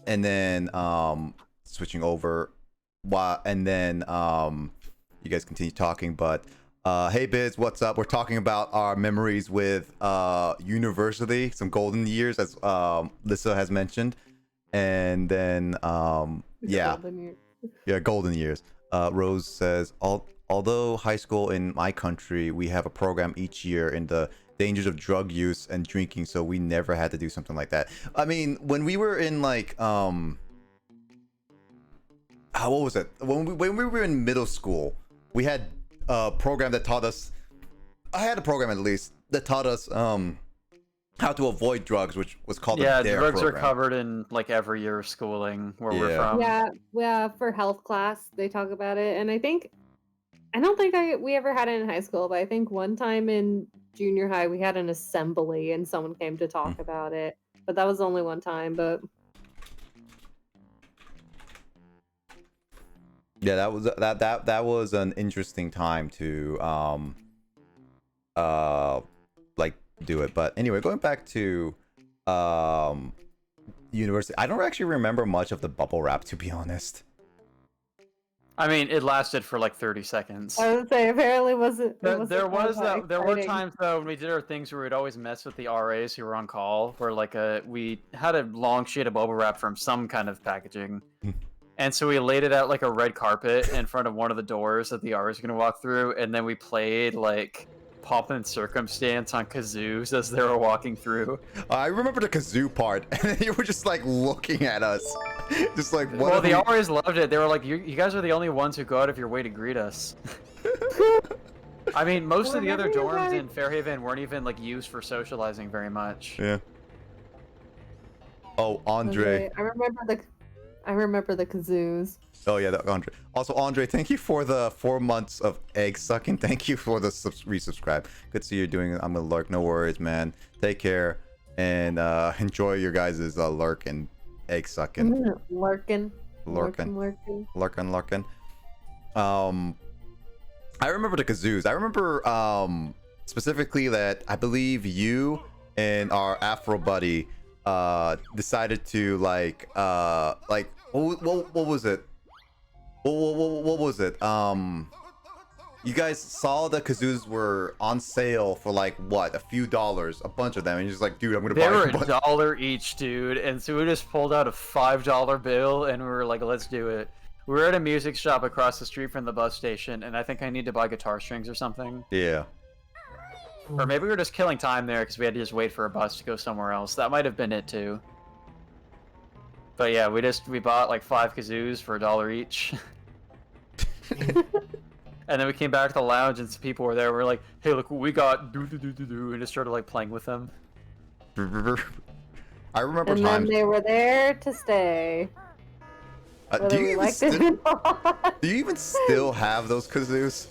and then switching over, and then you guys continue talking. But hey, Biz, what's up? We're talking about our memories with university, some golden years, as Lissa has mentioned, and then yeah. Yeah, golden years. Rose says, although high school in my country, we have a program each year in the dangers of drug use and drinking, so we never had to do something like that. I mean, when we were in like, what was it? When we were in middle school, we had a program that taught us. I had a program at least that taught us how to avoid drugs, which was called the DARE drugs program. are covered in like every year of schooling where we're from. Yeah, for health class they talk about it, and I don't think we ever had it in high school, but I think one time in junior high we had an assembly and someone came to talk about it, but that was only one time. But yeah, that was an interesting time to like do it. But anyway, going back to university, I don't actually remember much of the bubble wrap, to be honest. I mean, it lasted for like 30 seconds. I would say apparently there were times though when we did our things where we'd always mess with the RAs who were on call, where like we had a long sheet of bubble wrap from some kind of packaging. And so we laid it out like a red carpet in front of one of the doors that the RAs are gonna walk through, and then we played like Pomp and Circumstance on kazoos as they were walking through. I remember the kazoo part, and you were just like looking at us, just like what. Well, the RAs loved it. They were like, "You guys are the only ones who go out of your way to greet us." I mean, most of the other dorms in Fairhaven weren't even like used for socializing very much. Yeah. Oh, Andre. I remember the kazoos. Oh yeah, Andre. Also, Andre, thank you for the 4 months of egg sucking. Thank you for the resubscribe. Good to see you're doing it. I'm gonna lurk. No worries, man. Take care and enjoy your guys' lurk and egg sucking. Lurking. I remember the kazoos. I remember specifically that I believe you and our Afro buddy decided to like what was it? What was it? You guys saw the kazoos were on sale for like what, a few dollars, a bunch of them, and you're just like, dude, I'm gonna buy. They were $1 each, dude, and so we just pulled out a $5 bill and we were like, let's do it. We were at a music shop across the street from the bus station, and I think I need to buy guitar strings or something. Yeah. Or maybe we were just killing time there because we had to just wait for a bus to go somewhere else. That might have been it too. But yeah, we bought like 5 kazoos for $1 each. And then we came back to the lounge and some people were there. We were like, hey, look what we got. And just started like playing with them. I remember and times. Then they were there to stay. Do you even still have those kazoos,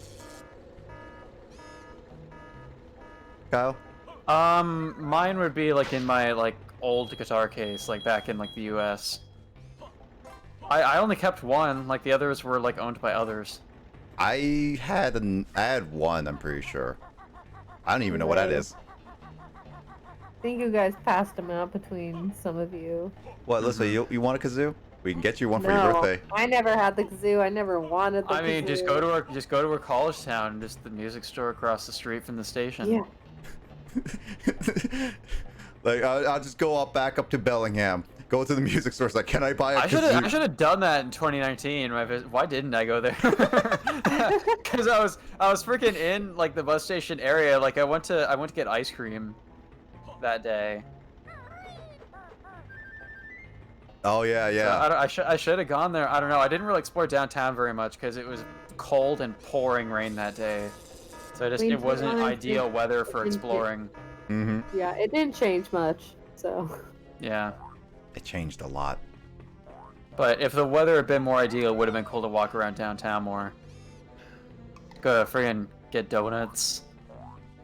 Kyle? Mine would be like in my like old guitar case, like back in like the US. I only kept one, like the others were like owned by others. I had one, I'm pretty sure. I don't even know what that is. I think you guys passed them out between some of you. What, Lisa, you want a kazoo? We can get you one for your birthday. I never had the kazoo. I never wanted the kazoo. I mean, just go to our college town, just the music store across the street from the station. Yeah. Like I'll just go back up to Bellingham, go to the music store. It's like, can I buy a kazoo? I should have done that in 2019. Why didn't I go there? Because I was freaking in like the bus station area. Like I went to get ice cream that day. Oh yeah. So I should have gone there. I don't know. I didn't really explore downtown very much because it was cold and pouring rain that day. So it wasn't ideal weather for exploring. Yeah, it didn't change much. So. Yeah. It changed a lot. But if the weather had been more ideal, it would have been cool to walk around downtown more. Go friggin' get donuts.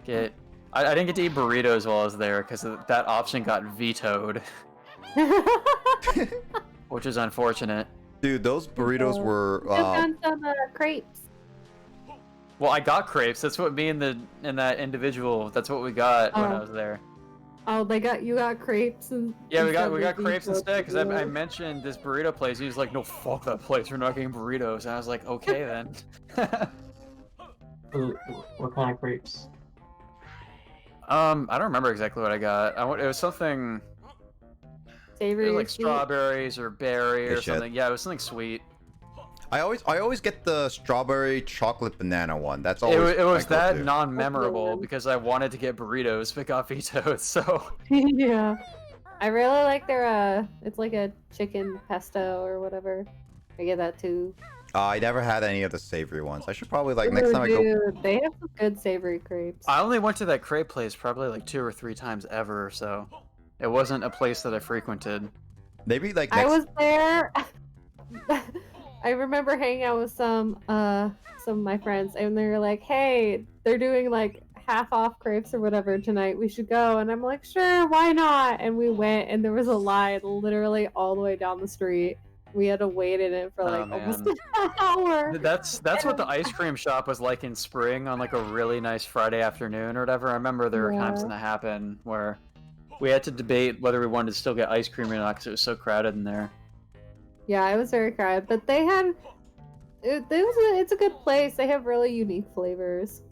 I didn't get to eat burritos while I was there because that option got vetoed. Which is unfortunate. Dude, those burritos were some crepes. Well, I got crepes. That's what me and that individual, that's what we got when I was there. Oh, you got crepes and Yeah, we got instead of crepes beef instead because I burritos? mentioned this burrito place. He was like, "No, fuck that place. We're not getting burritos." And I was like, "Okay then." What kind of crepes? I don't remember exactly what I got. It was something. It Savory was or like sweet? strawberries or berry or Good shit. something. Yeah, it was something sweet. I always get the strawberry chocolate banana one. That's always It was my that go-to. non-memorable one. because I wanted to get burritos but got vetoed. So Yeah. I really like their it's like a chicken pesto or whatever. I get that too. I never had any of the savory ones. I should probably like next Ooh, time I go. dude, they have some good savory crepes. I only went to that crepe place probably like 2 or 3 times ever. So it wasn't a place that I frequented. Maybe like I next. was there. I remember hanging out with some of my friends, and they were like, "Hey, they're doing like half off crepes or whatever tonight. We should go." And I'm like, "Sure, why not?" And we went, and there was a line literally all the way down the street. We had to wait in it for Oh, like almost man. an hour. That's what the ice cream shop was like in spring on like a really nice Friday afternoon or whatever. I remember there were times when that happened where we had to debate whether we wanted to still get ice cream or not because it was so crowded in there. Yeah, it was very crowded, but they had it's a good place. They have really unique flavors.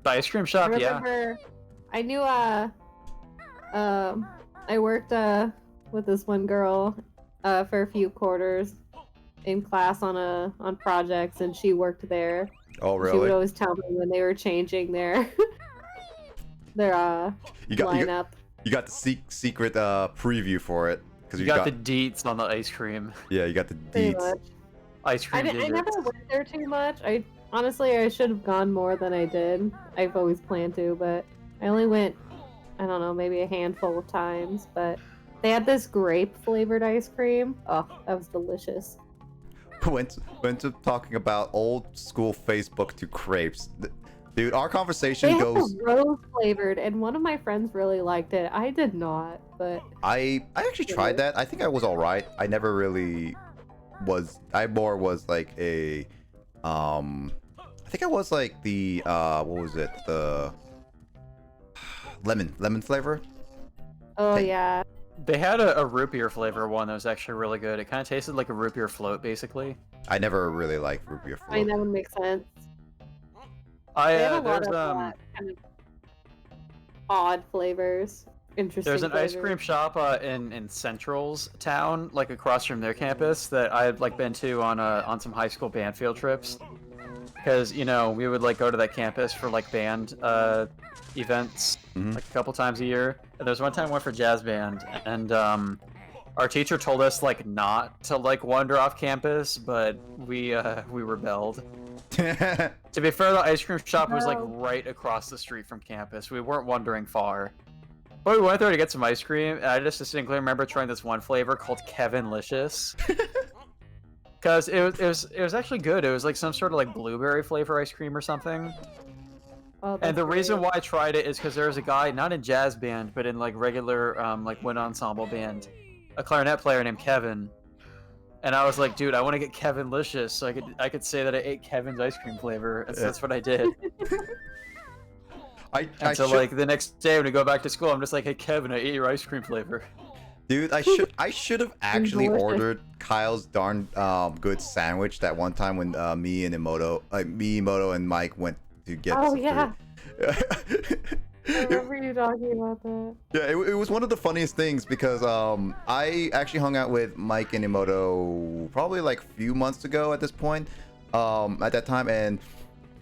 The ice cream I shop, yeah. remember I knew I worked with this one girl for a few quarters in class on projects, and she worked there. Oh She would really? always tell me when they were changing their You got lineup. you got the secret preview for it because You got the deets on the ice cream. yeah, you got the Pretty deets. much. Ice I cream never desserts. went there too much. I should have gone more than I did. I've always planned to, but I only went, I don't know, maybe a handful of times. But they had this grape flavored ice cream. Oh, that was delicious. went to talking about old school Facebook to crepes. Dude, our They conversation had goes. the rose flavored, and one of my friends really liked it. I did not, but I actually tried that. I think I was all right. I never really was. I more was like a I think I was like the what was it? The lemon flavor. oh Hey. yeah. They had a root beer flavor one that was actually really good. It kind of tasted like a root beer float, basically. I never really liked root beer I mean, float. that would make sense. I They have a lot there's of kind of odd flavors. Interesting. there's an ice flavors. cream shop in Central's town, like across from their campus, that I had like been to on some high school band field trips. Because we would like go to that campus for like band events Mhm. like a couple times a year. And there was one time I went for jazz band, and our teacher told us like not to like wander off campus, but we rebelled. To be fair, the ice cream shop was like No. right across the street from campus. We weren't wandering far. But we went there to get some ice cream, and I just distinctly remember trying this one flavor called Kevinlicious. Because it was actually good. It was like some sort of like blueberry flavor ice cream or something. Oh, And the that's reason great. why I tried it is because there was a guy, not in jazz band, but in like regular like wind ensemble band, a clarinet player named Kevin. And I was like, dude, I want to get Kevinlicious, so I could say that I ate Kevin's ice cream flavor. And so that's what I did. I And so should, like the next day when we go back to school, I'm just like, hey Kevin, I ate your ice cream flavor. dude, I should have actually Delicious. ordered Kyle's darn good sandwich that one time when me, Moto, and Mike went to get. Oh some yeah, food. I remember you talking about that. Yeah, it was one of the funniest things because I actually hung out with Mike and Emoto probably like a few months ago at this point, at that time, and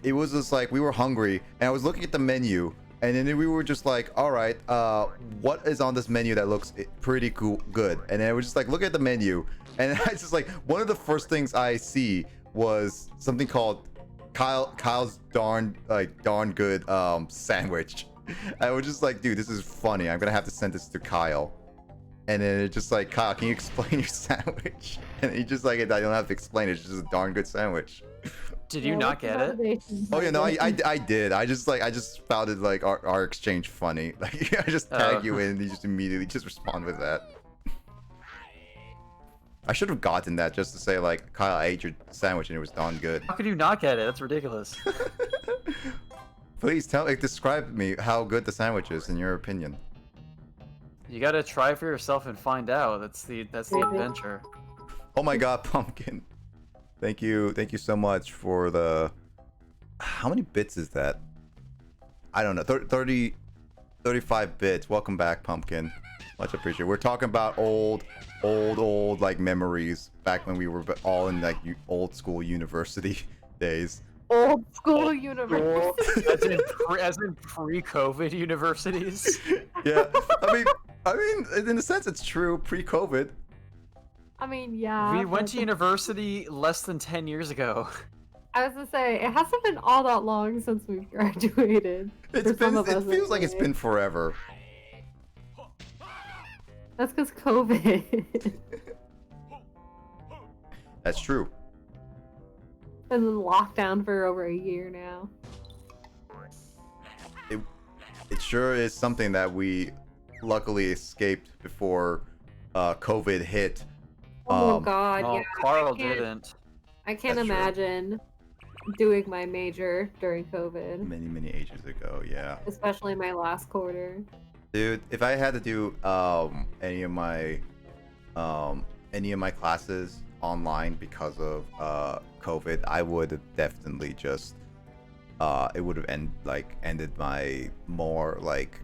it was just like we were hungry, and I was looking at the menu, and then we were just like, all right, what is on this menu that looks pretty good? And then I was just like, look at the menu, and I just like one of the first things I see was something called Kyle's darn good sandwich. I was just like, dude, this is funny. I'm gonna have to send this to Kyle. And then it's just like, Kyle, can you explain your sandwich? And he just like, I don't have to explain it. It's just a darn good sandwich. Did you Yeah, not what's the get it? motivation Oh yeah, no, behind it? I did. I just found it like our exchange funny. Like I just tag you in, and you just immediately just respond with that. I should have gotten that just to say like, Kyle, I ate your sandwich and it was darn good. How could you not get it? That's ridiculous. Please describe me how good the sandwich is in your opinion. You gotta try for yourself and find out. That's the adventure. Oh my god, Pumpkin. Thank you so much for the... How many bits is that? I don't know, 35 bits. Welcome back, Pumpkin. Much appreciated. We're talking about old like memories back when we were all in like old school university days. Old school university. as in pre-COVID universities. Yeah, I mean, in a sense, it's true. Pre-COVID. I mean, yeah. We went to university less than 10 years ago. I was gonna say, it hasn't been all that long since we've graduated. It feels like it's been forever. That's because COVID. That's true. Been in lockdown for over a year now. It sure is something that we luckily escaped before COVID hit. Oh god, well, yeah. Carl didn't. I can't That's true. imagine doing my major during COVID. Many ages ago, yeah. Especially my last quarter. Dude, if I had to do any of my classes online because of COVID, I would have definitely just it would have ended my more like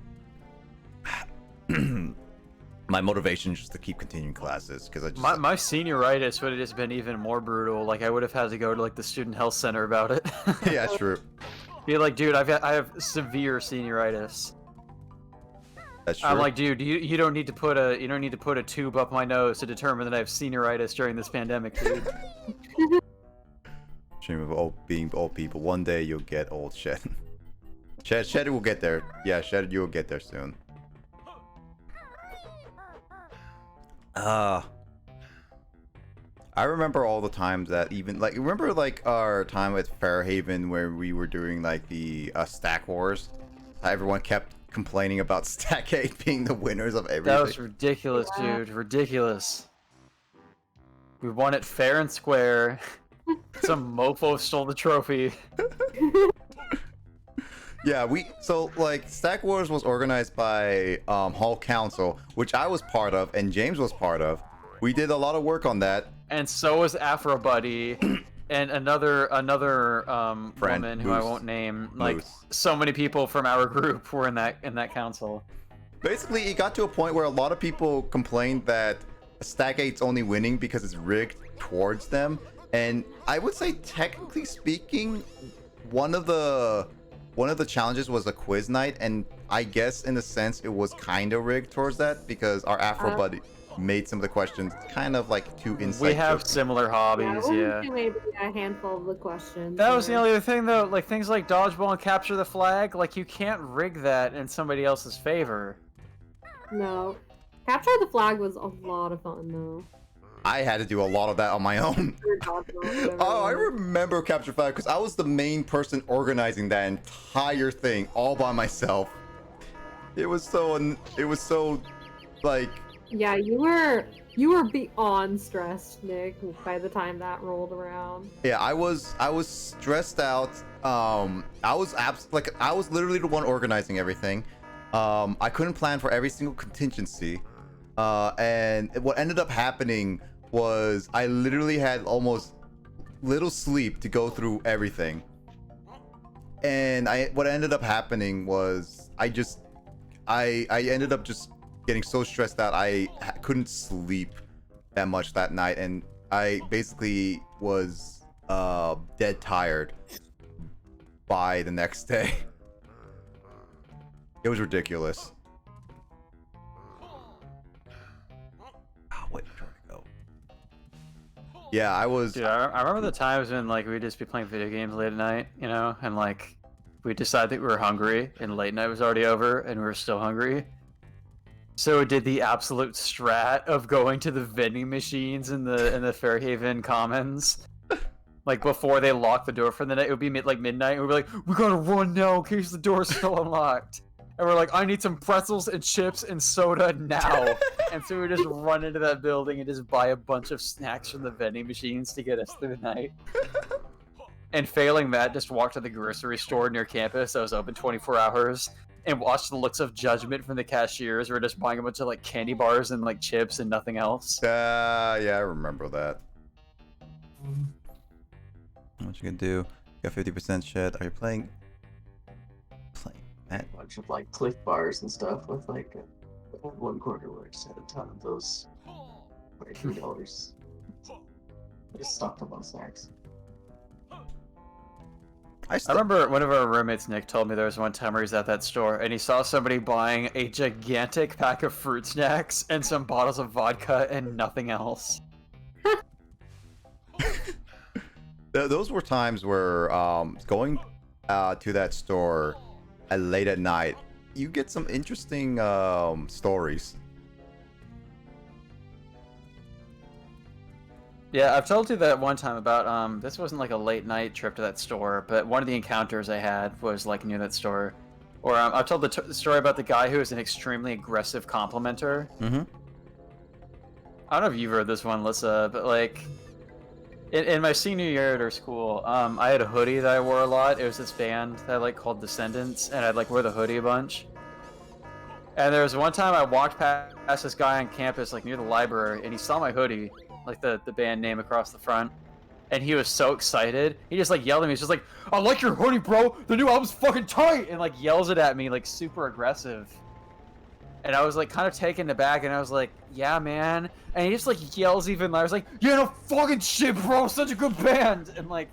my motivation just to keep continuing classes, because I just my senioritis would have just been even more brutal. Like I would have had to go to like the student health center about it. yeah, true. Be like, dude, I have severe senioritis. That's true. I'm like, dude, you don't need to put a tube up my nose to determine that I have senioritis during this pandemic, dude. Shame of being old people. One day you'll get old, Shed. Shed will get there. Yeah, Shed, you will get there soon. I remember all the times that even like remember like our time at Fairhaven where we were doing like the Stack Wars. Everyone kept complaining about Stack 8 being the winners of everything. That was ridiculous, dude. Ridiculous. We won it fair and square. Some mofo stole the trophy. Yeah, so like Stack Wars was organized by Hall Council, which I was part of and James was part of. We did a lot of work on that. And so was Afro Buddy and another Friend, woman who I won't name. Like so many people from our group were in that council. Basically, it got to a point where a lot of people complained that Stack 8's only winning because it's rigged towards them. And I would say, technically speaking, one of the challenges was a quiz night, and I guess in a sense it was kind of rigged towards that because our Afro buddy made some of the questions kind of like too insightful. We have similar hobbies, yeah. Maybe a handful of the questions. That was the only other thing, though. Like things like dodgeball and capture the flag, like you can't rig that in somebody else's favor. No, capture the flag was a lot of fun though. I had to do a lot of that on my own. Oh, I remember Capture Flag because I was the main person organizing that entire thing all by myself. It was so like. Yeah, you were beyond stressed, Nick, by the time that rolled around. Yeah, I was stressed out. I was literally the one organizing everything. I couldn't plan for every single contingency. And what ended up happening was I literally had almost little sleep to go through everything. And what ended up happening was I ended up just getting so stressed out I couldn't sleep that much that night, and I basically was dead tired by the next day. It was ridiculous. Wait, where to go? Yeah, I was. Dude, I remember the times when like we'd just be playing video games late at night, you know, and like we decided that we were hungry, and late night was already over, and we were still hungry. So we did the absolute strat of going to the vending machines in the Fairhaven Commons, like before they locked the door for the night. It would be like midnight, and we'd be like, "We gotta run now in case the door's still unlocked." And we're like, I need some pretzels and chips and soda now. And so we just run into that building and just buy a bunch of snacks from the vending machines to get us through the night. And failing that, just walk to the grocery store near campus that was open 24 hours and watch the looks of judgment from the cashiers who are just buying a bunch of like candy bars and like chips and nothing else. Yeah, I remember that. What you gonna do? You got 50% shit. Are you playing? Matt? A bunch of like Cliff bars and stuff with like one quarter where I just had a ton of those for $3. I just stocked up on snacks. I remember one of our roommates, Nick, told me there was one time where he was at that store and he saw somebody buying a gigantic pack of fruit snacks and some bottles of vodka and nothing else. Those were times where going to that store late at night, you get some interesting stories. Yeah, I've told you that one time about this wasn't like a late night trip to that store, but one of the encounters I had was like near that store. Or I've told the story about the guy who is an extremely aggressive complimenter. Mm-hmm. I don't know if you've heard this one, Lissa, but like in my senior year at our school, I had a hoodie that I wore a lot. It was this band that I like called Descendants, and I'd like wear the hoodie a bunch. And there was one time I walked past this guy on campus, like near the library, and he saw my hoodie, like the band name across the front, and he was so excited. He just like yelled at me. He's just like, "I like your hoodie, bro. The new album's fucking tight," and like yells it at me, like super aggressive. And I was like kind of taken aback, and I was like, "Yeah, man." And he just like yells even louder. I was like, "Yeah, no fucking shit, bro. Such a good band." And like,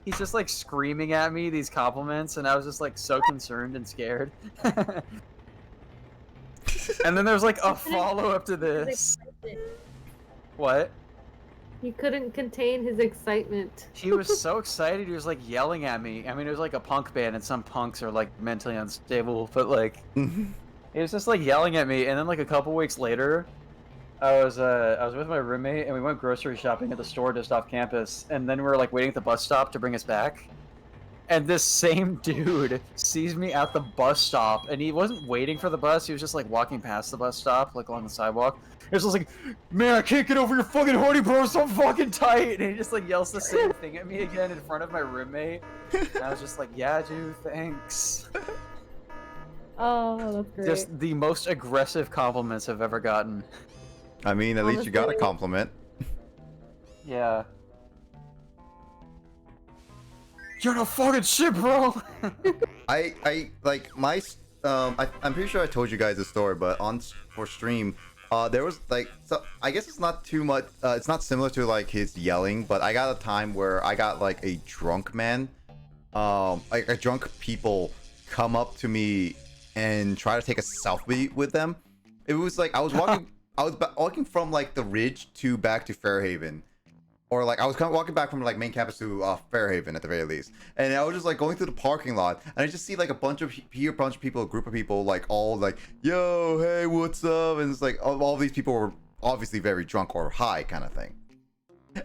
he's just like screaming at me these compliments, and I was just like so concerned and scared. And then there's like a follow up to this. What? He couldn't contain his excitement. He was so excited. He was like yelling at me. I mean, it was like a punk band, and some punks are like mentally unstable, but like. He was just like yelling at me, and then like a couple weeks later, I was with my roommate, and we went grocery shopping at the store just off campus, and then we were like waiting at the bus stop to bring us back, and this same dude sees me at the bus stop, and he wasn't waiting for the bus, he was just like walking past the bus stop, like along the sidewalk. He was just like, "Man, I can't get over your fucking hoodie, bro, it's so fucking tight," and he just like yells the same thing at me again in front of my roommate, and I was just like, "Yeah, dude, thanks." Oh, that's great. Just the most aggressive compliments I've ever gotten. I mean, at least you got a compliment. Yeah. You're no fucking shit, bro! I like my I'm pretty sure I told you guys the story, but for stream, there was like, so I guess it's not too much. It's not similar to like his yelling, but I got a time where I got like a drunk man, like a drunk people come up to me and try to take a selfie with them. It was like I was walking, walking from like the Ridge to back to Fairhaven, or like I was kind of walking back from like main campus to Fairhaven at the very least, and I was just like going through the parking lot, and I just see like a bunch of people, a group of people, like all like, "Yo, hey, what's up?" And it's like all these people were obviously very drunk or high kind of thing.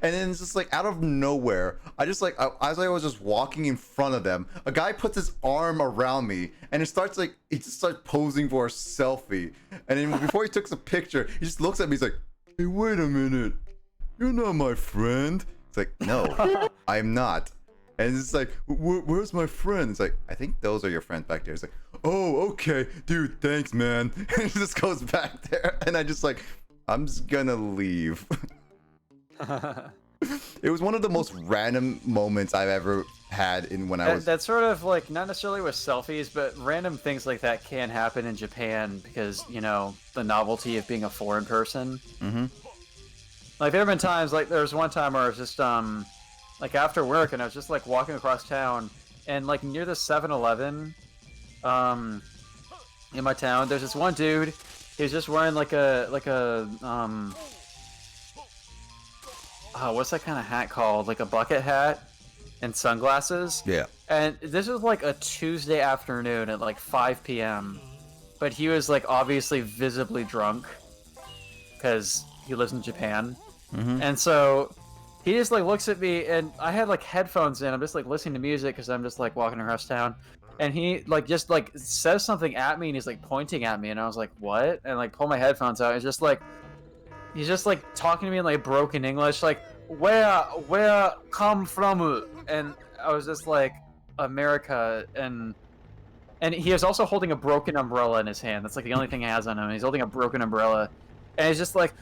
And then it's just like out of nowhere, I just like as I was just walking in front of them, a guy puts his arm around me and he just starts posing for a selfie. And then before he takes a picture, he just looks at me. He's like, "Hey, wait a minute, you're not my friend." It's like, "No, I'm not." And it's like, "Where's my friend?" It's like, "I think those are your friends back there." It's like, "Oh, okay, dude, thanks, man." And he just goes back there, and I just like, I'm just gonna leave. It was one of the most random moments I've ever had when I was. That's sort of like not necessarily with selfies, but random things like that can happen in Japan because, you know, the novelty of being a foreign person. Mm-hmm. Like there have been times, like there was one time where I was just like after work and I was just like walking across town and like near the 7-Eleven in my town, there's this one dude. He was just wearing like a what's that kind of hat called? Like a bucket hat and sunglasses. Yeah. And this was like a Tuesday afternoon at like 5 p.m. But he was like obviously visibly drunk because he lives in Japan. Mm-hmm. And so he just like looks at me and I had like headphones in. I'm just like listening to music because I'm just like walking across town. And he like just like says something at me and he's like pointing at me and I was like, "What?" And like pull my headphones out. It's just like he's just like talking to me in like broken English, like where come from? And I was just like, America, and And he is also holding a broken umbrella in his hand. That's like the only thing he has on him. He's holding a broken umbrella. And he's just like,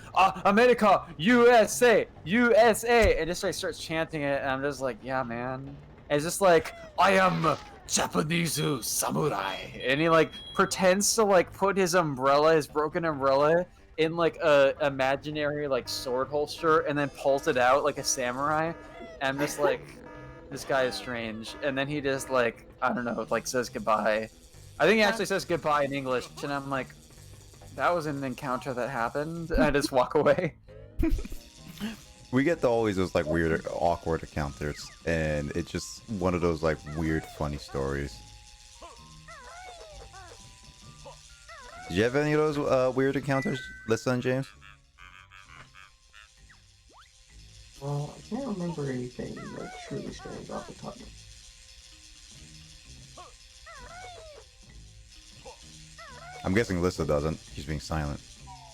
America, USA, USA. And just like starts chanting it. And I'm just like, yeah, man. And it's just like, I am Japanese samurai. And he like pretends to like put his umbrella, his broken umbrella, in like a imaginary like sword holster and then pulls it out like a samurai. And I'm just like, this guy is strange. And then he just like, I don't know, like says goodbye. I think he actually says goodbye in English, and I'm like, that was an encounter that happened. And I just walk away. We get always those like weird, awkward encounters, and it's just one of those like weird, funny stories. Did you have any of those weird encounters, Lissa and James? I can't remember anything like truly strange off the top of my head. I'm guessing Lissa doesn't. She's being silent.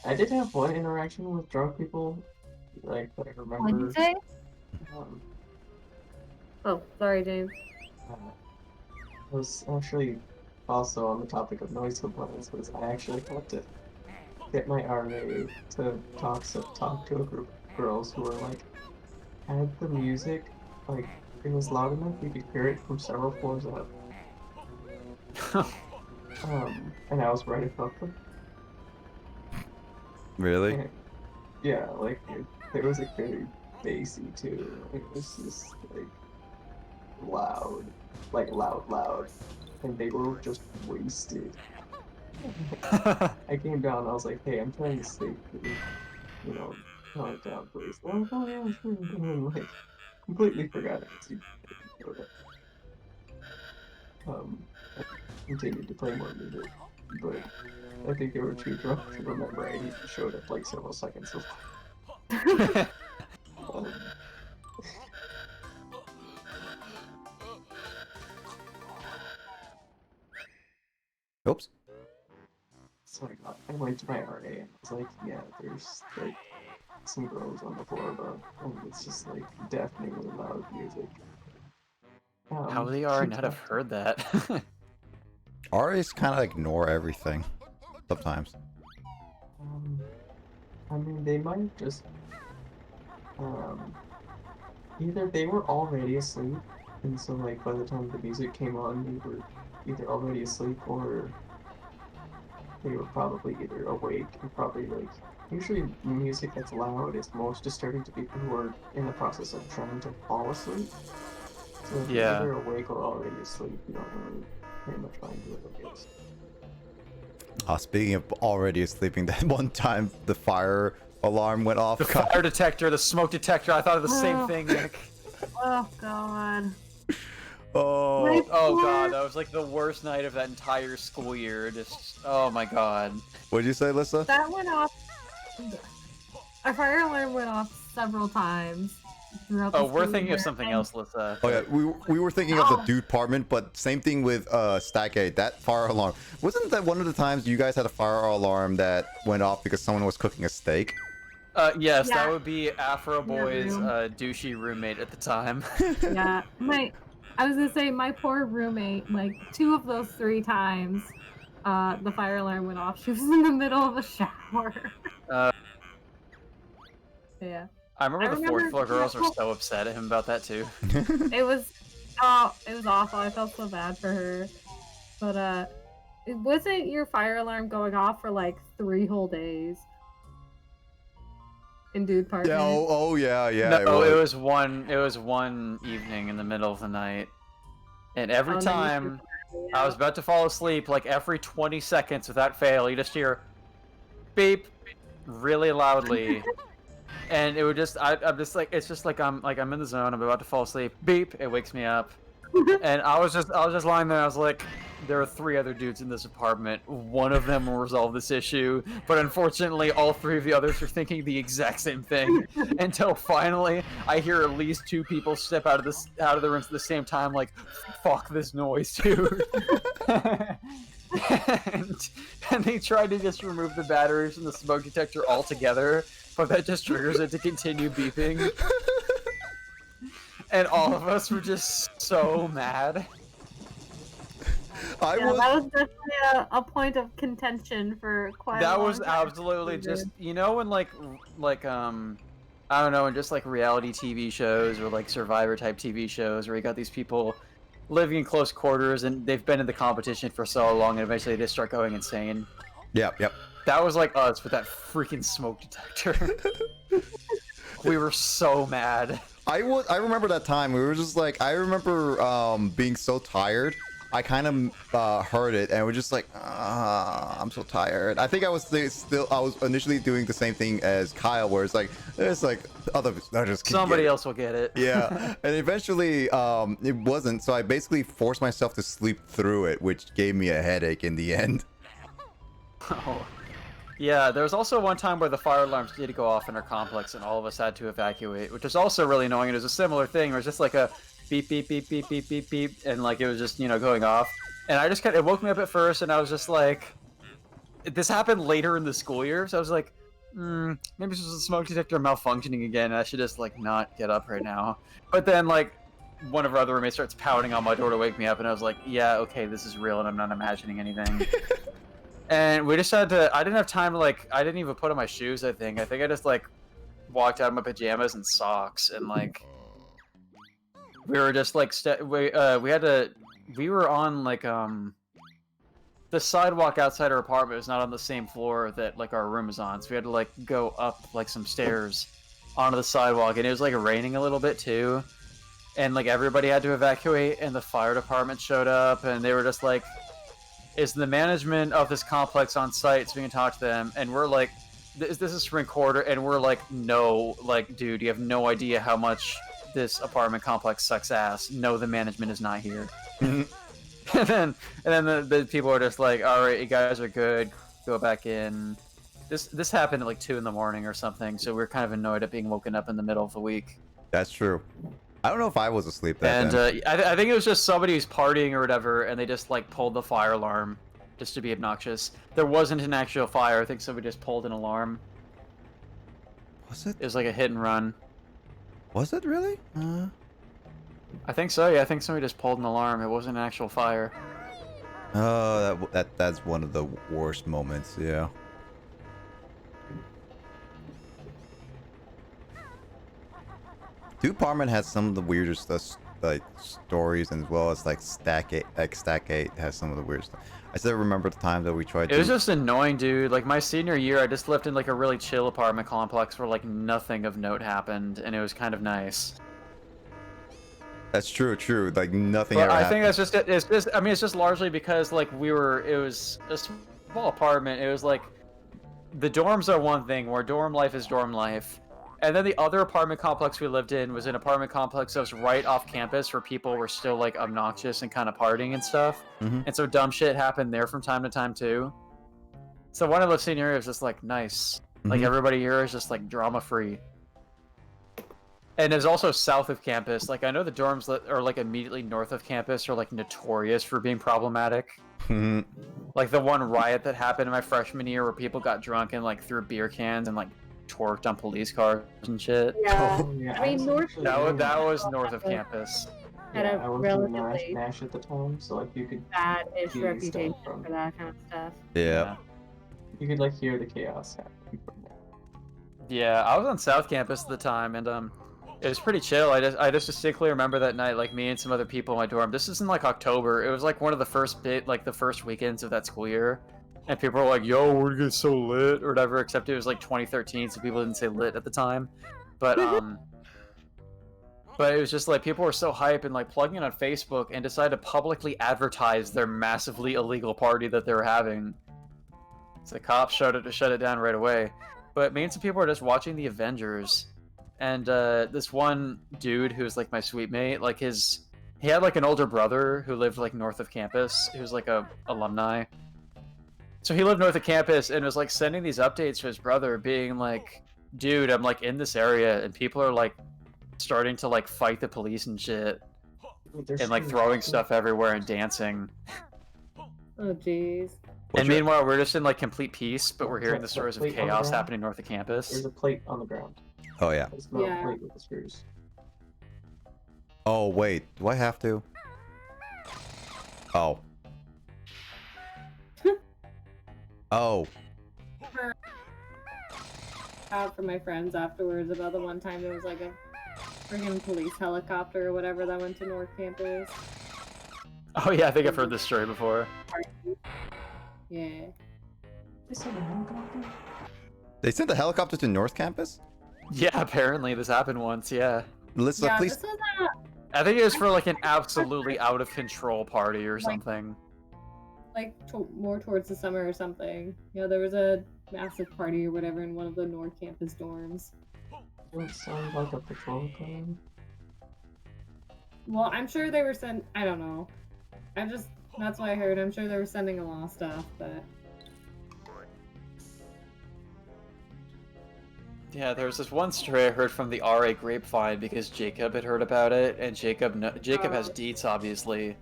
I did have one interaction with drunk people, like that I remember. What did you say? Um, Oh, sorry, James. I was actually also on the topic of noise complaints. Was I actually had to get my RA to talk to a group of girls who were like, had the music like it was loud enough you could hear it from several floors up. And I was right above them. Really? And, yeah, like it was like very bassy too. It was just like loud, and they were just wasted. I came down. I was like, "Hey, I'm trying to sleep. You know, calm it down, please." And I was like, "Oh yeah, sure." And then, like, completely forgot it. I continued to play more music, but I think they were too drunk to remember I even showed up like several seconds before. Oops. So I went to my RA and I was like, yeah, there's like some girls on the floor above, and it's just like deafeningly loud music. How would the RA not have heard that? RAs kind of ignore everything. Sometimes. I mean, they might just, either they were already asleep, and so like by the time the music came on, they were either already asleep or they were probably either awake and probably like, usually music that's loud is most disturbing to people who are in the process of trying to fall asleep. So if Yeah. you're either awake or already asleep, you don't really pay much mind to it, I guess. Speaking of already sleeping, that one time the fire alarm went off. The fire detector, the smoke detector, I thought of the same thing, Nick. Oh god. Oh. Oh god, that was like the worst night of that entire school year. Just, oh my god. What did you say, Lissa? That went off. Our fire alarm went off several times throughout the Oh, we're school thinking of year, something and- else, Lissa. Oh yeah, we were thinking of the Oh. dude department, but same thing with Stack 8. That fire alarm, wasn't that one of the times you guys had a fire alarm that went off because someone was cooking a steak? Yes, Yeah. that would be Afro Boy's room. douchey roommate at the time. Yeah, I was gonna say my poor roommate. Like 2 of those 3 times, the fire alarm went off. She was in the middle of a shower. Yeah, I remember the fourth remember- floor girls were so upset at him about that too. it was awful. I felt so bad for her. But it wasn't your fire alarm going off for like 3 whole days in dude apartment. Yeah. Oh yeah. Yeah. No, it was one evening in the middle of the night, and every Oh, then you time should- I was about to fall asleep, like every 20 seconds without fail, you just hear beep really loudly. And it would just, I'm just like, it's just like I'm in the zone. I'm about to fall asleep. Beep! It wakes me up, and I was just lying there. I was like, there are 3 other dudes in this apartment. One of them will resolve this issue, but unfortunately, all 3 of the others are thinking the exact same thing. Until finally, I hear at least 2 people step out of the rooms at the same time, like, fuck this noise, dude. and they tried to just remove the batteries from the smoke detector altogether. But that just triggers it to continue beeping. And all of us were just so mad. I Yeah, was. that was definitely a point of contention for quite a That long was time. absolutely just, you know, when like I don't know, in just like reality TV shows or like Survivor type TV shows where you got these people living in close quarters and they've been in the competition for so long and eventually they just start going insane. Yep, yep. That was like us with that freaking smoke detector. We were so mad. I remember that time. We were just like, I remember being so tired. I kind of heard it and we're just like, I'm so tired. I think I was I was initially doing the same thing as Kyle, where it's like others just keep Somebody getting it. else will get it. Yeah, and eventually it wasn't. So I basically forced myself to sleep through it, which gave me a headache in the end. Oh. Yeah, there was also one time where the fire alarms did go off in our complex and all of us had to evacuate, which was also really annoying. It was a similar thing where it's just like a beep, beep, beep, beep, beep, beep, beep, and like it was just, you know, going off. And I just it woke me up at first and I was just like, this happened later in the school year, so I was like, maybe this was a smoke detector malfunctioning again and I should just like not get up right now. But then like one of our other roommates starts pounding on my door to wake me up and I was like, yeah, okay, this is real and I'm not imagining anything. And we just had to, I didn't have time to like, I didn't even put on my shoes, I think I just like walked out in my pajamas and socks and like, we were just like, we were on like, the sidewalk outside our apartment was not on the same floor that like our room is on, so we had to like go up like some stairs onto the sidewalk and it was like raining a little bit too. And like everybody had to evacuate and the fire department showed up and they were just like, is the management of this complex on site so we can talk to them? And we're like, this is spring quarter, and we're like, no, like, dude, you have no idea how much this apartment complex sucks ass. No, the management is not here. and then the people are just like, all right, you guys are good, go back in. This happened at like 2 in the morning or something, so we're kind of annoyed at being woken up in the middle of the week. That's true. I don't know if I was asleep that And I think it was just somebody who's partying or whatever, and they just like pulled the fire alarm just to be obnoxious. There wasn't an actual fire. I think somebody just pulled an alarm. Was it? It was like a hit and run. Was it really? I think so. Yeah, I think somebody just pulled an alarm. It wasn't an actual fire. Oh, that's one of the worst moments. Yeah. Duke Parman has some of the weirdest like stories, and as well as like Stack 8 has some of the weirdest. I still remember the time that we tried. It was just annoying, dude. Like my senior year, I just lived in like a really chill apartment complex where like nothing of note happened, and it was kind of nice. That's true. Like nothing But ever I happened. think that's just it. It's just, I mean, it's just largely because like it was a small apartment. It was like the dorms are one thing, where dorm life is dorm life. And then the other apartment complex we lived in was an apartment complex that was right off campus where people were still like obnoxious and kind of partying and stuff. And so dumb shit happened there from time to time too. So when I lived senior year, it was just like nice. Like everybody here is just like drama free. And it's also south of campus. Like I know the dorms that are like immediately north of campus are like notorious for being problematic. Like the one riot that happened in my freshman year where people got drunk and like threw beer cans and like twerked on police cars and shit. Yeah. Oh, yeah, I mean, North. That was north of campus. Had Yeah, a I went relatively to Nash at the time, so like you could bad-ish see reputation stuff from- for that kind of stuff. Yeah. you could like hear the chaos happening from there. Yeah, I was on South Campus at the time, and it was pretty chill. I just distinctly remember that night, like me and some other people in my dorm. This is in like October. It was like one of the first weekends of that school year, and people were like, "Yo, we're gonna get so lit" or whatever. Except it was like 2013, so people didn't say lit at the time. But but it was just like people were so hype and like plugging in on Facebook and decided to publicly advertise their massively illegal party that they were having. So the cops shut it down right away. But me and some people were just watching the Avengers, and this one dude who was like my suite mate, like he had like an older brother who lived like north of campus, who was like a alumni. So he lived north of campus and was like sending these updates to his brother, being like, "Dude, I'm like in this area, and people are like starting to like fight the police and shit, and like throwing stuff everywhere and dancing." Oh, jeez. And meanwhile, we're just in like complete peace, but we're hearing the stories of chaos happening north of campus. There's a plate on the ground. Oh yeah. It's not Yeah. a plate with the screws. Oh wait, do I have to? Oh. Oh, Out from my friends afterwards about the one time there was like a friggin' police helicopter or whatever that went to North Campus. Oh yeah, I think I've heard this story before. Yeah. They sent a helicopter? they sent a helicopter to North Campus? Yeah, apparently this happened once. Yeah, Listen, Yeah, please. this was I think it was for like an absolutely out of control party or something. more towards the summer or something. You know, there was a massive party or whatever in one of the North Campus dorms. It sounds like a patrol car. Well, I'm sure they were I don't know. That's what I heard. I'm sure they were sending a lot of stuff, but. Yeah, there was this one story I heard from the RA grapevine because Jacob had heard about it, and Jacob has deets, obviously.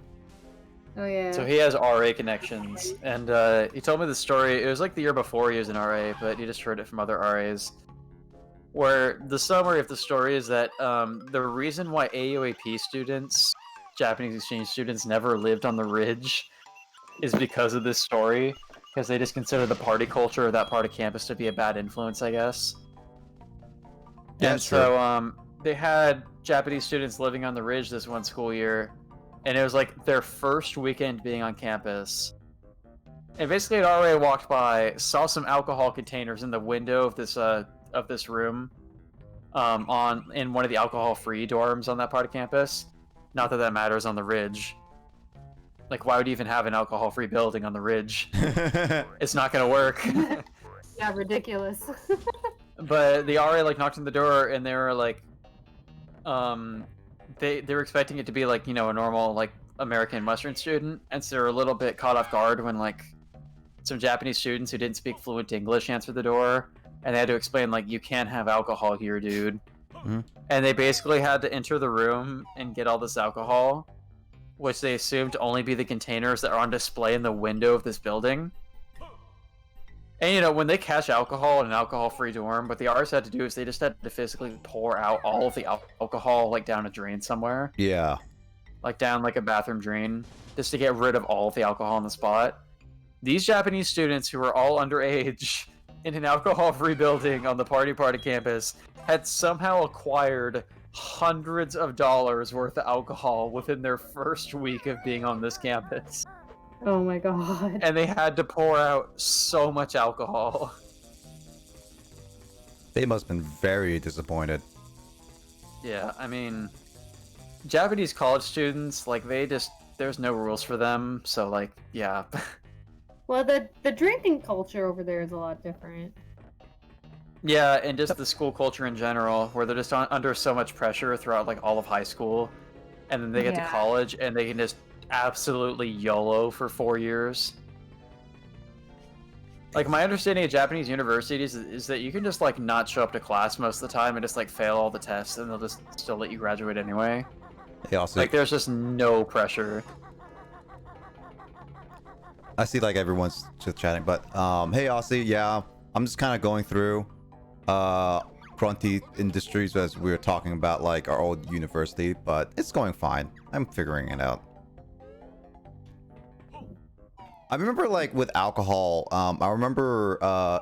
Oh yeah. So he has RA connections, and he told me the story. It was like the year before he was an RA, but he just heard it from other RAs. Where the summary of the story is that the reason why AUAP students, Japanese exchange students, never lived on the Ridge is because of this story, because they just consider the party culture of that part of campus to be a bad influence, I guess. Yeah, And so they had Japanese students living on the Ridge this one school year, and it was like their first weekend being on campus. And basically, an RA walked by, saw some alcohol containers in the window of this room, in one of the alcohol-free dorms on that part of campus. Not that matters on the Ridge. Like, why would you even have an alcohol-free building on the Ridge? It's not gonna work. Yeah, ridiculous. But the RA like knocked on the door, and they were like, they were expecting it to be like, you know, a normal like American Western student, and so they were a little bit caught off guard when like some Japanese students who didn't speak fluent English answered the door, and they had to explain like, you can't have alcohol here, dude. Mm-hmm. And they basically had to enter the room and get all this alcohol, which they assumed to only be the containers that are on display in the window of this building. And, you know, when they catch alcohol in an alcohol-free dorm, what the RAs had to do is they just had to physically pour out all of the alcohol, like, down a drain somewhere. Yeah. Like, down, like, a bathroom drain, just to get rid of all of the alcohol on the spot. These Japanese students, who were all underage, in an alcohol-free building on the party part of campus, had somehow acquired hundreds of dollars worth of alcohol within their first week of being on this campus. Oh my god. And they had to pour out so much alcohol. They must have been very disappointed. Yeah, I mean, Japanese college students, like, there's no rules for them, so, like, yeah. Well, the drinking culture over there is a lot different. Yeah, and just the school culture in general, where they're just under so much pressure throughout, like, all of high school, and then they get to college, and they can just absolutely YOLO for 4 years. Like, my understanding of Japanese universities is that you can just, like, not show up to class most of the time and just, like, fail all the tests, and they'll just still let you graduate anyway. They also, like, there's just no pressure. I see, like, everyone's just chatting, but, hey, Aussie, yeah, I'm just kind of going through, Grunty Industries as we were talking about, like, our old university, but it's going fine. I'm figuring it out. I remember, like, with alcohol, I remember,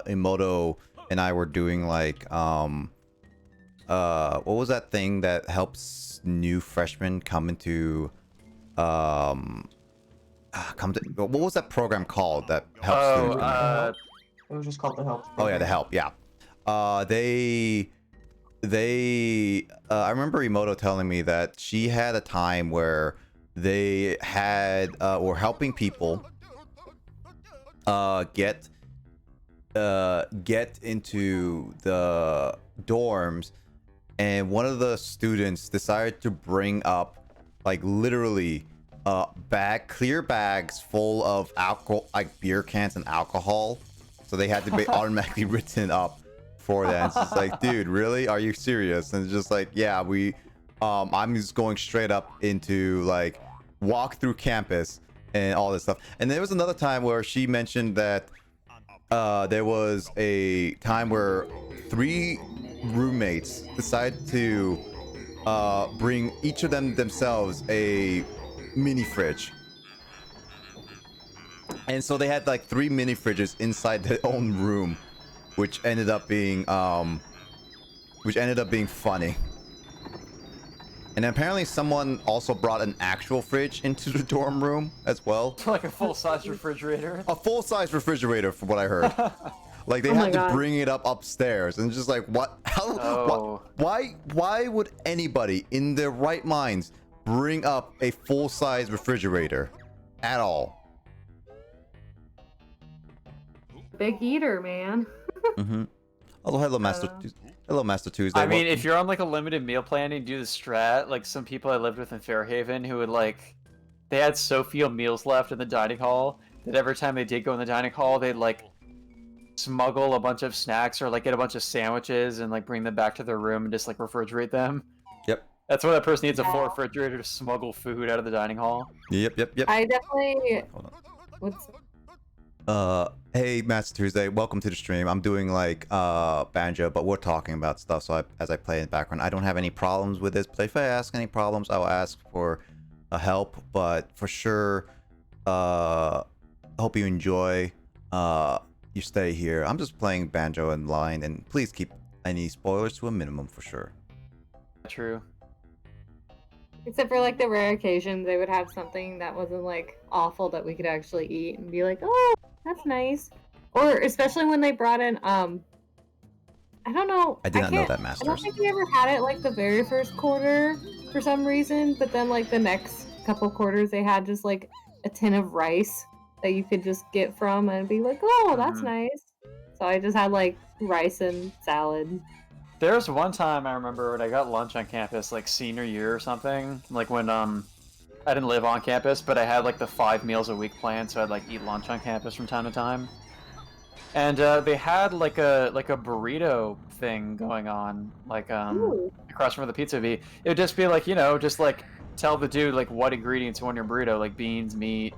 Emoto and I were doing, like, what was that thing that helps new freshmen come into, what was that program called that helps students come it was just called the help. Oh yeah, the help, yeah. I remember Emoto telling me that she had a time where they had, were helping people get into the dorms, and one of the students decided to bring up, like, literally clear bags full of alcohol, like beer cans and alcohol, so they had to be automatically written up for that. It's just like, dude, really, are you serious? And it's just like, yeah, I'm just going straight up into, like, walk through campus and all this stuff. And there was another time where she mentioned that there was a time where 3 roommates decided to bring each of themselves a mini fridge. And so they had like 3 mini fridges inside their own room, which ended up being funny. And apparently someone also brought an actual fridge into the dorm room as well. Like a full-size refrigerator. A full-size refrigerator, from what I heard. Like they Oh my had to God. bring it up upstairs, and just like, what? How? Oh. Why would anybody in their right minds bring up a full-size refrigerator at all? Big eater, man. Mm-hmm. Oh, hello, Hello, Master Tuesday. I mean, if you're on like a limited meal plan and you do the strat, like some people I lived with in Fairhaven who would like, they had so few meals left in the dining hall that every time they did go in the dining hall, they'd like smuggle a bunch of snacks or like get a bunch of sandwiches and like bring them back to their room and just like refrigerate them. Yep. That's why that person needs a full refrigerator to smuggle food out of the dining hall. Yep. I definitely. Hold on. What's Hey, Master Tuesday, welcome to the stream. I'm doing like Banjo, but we're talking about stuff, so as I play in the background, I don't have any problems with this, but if I ask any problems, I'll ask for help. But for sure, hope you enjoy you stay here. I'm just playing Banjo in line, and please keep any spoilers to a minimum for sure. True. Except for like the rare occasions they would have something that wasn't like awful that we could actually eat and be like, oh, that's nice. Or especially when they brought in I don't know. I did not know that, I don't Masters. think we ever had it like the very first quarter for some reason, but then like the next couple quarters they had just like a tin of rice that you could just get from and be like, oh, that's nice. So I just had like rice and salad. There was one time I remember when I got lunch on campus, like senior year or something, like when I didn't live on campus, but I had like the 5 meals a week plan, so I'd like eat lunch on campus from time to time. And they had like a burrito thing going on, like across from where the pizza would be. It would just be like, you know, just like tell the dude like what ingredients are on your burrito, like beans, meat,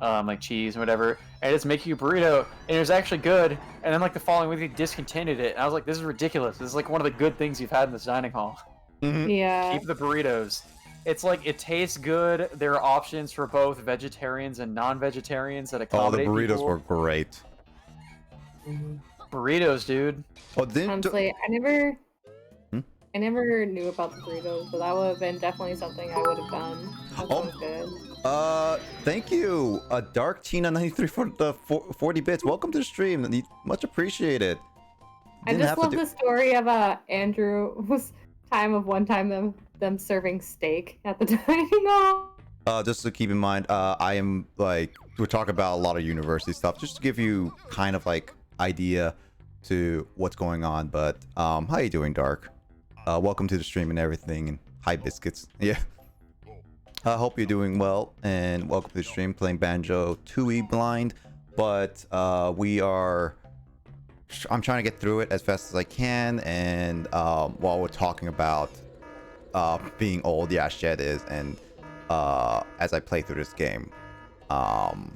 like cheese and whatever, and just make you a burrito, and it was actually good. And then like the following week they discontinued it, and I was like, this is ridiculous. This is like one of the good things you've had in this dining hall. Yeah. Keep the burritos. It's like it tastes good. There are options for both vegetarians and non-vegetarians that accommodate Oh, the burritos people. were great. Burritos, dude. Oh, didn't Honestly, I never knew about the burritos, but that would have been definitely something I would have done. That sounds good. Thank you, Dark Tina 93 for the 40 bits. Welcome to the stream. Much appreciated. I just love the story of Andrew's time of one time them serving steak at the dining hall. Just to keep in mind, I am like, we're talking about a lot of university stuff, just to give you kind of like idea to what's going on. But how you doing, Dark? Welcome to the stream and everything, and hi Biscuits. Yeah. I hope you're doing well, and welcome to the stream, playing Banjo-Tooie blind. But I'm trying to get through it as fast as I can, and while we're talking about being old, yeah, Shed is, and as I play through this game, trying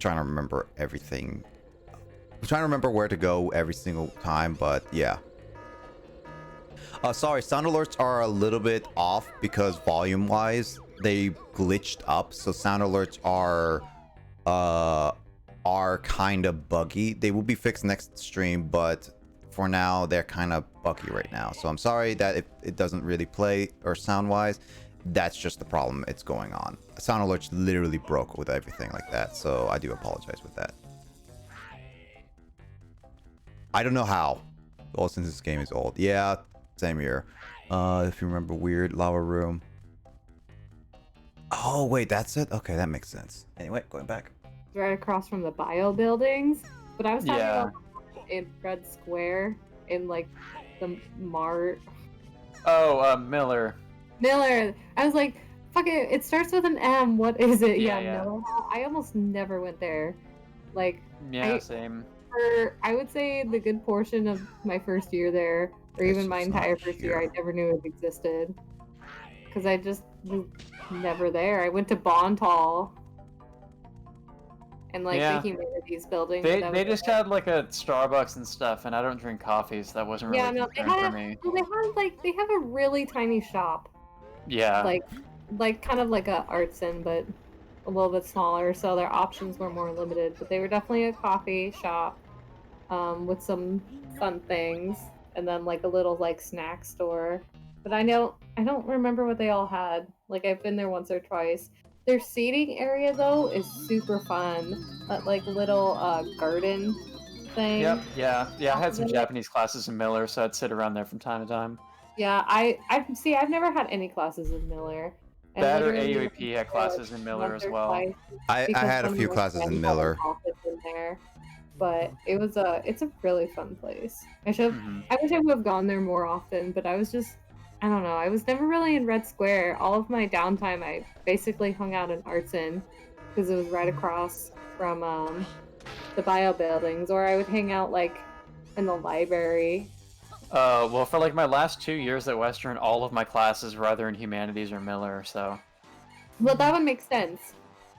to remember everything. I'm trying to remember where to go every single time, but yeah. Sorry, sound alerts are a little bit off because volume-wise, they glitched up. So sound alerts are kind of buggy. They will be fixed next stream, but for now, they're kind of buggy right now. So I'm sorry that it doesn't really play or sound-wise. That's just the problem it's going on. Sound alerts literally broke with everything like that, so I do apologize with that. I don't know how. Well, since this game is old. Yeah, same here. If you remember, weird lava room. Oh wait, that's it. Okay, that makes sense. Anyway, going back. Right across from the bio buildings, but I was talking Yeah. about in Red Square in like the Mart. Oh, Miller. Miller. I was like, fuck it. It starts with an M. What is it? Yeah, Yeah, yeah. Miller. I almost never went there. Like, Yeah, same. I would say the good portion of my first year there, or It's even my just not entire first year, I here. never knew it existed. Because I just was never there. I went to Bond Hall. And like Yeah. the humanities building. They but that was just it. had like a Starbucks and stuff, and I don't drink coffee, so that wasn't really Yeah, no, they concern had for me. they have a really tiny shop. Yeah. Like kind of like a artsan, but a little bit smaller, so their options were more limited. But they were definitely a coffee shop, with some fun things, and then like a little like snack store. But I don't remember what they all had. Like I've been there once or twice. Their seating area though is super fun. That like little garden thing. Yep, yeah. I had some Opposite it. Japanese classes in Miller, so I'd sit around there from time to time. Yeah, I see. I've never had any classes in Miller. I That or literally went AUAP had classes in Miller once as or well. twice I because had a one of few my classes friends in had an Miller. office in there. But it's a really fun place. I Mhm. wish I would have gone there more often, but I don't know. I was never really in Red Square. All of my downtime, I basically hung out in Artson because it was right across from the bio buildings, or I would hang out like in the library. Well, for like my last 2 years at Western, all of my classes were either in humanities or Miller, so. Well, that would make sense.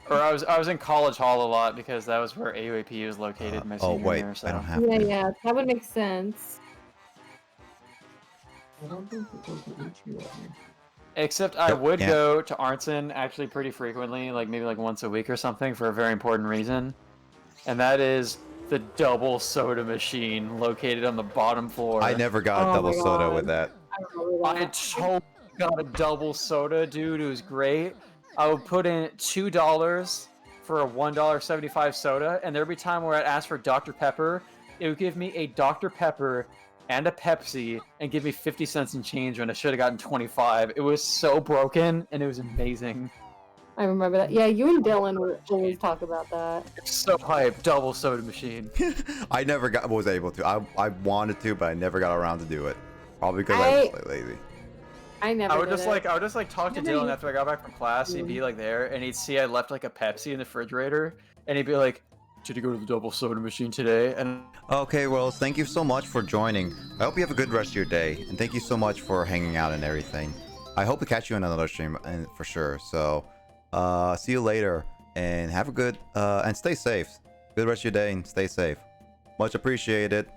Or I was in College Hall a lot because that was where AUAP was located my Oh senior wait, year. So. I don't have Yeah, to. yeah, that would make sense. I don't think it goes to reach you out here. Except I Yep, would yeah. go to Arnson actually pretty frequently, like maybe like once a week or something, for a very important reason, and that is the double soda machine located on the bottom floor. I never got a Oh double my soda God. with that. I remember I that. totally got a double soda, dude. It was great. I would put in $2 for a $1.75 soda, and every time where I'd ask for Dr. Pepper, it would give me a Dr. Pepper and a Pepsi and give me 50 cents in change when I should have gotten 25. It was so broken, and it was amazing. I remember that. Yeah, you and Dylan would always talk about that. So hype, double soda machine. I never was able to. I wanted to, but I never got around to do it. Probably because I was like, lazy. I never. I would did just it. like talk to Never Dylan used after I got back from class. He'd be like there, and he'd see I left like a Pepsi in the refrigerator, and he'd be like, "Did you go to the double soda machine today?" And Okay, well, thank you so much for joining. I hope you have a good rest of your day, and thank you so much for hanging out and everything. I hope to catch you in another stream, and for sure. So, see you later, and have a good and stay safe. Good rest of your day, and stay safe. Much appreciated.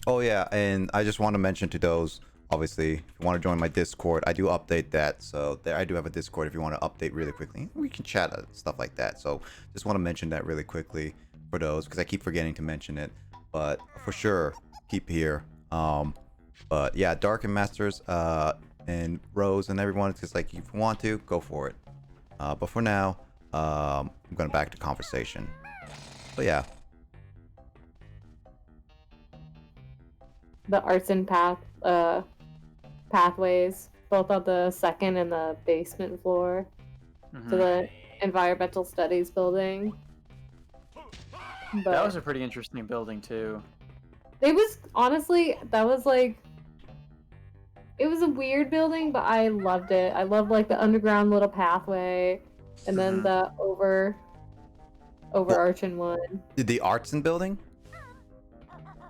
Oh yeah, and I just want to mention to those, obviously, if you want to join my Discord, I do update that. So there, I do have a Discord if you want to update really quickly. We can chat stuff like that. So just want to mention that really quickly for those, because I keep forgetting to mention it. But for sure, keep here. But yeah, Dark and Masters, and Rose and everyone, it's just like, if you want to, go for it. But for now, I'm going back to conversation. But yeah. The arts and pathways, both on the second and the basement floor, to the environmental studies building. But that was a pretty interesting building too. it was honestly, that was like, it was a weird building, but I loved it. I loved like the underground little pathway, and then the overarching one. The arts and building?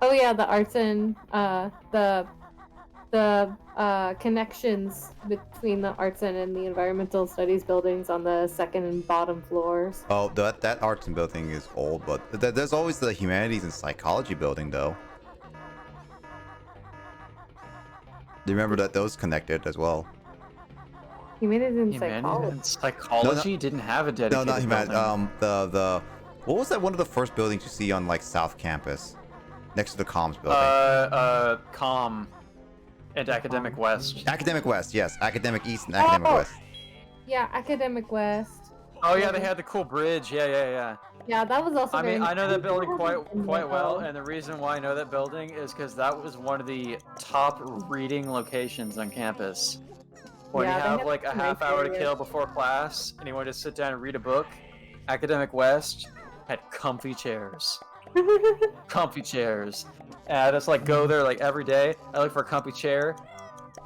Oh yeah, the arts and the connections between the arts and the environmental studies buildings on the second and bottom floors. Oh, that arts and building is old, but there's always the humanities and psychology building, though. Do you remember that those connected as well? Humanities and Humanities and psychology. psychology didn't have a dedicated No, not humanity. building. The what was that? One of the first buildings you see on like South Campus, next to the comms building. Com and Academic West. Academic West, yes. Academic East and Academic West. Yeah, Academic West. Oh yeah, they had the cool bridge. Yeah. Yeah, that was also. I mean, very I know that building important. quite well, and the reason why I know that building is because that was one of the top reading locations on campus. When Yeah, you they have have like a some half nice hour to areas. kill before class, and you want to sit down and read a book, Academic West had comfy chairs. Comfy chairs. And I just like go there like every day. I look for a comfy chair.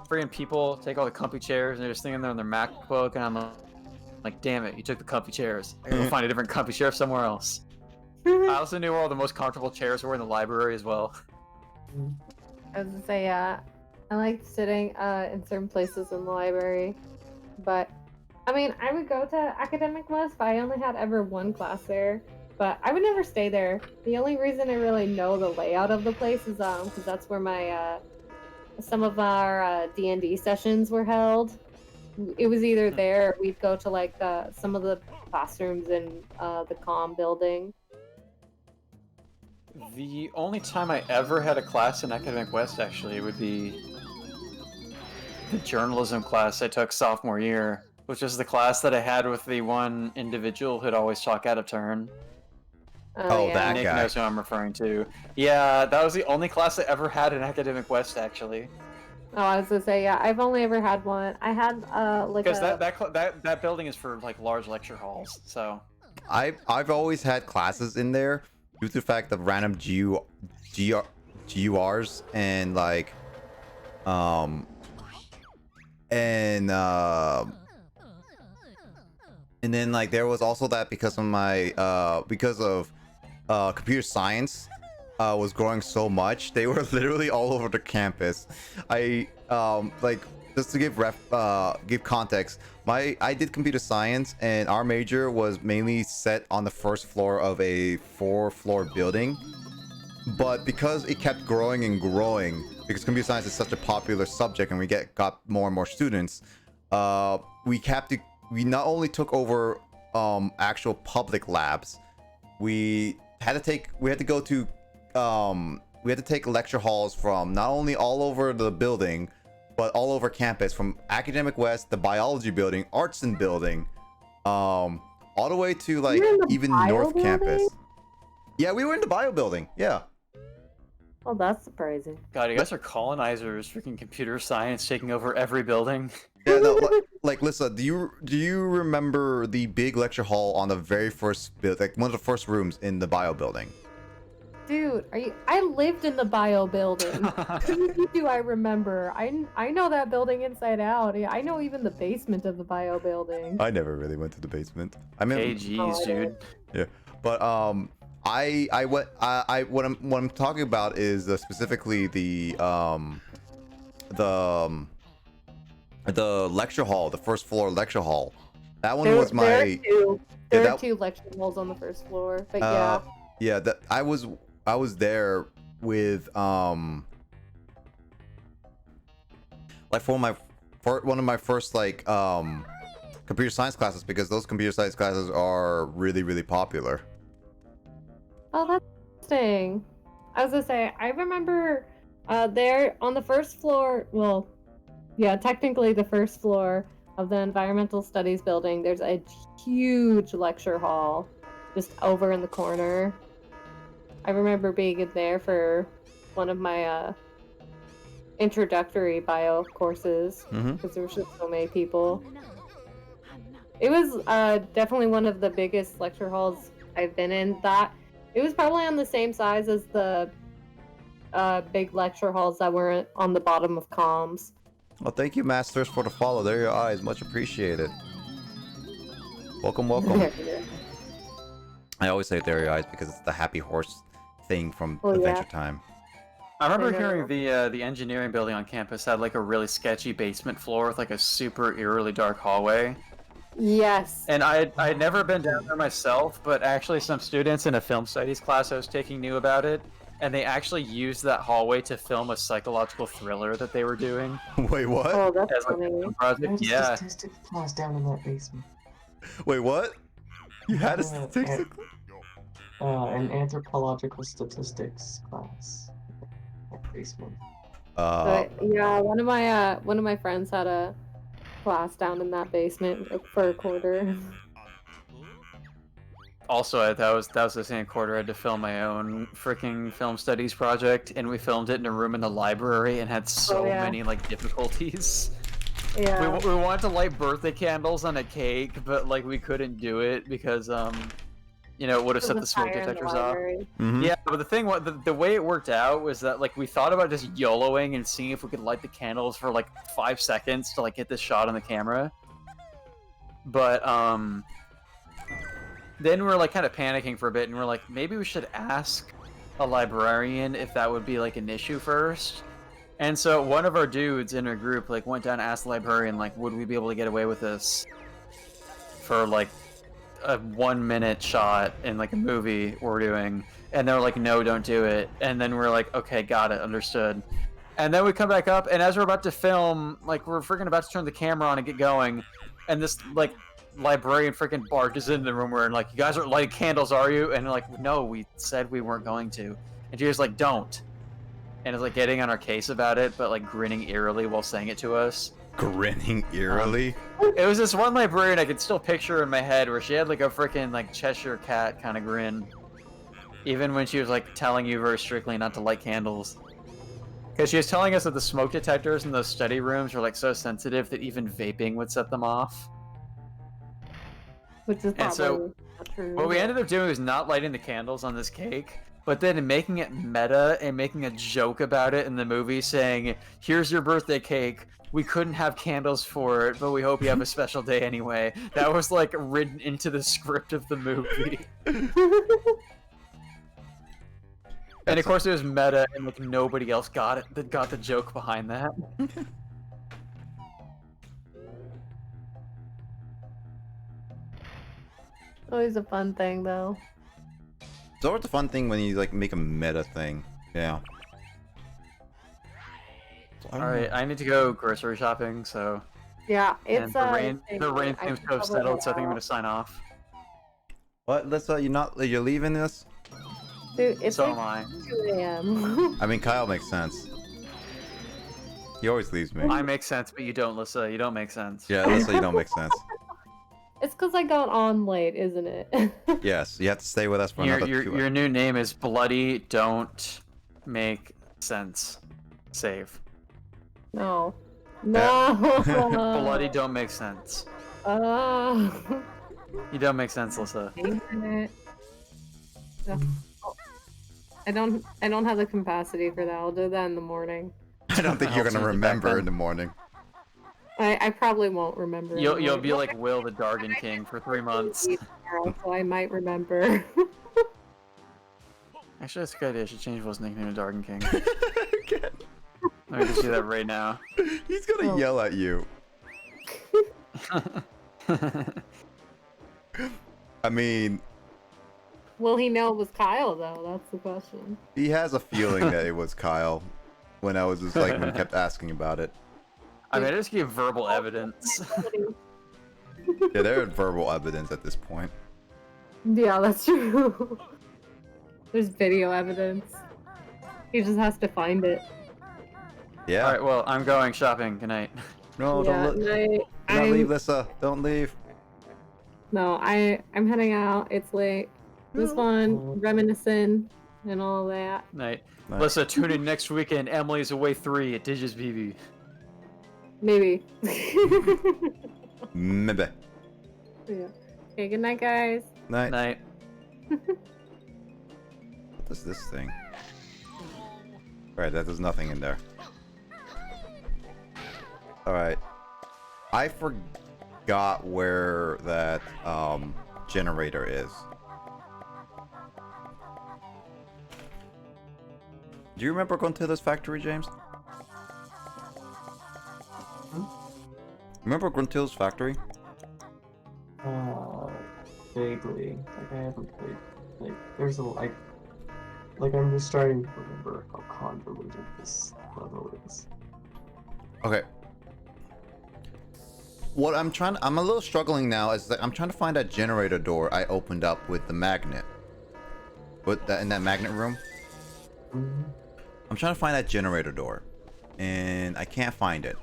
Freaking people take all the comfy chairs and they're just sitting there on their MacBook, and I'm like, damn it, you took the comfy chairs. I gotta go find a different comfy chair somewhere else. I also knew where all the most comfortable chairs were in the library as well. I was gonna say, I liked sitting in certain places in the library, but I mean, I would go to Academic West, but I only had ever one class there. But I would never stay there. The only reason I really know the layout of the place is because that's where my some of our D&D sessions were held. It was either there or we'd go to like some of the classrooms in the comm building. The only time I ever had a class in Academic West actually would be the journalism class I took sophomore year, which is the class that I had with the one individual who'd always talk out of turn. Oh, yeah. that Nick guy. knows who I'm referring to. Yeah, that was the only class I ever had in Academic West, actually. Oh, I was gonna say, yeah, I've only ever had one. I had like Because a that building is for like large lecture halls, so. I've always had classes in there due to the fact of random GURs and like and then like there was also that because of my computer science was growing so much, they were literally all over the campus. I like just to give context, I did computer science and our major was mainly set on the first floor of a 4-floor building, but because it kept growing and growing, because computer science is such a popular subject and we got more and more students, we not only took over actual public labs, we had to take lecture halls from not only all over the building but all over campus, from Academic West, the biology building, Artson building, all the way to like even North building? Campus. Yeah, we were in the bio building. Yeah. Oh, that's surprising. God, you guys are colonizers, freaking computer science taking over every building. Yeah, no, like Lissa, do you remember the big lecture hall on the very first like one of the first rooms in the bio building? Dude, I lived in the bio building. Do I remember? I know that building inside out. I know even the basement of the bio building. I never really went to the basement. I mean, Hey, geez, dude. yeah, but what I'm talking about is specifically the lecture hall, the first floor lecture hall. That one was my. There are two lecture halls on the first floor, but yeah. Yeah, that I was there with like for one of my first like computer science classes, because those computer science classes are really, really popular. Oh, that's interesting. I was gonna say, I remember there on the first floor, well, yeah, technically the first floor of the environmental studies building, there's a huge lecture hall just over in the corner. I remember being in there for one of my introductory bio courses, because there were just so many people. It was definitely one of the biggest lecture halls I've been in. It was probably on the same size as the big lecture halls that were on the bottom of comms. Well, thank you, Masters, for the follow. There are your eyes. Much appreciated. Welcome, welcome. I always say there are your eyes because it's the happy horse thing from Adventure Time. I remember hearing the engineering building on campus had like a really sketchy basement floor with like a super eerily dark hallway. Yes. And I had never been down there myself, but actually some students in a film studies class I was taking knew about it, and they actually used that hallway to film a psychological thriller that they were doing. Wait, what? Oh, that's As, like, funny. a project. Yeah. Statistics class down in that basement. Wait, what? You had a statistics? An anthropological statistics class. That basement. Yeah, one of my friends had a class down in that basement for a quarter. Also, that was the same quarter I had to film my own freaking film studies project, and we filmed it in a room in the library and had so many like difficulties. Yeah. We wanted to light birthday candles on a cake, but like we couldn't do it because you know, it would have set the smoke detectors off. Yeah, but the thing, the way it worked out was that like we thought about just YOLOing and seeing if we could light the candles for like 5 seconds to like get this shot on the camera. But then we were like kind of panicking for a bit, and we're like, maybe we should ask a librarian if that would be like an issue first. And so one of our dudes in our group like went down and asked the librarian like, would we be able to get away with this for like a 1-minute shot in like a movie we're doing? And they're like, no, don't do it. And then we're like, okay, got it, understood. And then we come back up, and as we're about to film, like we're freaking about to turn the camera on and get going, and this like librarian freaking barges into the room where like, you guys aren't lighting candles, are you? And like, no, we said we weren't going to. And she was like, don't. And it's like getting on our case about it, but like grinning eerily while saying it to us. Grinning eerily. It was this one librarian I could still picture in my head where she had like a freaking like Cheshire cat kind of grin, even when she was like telling you very strictly not to light candles. Because she was telling us that the smoke detectors in those study rooms are like so sensitive that even vaping would set them off. Which is probably so, not true. What we ended up doing was not lighting the candles on this cake, but then making it meta and making a joke about it in the movie, saying, "Here's your birthday cake. We couldn't have candles for it, but we hope you have a special day anyway." That was like written into the script of the movie. And of course it was meta, and like nobody else got it. That got the joke behind that. Always a fun thing, though. It's always a fun thing when you like make a meta thing. Yeah. All right, I need to go grocery shopping. So Yeah, and it's the rain I seems can to have probably settled, so I think I'm out. gonna sign off. What? You're leaving this? Dude, it's So like am I. 2 a.m. I mean, Kyle makes sense. He always leaves me. I make sense, but you don't, Lissa. You don't make sense. Yeah, let's say you don't make sense. It's because I got on late, isn't it? Yes, you have to stay with us for Your another 2 your new name is Bloody Don't Make Sense. Save. No. No. Bloody Don't Make Sense. You don't make sense, Lissa. Damn it. Ugh. I don't have the capacity for that. I'll do that in the morning. I don't think you're gonna I'll send you back remember then. in the morning. I probably won't remember. in the You'll morning. be like Will the Dargan King for 3 months. Tomorrow, so I might remember. Actually, that's a good idea. I should change Will's nickname to Dargan King. Let me just do that right now. He's gonna Oh. yell at you. I mean, Will he know it was Kyle though? That's the question. he has a feeling that it was Kyle when I was just like when he kept asking about it. I mean, I just give verbal evidence. Yeah, there's verbal evidence at this point. Yeah, that's true. There's video evidence. He just has to find it. Yeah. Alright, well, I'm going shopping. Good night. No, yeah, don't, and don't leave, Lissa. Don't leave. No, I'm heading out. It's late. This one, reminiscing and all that. Night. Night. Lissa, tune in next weekend. Emily's Away 3 at Digis BB. Maybe. Maybe. Yeah. Okay, good night, guys. Night. Night. What is this thing? Alright, that there's nothing in there. Alright. I forgot where that generator is. Do you remember going to this factory, James? Remember Gruntil's factory? Vaguely. Like I haven't played. Like there's a like I'm just starting to remember how convoluted this level is. Okay. What I'm a little struggling now is that I'm trying to find that generator door I opened up with the magnet. With that in that magnet room. Mhm. I'm trying to find that generator door, and I can't find it.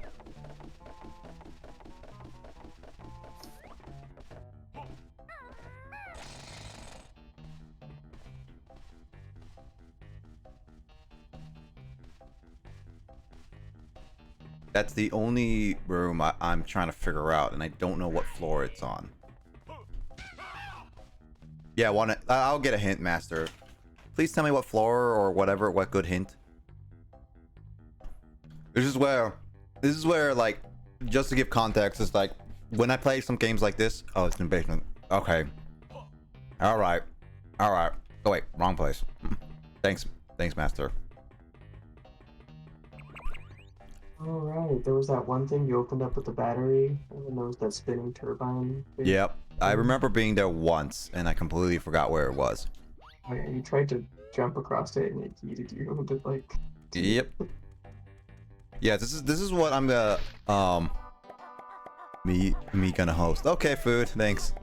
That's the only room I'm trying to figure out, and I don't know what floor it's on. Yeah, I'll get a hint, Master. Please tell me what floor or whatever, what good hint. This is where, like, just to give context, it's like, when I play some games like this, oh, it's in the basement. Okay. Alright. Alright. Oh, wait, wrong place. Thanks, Master. Alright, there was that one thing you opened up with the battery, and then there was that spinning turbine thing. Yep. I remember being there once, and I completely forgot where it was. Oh yeah, you tried to jump across it and it yeeted you into like... Yep. Yeah, this is what I'm gonna me gonna host. Okay, food. Thanks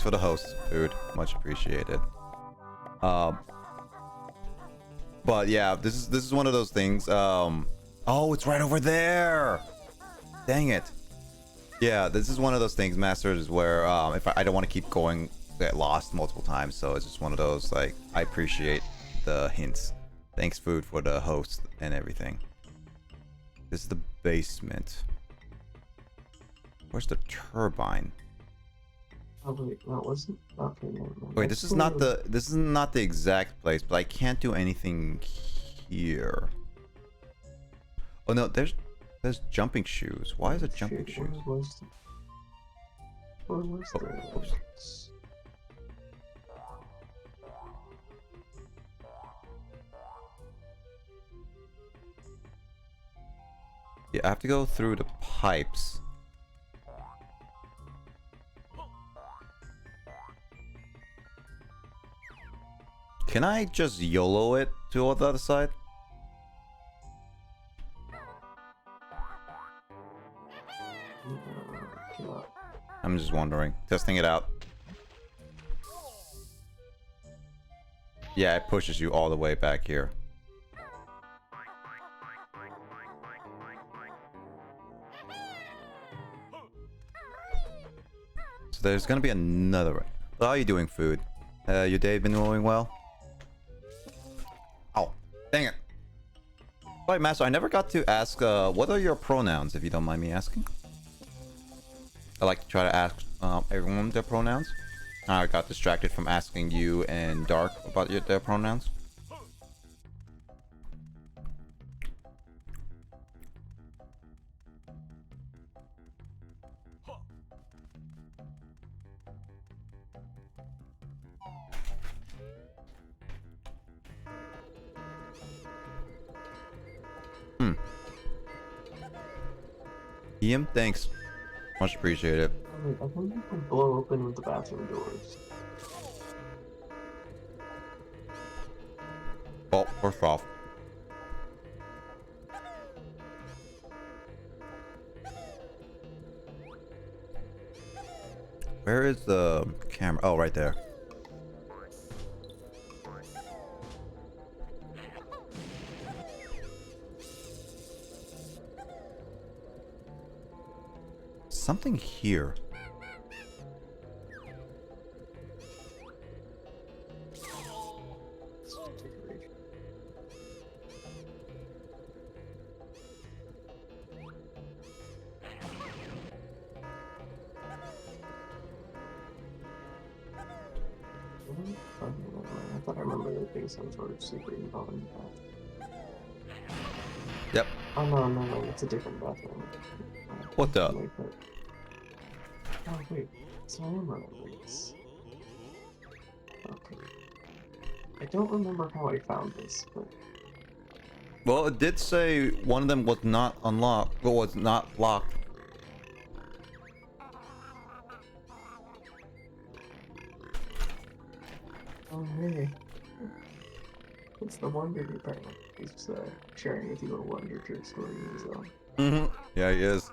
for the host, food. Much appreciated. But yeah, this is one of those things. Oh, it's right over there. Dang it. Yeah, this is one of those things, Masters, where if I don't want to keep going, get lost multiple times. So it's just one of those, like, I appreciate the hints. Thanks, food, for the host and everything. This is the basement. Where's the turbine? Oh wait, that wasn't. Okay, never mind. Wait, this is not the exact place, but I can't do anything here. Oh no, there's jumping shoes. Why is it jumping shoes? Where was the? Yeah, I have to go through the pipes. Can I just YOLO it to the other side? I'm just wondering. Testing it out. Yeah, it pushes you all the way back here. So there's gonna be another. How are you doing, food? Your day been going well? Oh, dang it. Alright, Master, I never got to ask, what are your pronouns, if you don't mind me asking? I like to try to ask everyone their pronouns. I got distracted from asking you and Dark about their pronouns. Ian, thanks. Much appreciated. Wait, I think you can blow open with the bathroom doors. Oh, first off. Where is the camera? Oh, right there. Something here. I thought I remember there being some sort of secret involving that. Yep. Oh no, it's a different bathroom. What the? Like that. Oh wait, so I remember this. Okay. I don't remember how I found this, but... Well, it did say one of them was not unlocked, or was not locked. Oh hey. It's the Wonder Department. He's sharing with you a Wonder Trip story as well. Mm-hmm. Yeah, he is.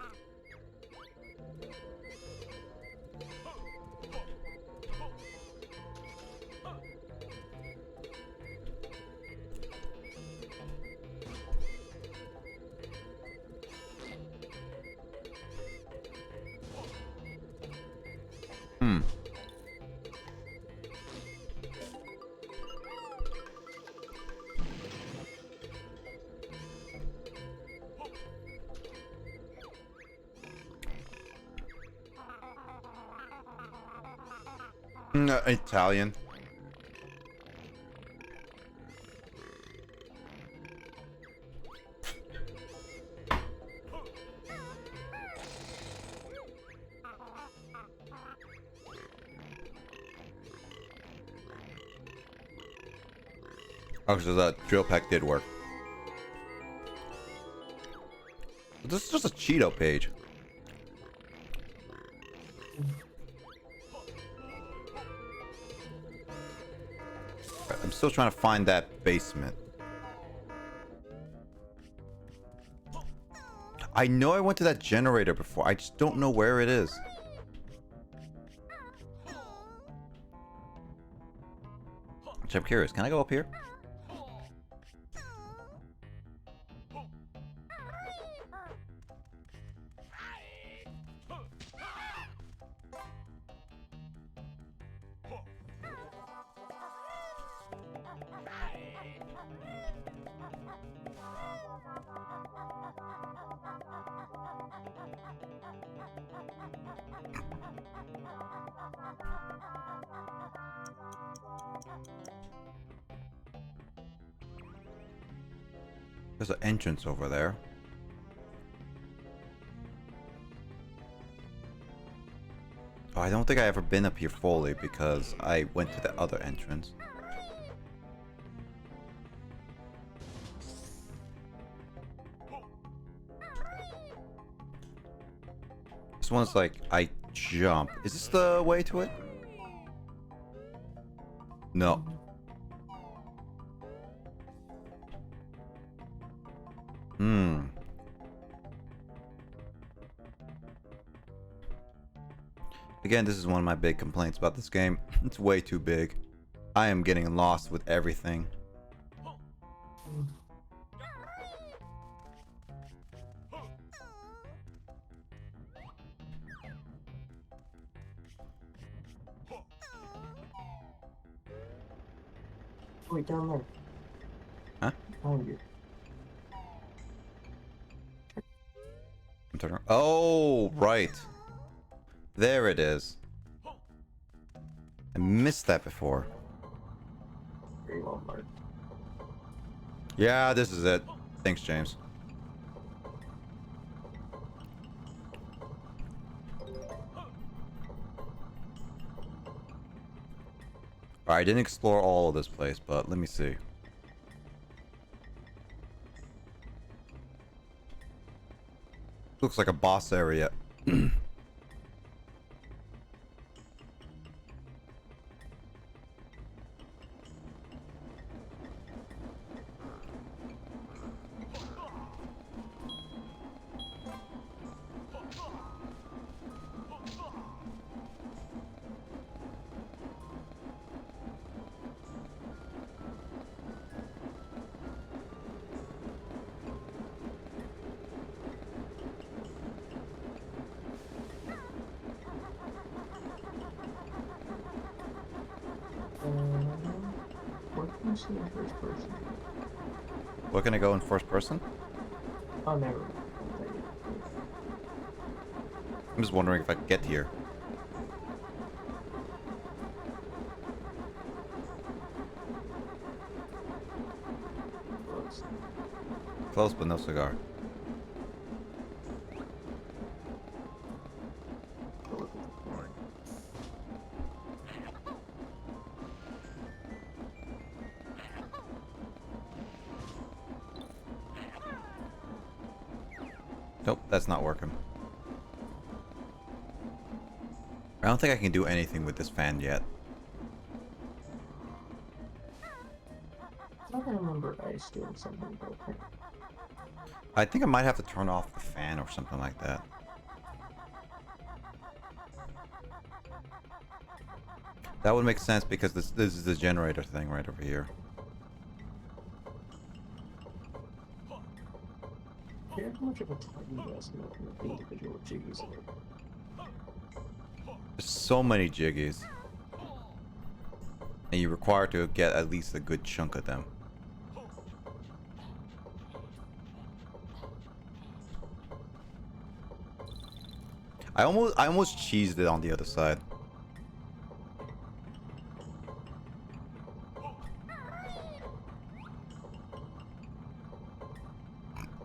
Italian. Oh, so that drill pack did work. This is just a Cheeto page. I'm still trying to find that basement. I know I went to that generator before. I just don't know where it is. Which I'm curious. Can I go up here? There's an entrance over there. Oh, I don't think I ever been up here fully because I went to the other entrance. This one's like, I jump. Is this the way to it? No. Again, this is one of my big complaints about this game. It's way too big. I am getting lost with everything. Wait, down there. Huh? Behind you. I'm turning. Oh, right. There it is. I missed that before. Very well marked. Yeah, this is it. Thanks, James. Alright, I didn't explore all of this place, but let me see. Looks like a boss area. What can you see in first person? What, can I go in first person? Oh, never. I'm just wondering if I can get here. Close. Close, but no cigar. Go look at the floor. Nope, that's not working. I don't think I can do anything with this fan yet. I don't remember Ice doing something about that. I think I might have to turn off the fan or something like that. That would make sense because this is the generator thing right over here. Do you have much of a tiny estimate of the individual jiggies in it? There's so many jiggies. And you're required to get at least a good chunk of them. I almost cheesed it on the other side.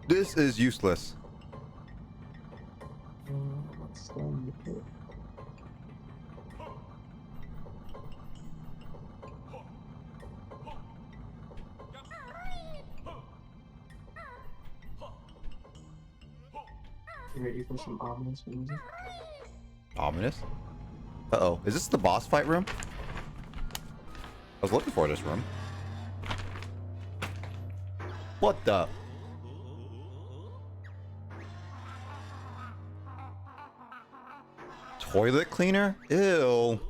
This is useless. What's down the pit? You ready for some ominous music? Ominous? Uh-oh. Is this the boss fight room? I was looking for this room. What the? toilet cleaner? Ew.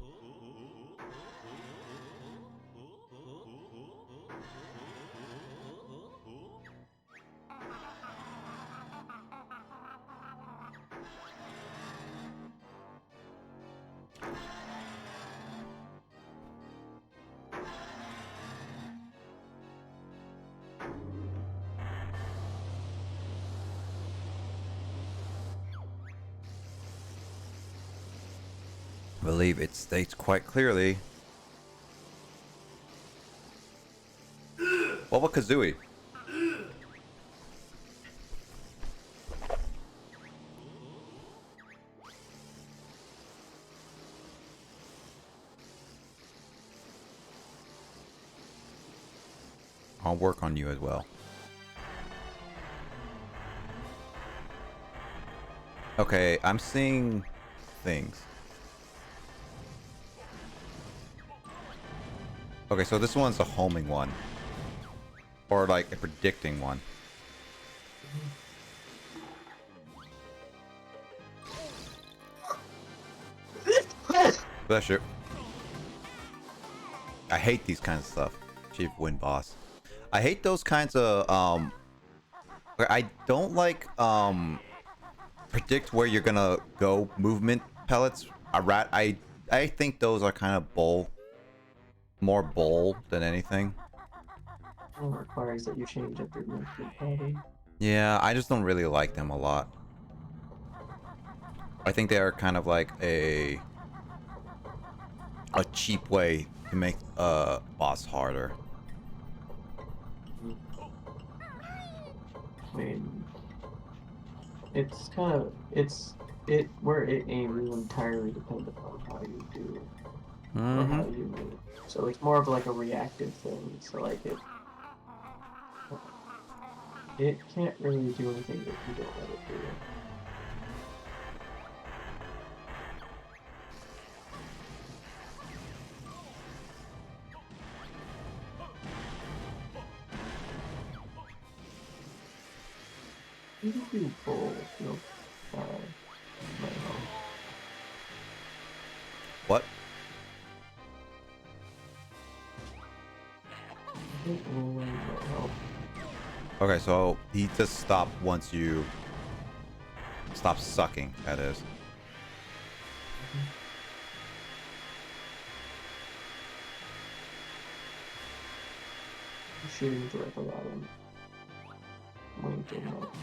I believe it states quite clearly. What about Kazooie? I'll work on you as well. Okay, I'm seeing things. Okay, so this one's a homing one. Or like a predicting one. Bless you. I hate these kinds of stuff. Chief Win Boss. I hate those kinds of where I don't like predict where you're gonna go movement pellets. I think those are kind of more bull than anything. It requires that you change up your movement pattern. Yeah, I just don't really like them a lot. I think they are kind of like a cheap way to make a boss harder. I mean, it's kind of where it aims is entirely dependent on how you do or how you move. So it's more of like a reactive thing. So like it can't really do anything if you don't let it do it. You can do both, you know, might help. What? I think rolling might help. Okay, so he just stopped once you stop sucking, that is. Shooting directly at him. Winking up.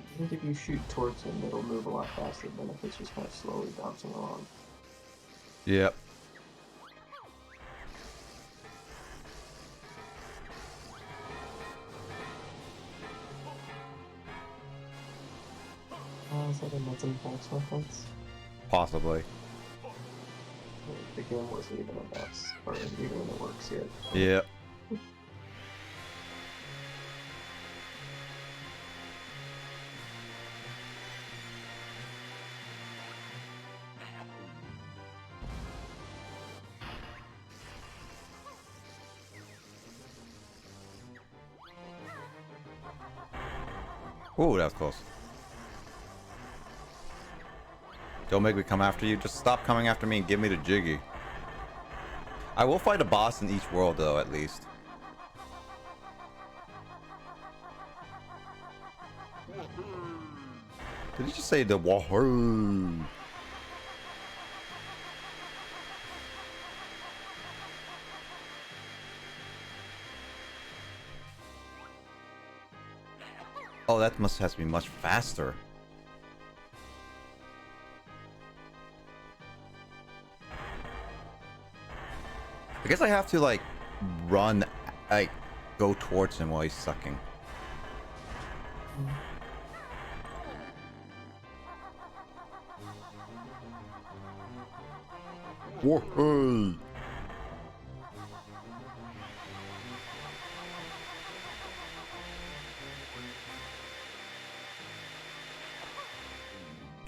I think if you shoot towards him, it'll move a lot faster than if it's just kind of slowly bouncing along. Yep. Is that a nuts and bolts reference? Possibly. The game wasn't even a nuts, or even in the works yet. Yep. Ooh, that was close. Don't make me come after you. Just stop coming after me and give me the jiggy. I will fight a boss in each world, though, at least. Did you just say the wahoo? Oh, that has to be much faster. I guess I have to, like, run, like, go towards him while he's sucking. Whoa!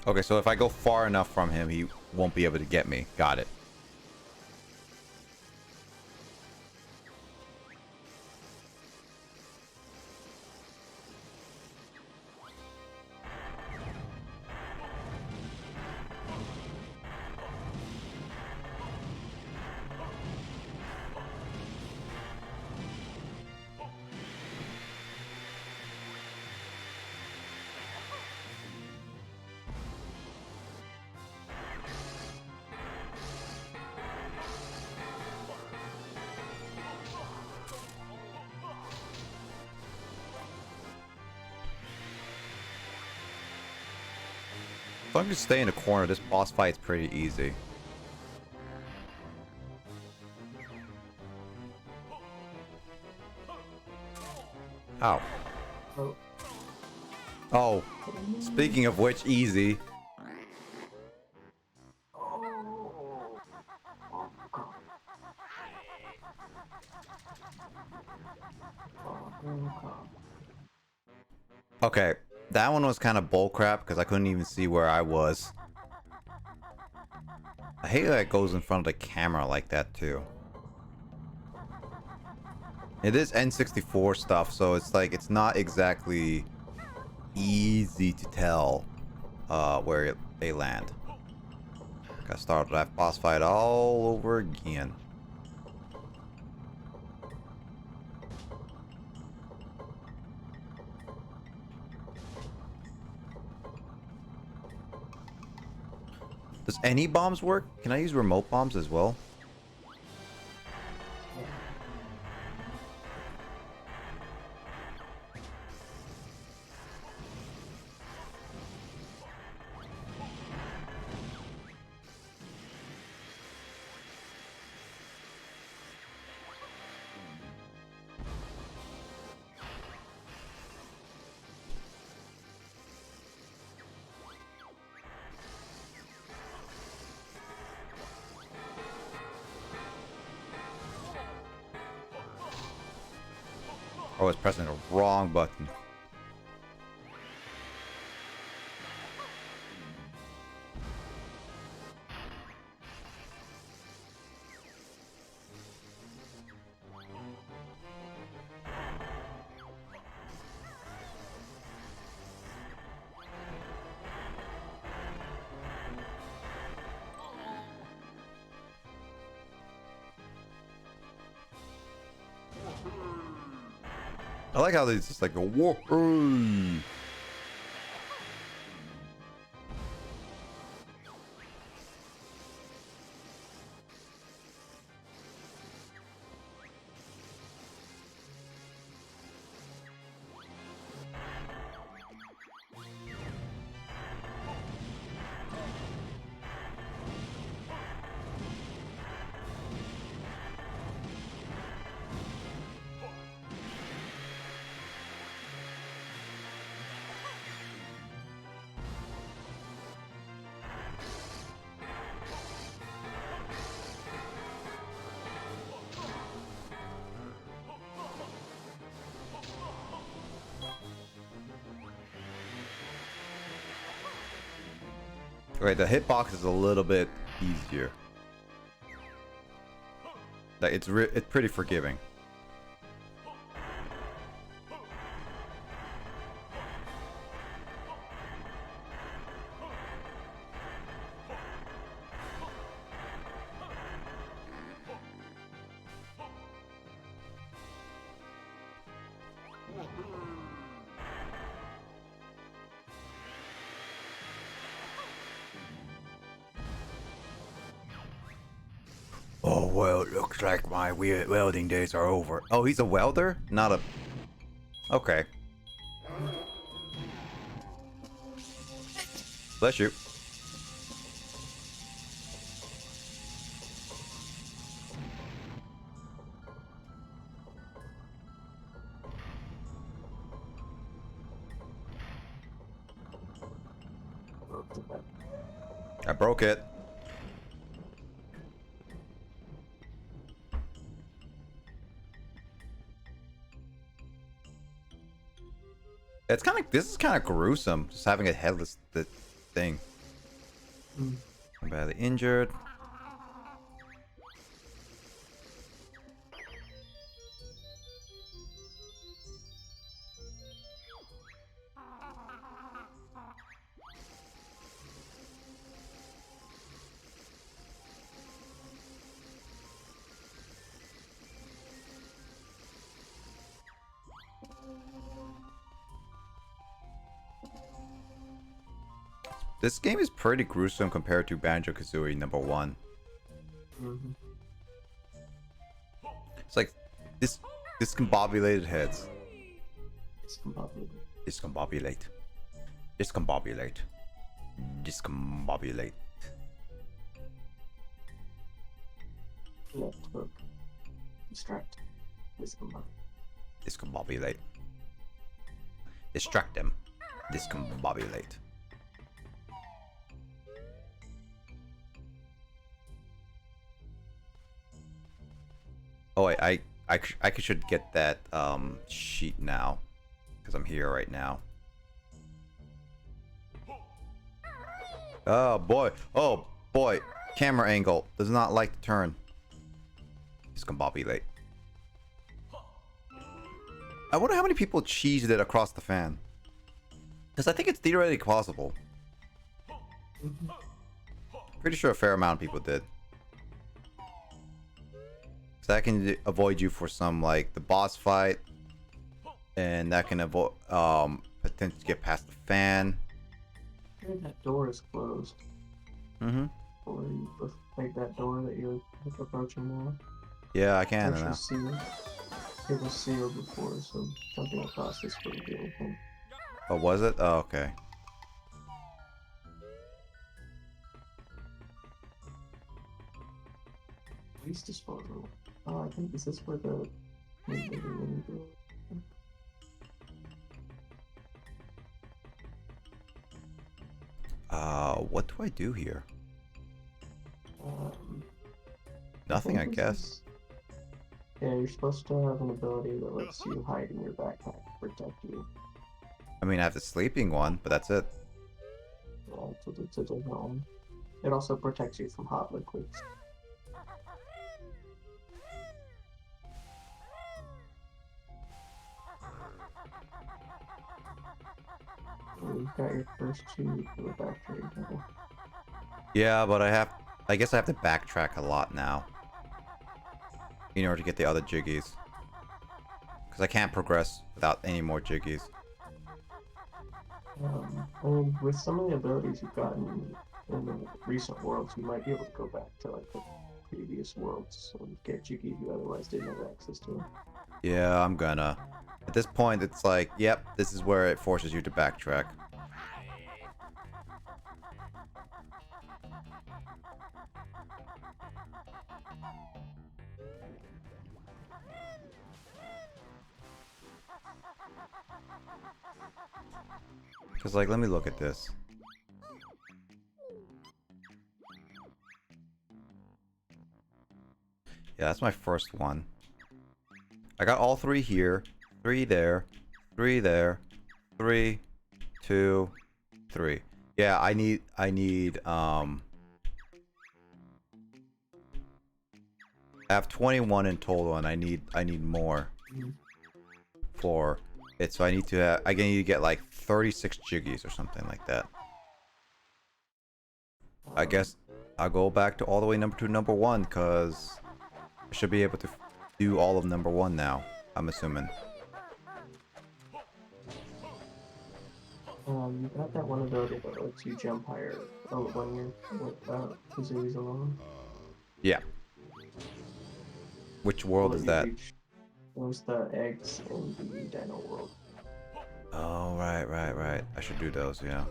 Okay, so if I go far enough from him, he won't be able to get me. Got it. As long as you stay in the corner, this boss fight's pretty easy. Ow. Oh, Oh, speaking of which, easy. oh, God. Oh, God. Okay, that one was kind of bullcrap because I couldn't even see where I was. I hate that it goes in front of the camera like that too. It is N64 stuff, so it's like it's not exactly easy to tell where they land. Gotta start that boss fight all over again. Does any bombs work? Can I use remote bombs as well? I was pressing the wrong button. I like how they just like go whoa. Right, the hitbox is a little bit easier. Like it's pretty forgiving. Oh, well, it looks like my welding days are over. Oh, he's a welder? Not a... Okay. Bless you. I broke it. It's kind of, this is kind of gruesome, just having a headless thing. Mm. I'm badly injured. This game is pretty gruesome compared to Banjo-Kazooie #1. Mm-hmm. It's like this discombobulated heads. Discombobulated. Discombobulate. Discombobulate. Discombobulate. Left hook. Distract. Discombobulate. Discombobulate. Distract them. Discombobulate. Oh wait, I should get that sheet now, because I'm here right now. Oh boy, camera angle does not like to turn. Discombobulate. I wonder how many people cheesed it across the fan, because I think it's theoretically possible. Mm-hmm. Pretty sure a fair amount of people did. So that can avoid you for some, like, the boss fight, and that can avoid potentially get past the fan. That door is closed. Mm-hmm. Or you like that door that you're approaching now. Yeah, I can Actually now. sealed. It was sealed before, so jumping across this wouldn't be anything. Oh, was it? Oh, okay. Waste disposal. Oh, I think this is where the What do I do here? um, Nothing, I think this guess. is- Yeah, you're supposed to have an ability that lets you hide in your backpack to protect you. I mean, I have the sleeping one, but that's it. Yeah, it's a different one. It also protects you from hot liquids. You've got your first two to the factory. Yeah, but I guess I have to backtrack a lot now in order to get the other jiggies. Because I can't progress without any more jiggies. And with some of the abilities you've gotten in the recent worlds, you might be able to go back to like the previous worlds and get Jiggy you otherwise didn't have access to. Yeah, I'm gonna. At this point, it's like, yep, this is where it forces you to backtrack. Because, like, let me look at this. Yeah, that's my first one. I got all three here. 3 there. 3 there. 3, 2, 3. Yeah, I need, I have 21 in total, and I need more for it, so I need to have, I need to get like 36 jiggies or something like that. I guess I'll go back to all the way to number 1, because I should be able to do all of number 1 now, I'm assuming. You got that one ability that lets you jump higher when you're with Kazooie's alone. Yeah. Which world is that? There's the eggs in the Dino world. Oh, right. I should do those, yeah.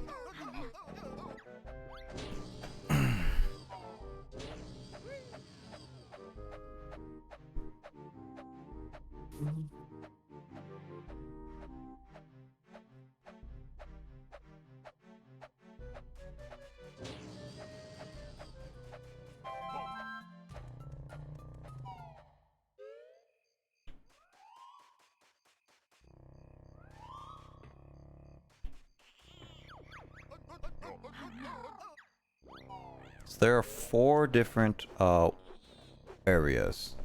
So there are 4 different areas.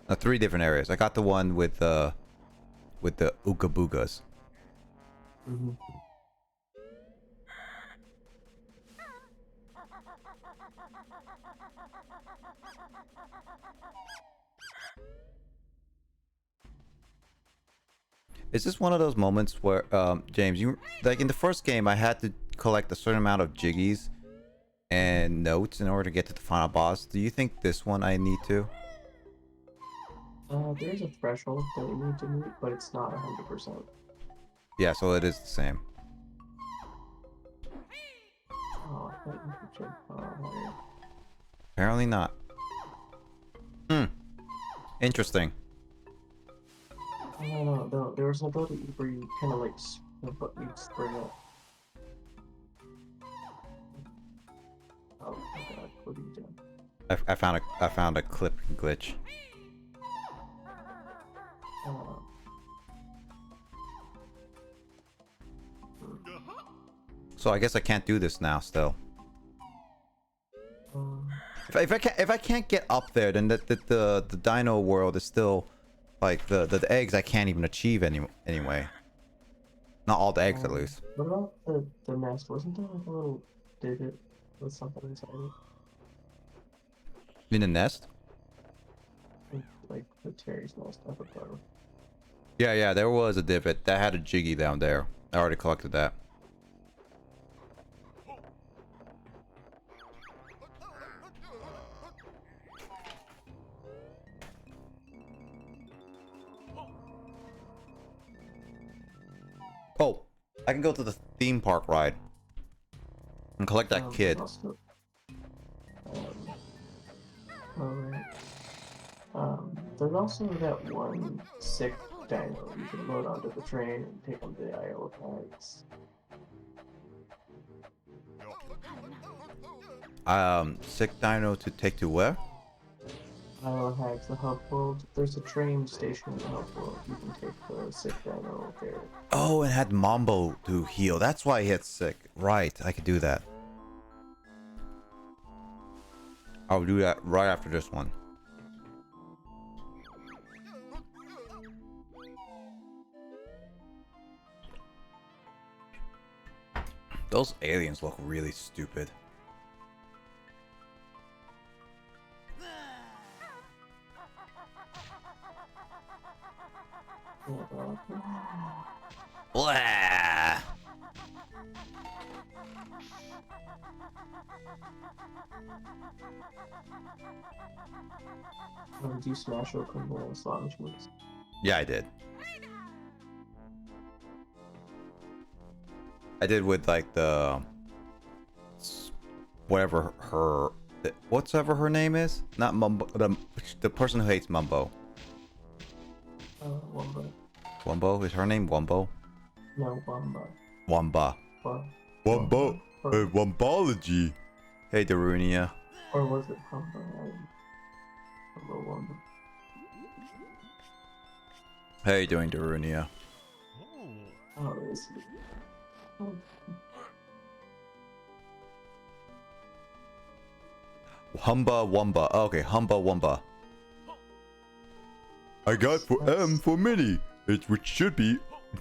3 different areas. I got the one with the ooga boogas. Mm-hmm. Is this one of those moments where, James, you like in the first game, I had to collect a certain amount of jiggies and notes in order to get to the final boss. Do you think this one I need to? There's a threshold that you need to meet, but it's not 100%. Yeah, so it is the same. Oh, I thought you could jump higher. Apparently not. Interesting. No. There was an ability where you kind of like you spring up. Oh my god, what are you doing? I found a clip glitch. So I guess I can't do this now still. If I can't get up there, then the dino world is still like the eggs I can't even achieve anyway. Not all the eggs at least. What about the nest? Wasn't there like a little divot with something inside it? In the nest? Like the Terry's nest up above. Yeah, there was a divot that had a jiggy down there. I already collected that. Oh, I can go to the theme park ride and collect that kid. Also, there's also that one sick dino you can load onto the train and take them to the Iowa Heights. Sick dino to take to where? Iowa Heights, the hub world. There's a train station in the hub world. You can take the sick dino there. Oh, it had Mambo to heal. That's why he hit sick. Right, I could do that. I'll do that right after this one. Those aliens look really stupid. Blah. Do you smash open the slot machines? Yeah, I did. I did with like the whatever her whatever her name is. Not Mumbo. The person who hates Mumbo. Wumba. Wumbo? Is her name Wumbo? No, Wumba. Wumba. Wumbo. Wumbology. Hey, Darunia. Or was it Humba? Wumba. How you doing, Darunia? Oh, is it? Oh. Humba Wumba. Okay, Humba Wumba. I got for M for mini, which should be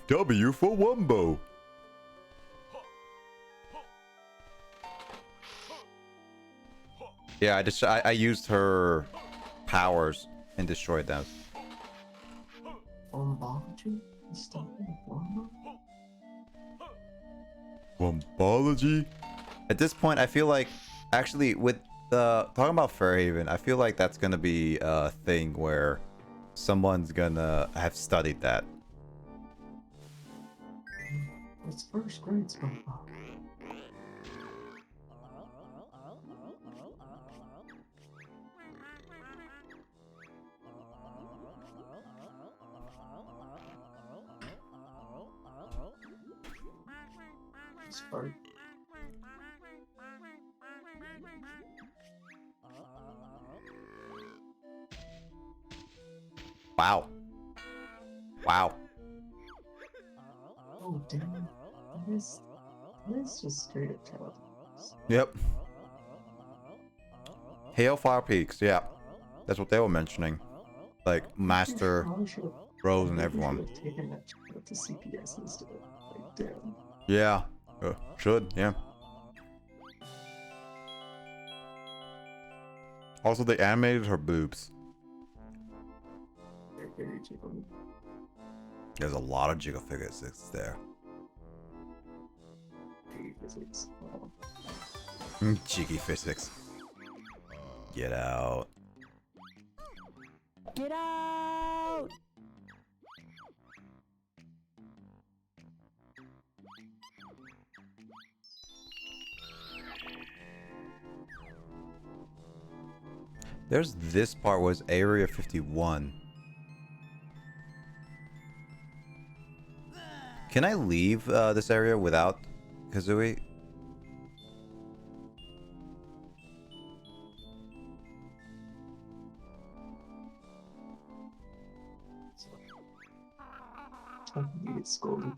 W for Wumbo. Yeah, I used her powers and destroyed them. Wumbology? Is that Wumba? Wumbology? At this point, I feel like, actually, with the talking about Fairhaven, I feel like that's gonna be a thing where someone's gonna have studied that. It's first grade SpongeBob. Fart. Wow. Wow. Oh damn. That is just straight up child. Yep. Hailfire Peaks, yeah. That's what they were mentioning. Like, Master, Rose, and everyone. Should have taken that shit to CPS instead. Like, damn. Yeah. Should, yeah. Also, they animated her boobs. They're very jiggly. There's a lot of jiggle physics there. Very physics. Oh. Jiggy physics. Get out. Get out! There's this part was Area 51. Can I leave this area without Kazooie? You get scolded.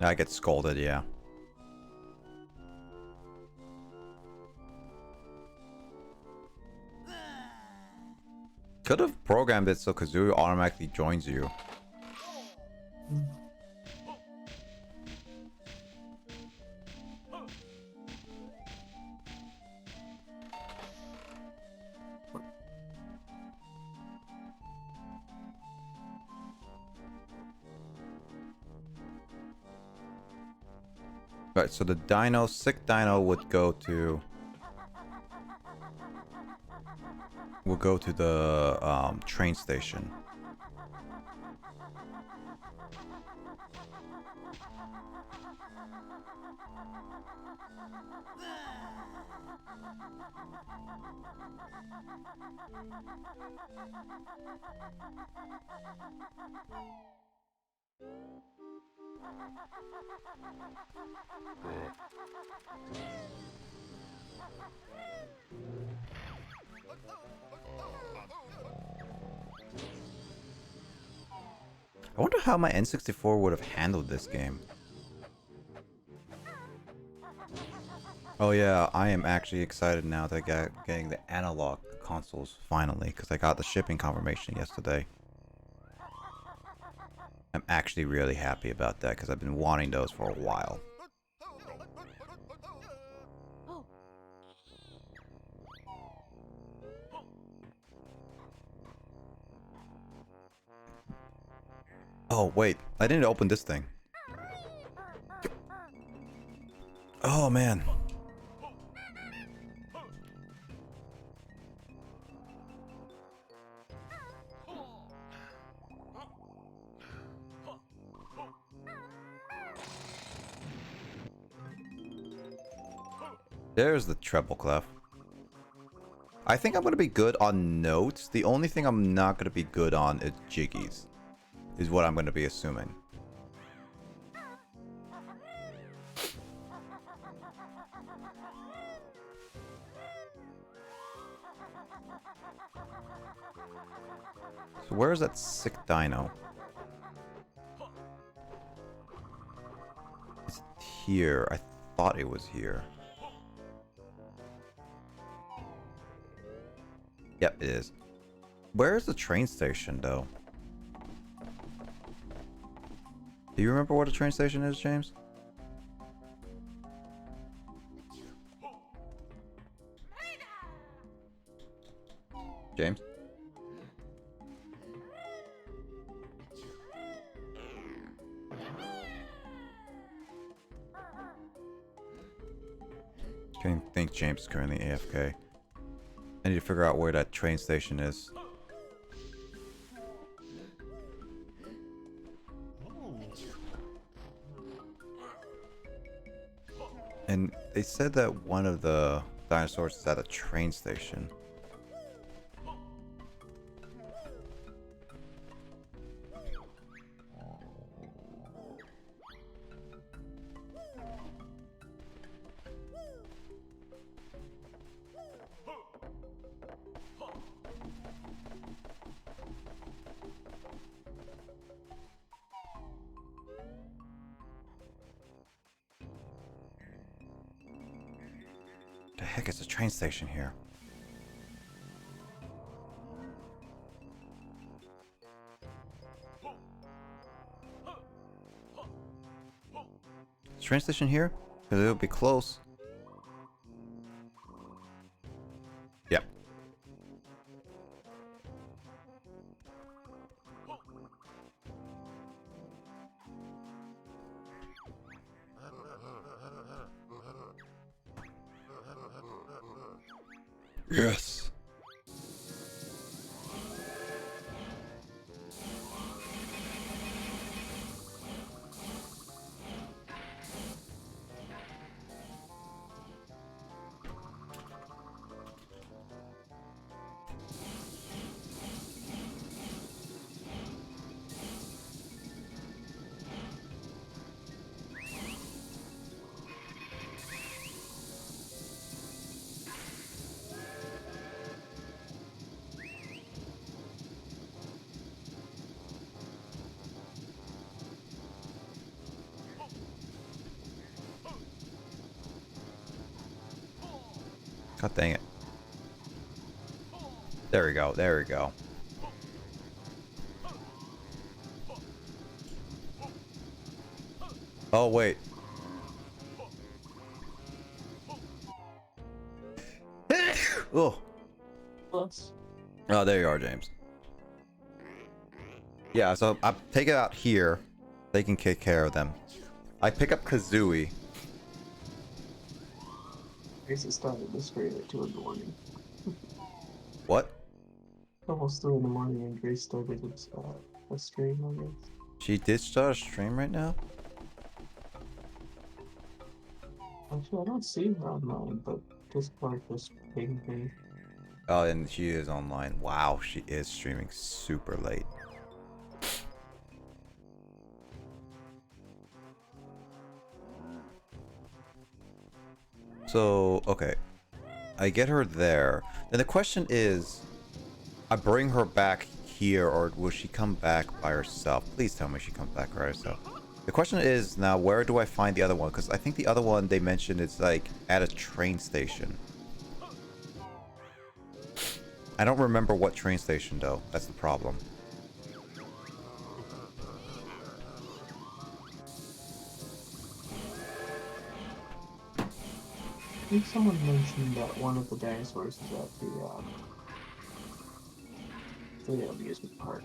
I get scolded, yeah. Could have programmed it so Kazooie automatically joins you. Right, so the dino, sick dino would go to... We'll go to the train station. I wonder how my N64 would have handled this game. Oh yeah, I am actually excited now to getting the analog consoles finally, because I got the shipping confirmation yesterday. I'm actually really happy about that, because I've been wanting those for a while. Oh, wait. I didn't open this thing. Oh, man. There's the treble clef. I think I'm going to be good on notes. The only thing I'm not going to be good on is jiggies. Is what I'm going to be assuming. So where is that sick dino? It's here. I thought it was here. Yep, it is. Where is the train station, though? Do you remember what a train station is, James? James? Can't think James is currently AFK. I need to figure out where that train station is. And they said that one of the dinosaurs is at a train station. heck is the train station here? Is the train station here? Because it'll be close. Yep. Yes. God dang it. There we go, there we go. Oh, wait. Oh. Plus, Oh, there you are, James. Yeah, so I take it out here. They can take care of them. I pick up Kazooie. Gracie started the stream at 2 in the morning. What? Almost 3 in the morning, and Grace started a stream, I guess. She did start a stream right now? Actually, I don't see her online, but Discord just pinged me. Oh, and she is online. Wow, she is streaming super late. So, okay. I get her there. Then the question is, I bring her back here, or will she come back by herself? Please tell me she comes back by herself. The question is now, where do I find the other one? Because I think the other one they mentioned is like at a train station. I don't remember what train station though. That's the problem. I think someone mentioned that one of the dinosaurs is at the amusement park.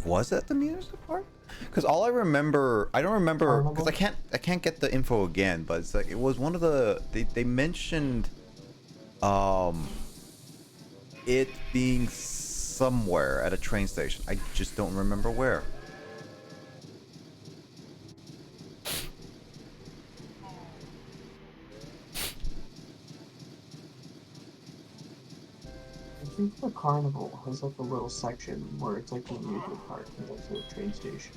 Was that the amusement park? Because all I remember, I don't remember, because I can't get the info again. But it's like it was one of the they mentioned, it being somewhere at a train station. I just don't remember where. I think the carnival has like a little section where it's like an amusement park and there's a train station.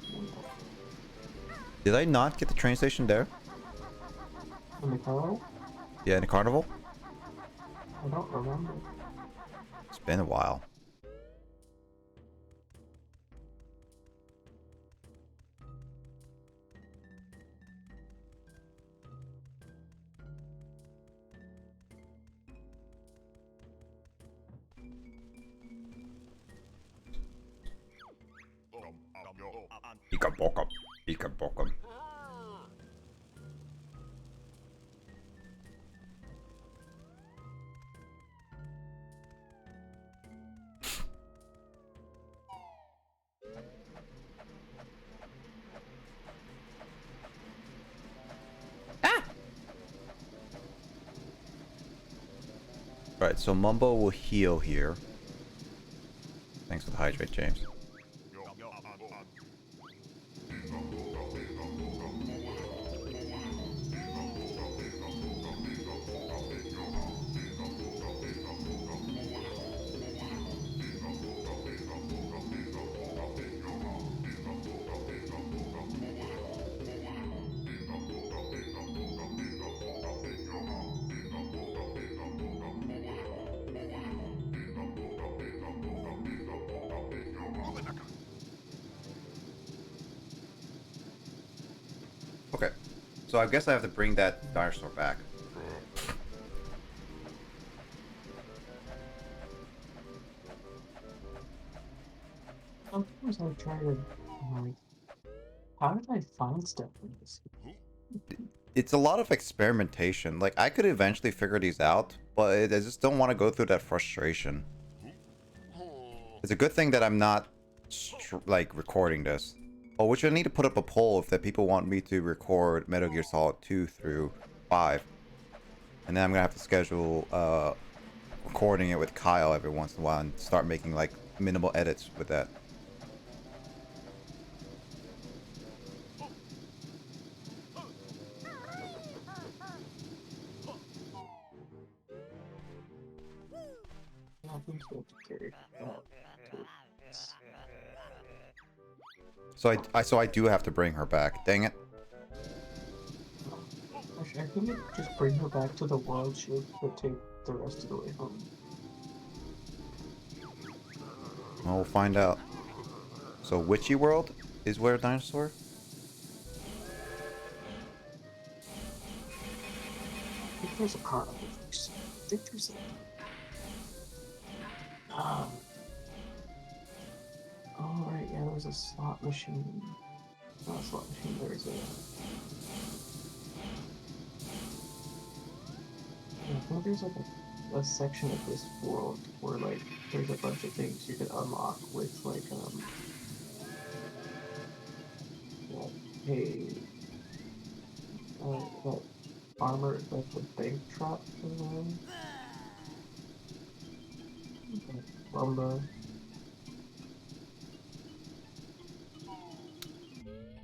Did I not get the train station there? In the carnival? Yeah, in the carnival. I don't remember. It's been a while. Pika bokum. Pika bokum. Right, so Mumbo will heal here. Thanks for the hydrate, James. Okay, so I guess I have to bring that dinosaur back. sometimes I try to, I'm like, how did I find stuff in this? It's a lot of experimentation. Like, I could eventually figure these out, but I just don't want to go through that frustration. It's a good thing that I'm not, like, recording this. Oh, which I need to put up a poll if that people want me to record Metal Gear Solid 2 through 5. And then I'm gonna have to schedule, recording it with Kyle every once in a while and start making, like, minimal edits with that. I think you have to carry that. So I do have to bring her back. Dang it. Actually, I think it just bring her back to the world ship, but take the rest of the way home. Well, we'll find out. So Witchy World is where dinosaur? I think there's a carnival. I think there's a... Oh, right, yeah, there was a slot machine. Not a slot machine, there's a... Yeah, I think there's like a section of this world where like there's a bunch of things you can unlock with like hey that armor, like the bank truck lumber.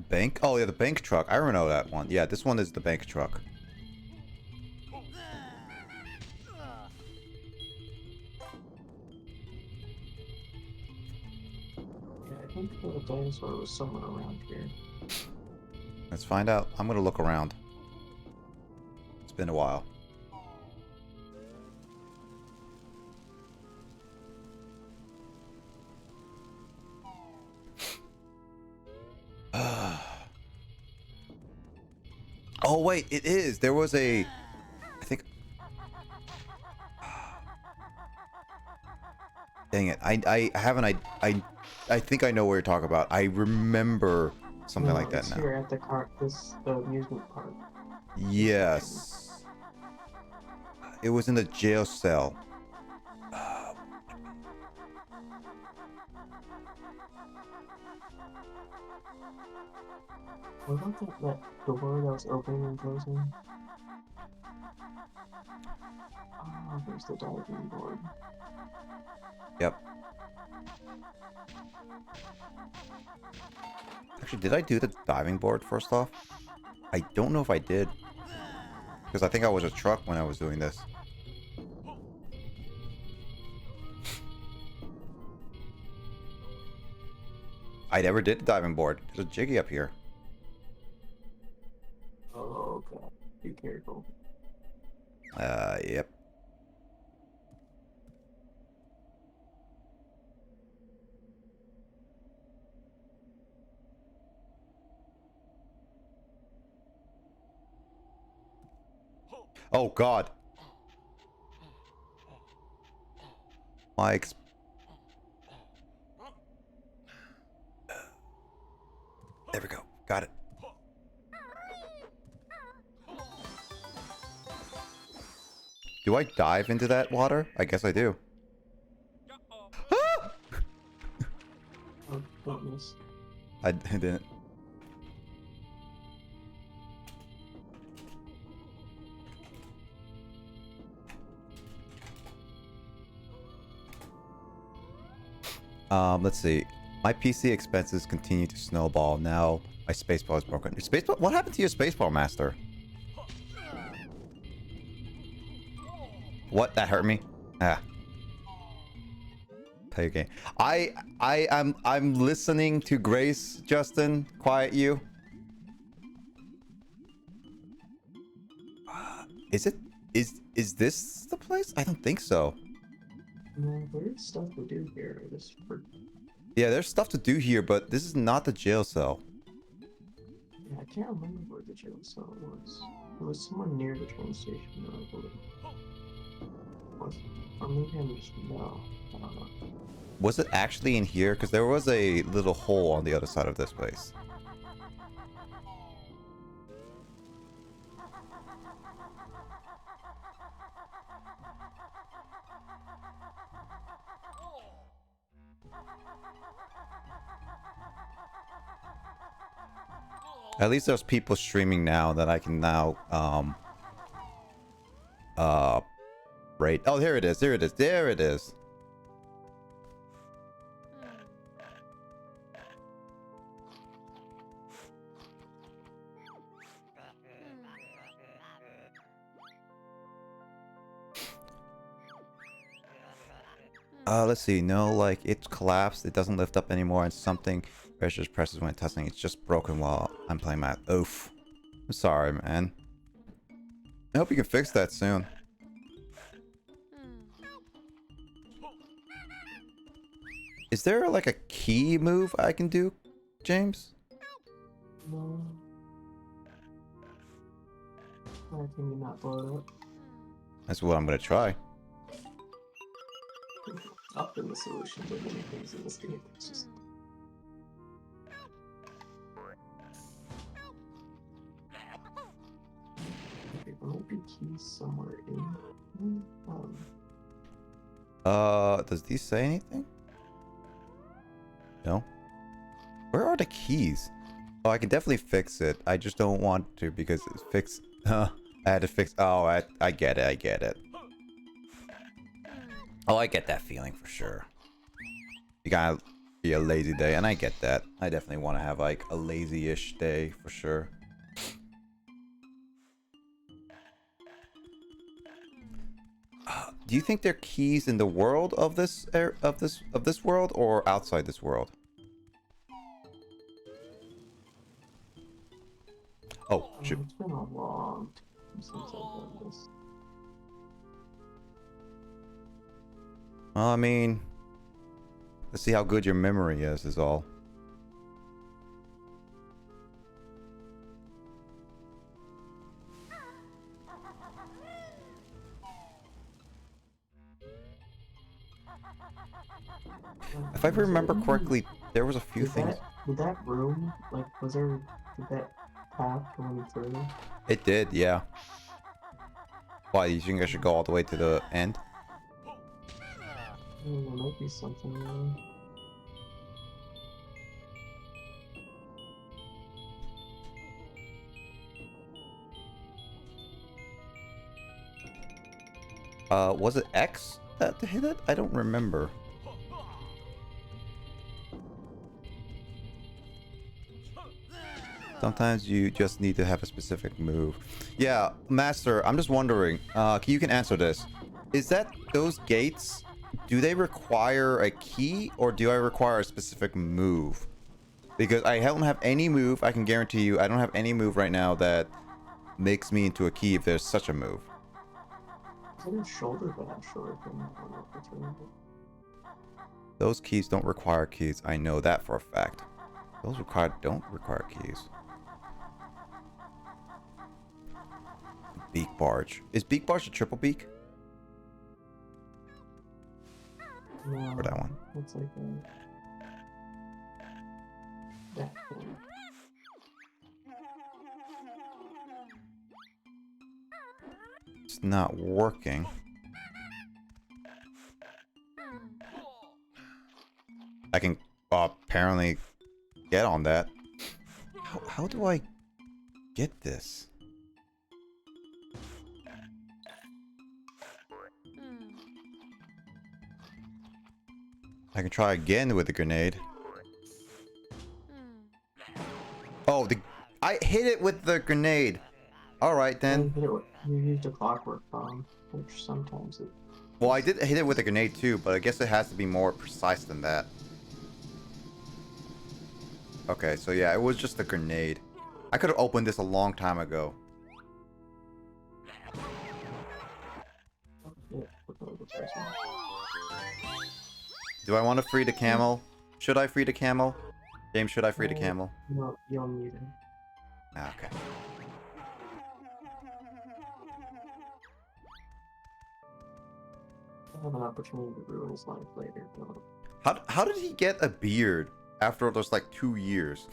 Bank? Oh yeah, the bank truck. I remember that one. Yeah, this one is the bank truck. Yeah, I think the dinosaur was somewhere around here. Let's find out. I'm gonna look around. It's been a while. Oh wait, it is. There was a... I think... Dang it. I haven't... I think I know what you're talking about. I remember something like that it's now. here at the the amusement park. Yes. It was in the jail cell. What about that door that was opening and closing? Oh, there's the diving board. Yep. Actually, did I do the diving board first off? I don't know if I did. Because I think I was a truck when I was doing this. I never did the diving board. There's a jiggy up here. Oh god, be careful. Yep. Oh god. Mike's. There we go. Got it. Do I dive into that water? I guess I do. Ah! Oh, don't miss. I didn't. Let's see. My PC expenses continue to snowball. Now my spacebar is broken. Your spacebar? What happened to your spacebar, Master? What? That hurt me? Ah. Play your game. I'm listening to Grace, Justin. Quiet you. Is this the place? I don't think so. No, there's stuff to do here. Yeah, there's stuff to do here, but this is not the jail cell. Yeah, I can't remember where the jail cell was. It was somewhere near the train station, though, I believe. Was, Or maybe I'm just no. I don't know. Was it actually in here? Because there was a little hole on the other side of this place. At least there's people streaming now that I can now rate. Oh, here it is. There it is. There it is. Let's see. No, like it's collapsed. It doesn't lift up anymore, and something pressure presses when testing. It's just broken while I'm playing Math. Oof. I'm sorry, man. I hope you can fix that soon. Is there like a key move I can do, James? No. Why can you not blow it up? That's what I'm gonna try. Often the solution to many things in this game is just. Okay, there might be keys somewhere in. Does these say anything? No. Where are the keys? Oh, I can definitely fix it. I just don't want to because it's fixed. I had to fix. Oh, I get it. I get it. Oh, I get that feeling for sure. You gotta be a lazy day, and I get that. I definitely want to have like a lazy-ish day for sure. Do you think there are keys in the world of this world or outside this world? Oh, shoot. It's been a long time since I've done this. Well, I mean, let's see how good your memory is all. If I remember correctly, there was a few things. Did that room, like, did that path going through? It did, yeah. Why, you think I should go all the way to the end? There might be something there. Was it X that hit it? I don't remember. Sometimes you just need to have a specific move. Yeah, Master, I'm just wondering, you can answer this. Is that those gates, do they require a key or do I require a specific move? Because I don't have any move, I can guarantee you, I don't have any move right now that makes me into a key if there's such a move. Is it a shoulder bash or a Those keys don't require keys, I know that for a fact. Those don't require keys. Beak barge. Is beak barge a triple beak? No, For that one. it's like that thing. It's not working. I can apparently get on that. How do I get this? I can try again with the grenade. Oh, I hit it with the grenade. All right then. You used a clockwork bomb, which sometimes it. Well, I did hit it with a grenade too, but I guess it has to be more precise than that. Okay, so yeah, it was just a grenade. I could have opened this a long time ago. Yeah, we'll go with the first one. Do I want to free the camel? Should I free the camel? James, should I free the camel? No, you'll need it. Ah, okay. have an opportunity to ruin his life later. No. How did he get a beard after those like 2 years?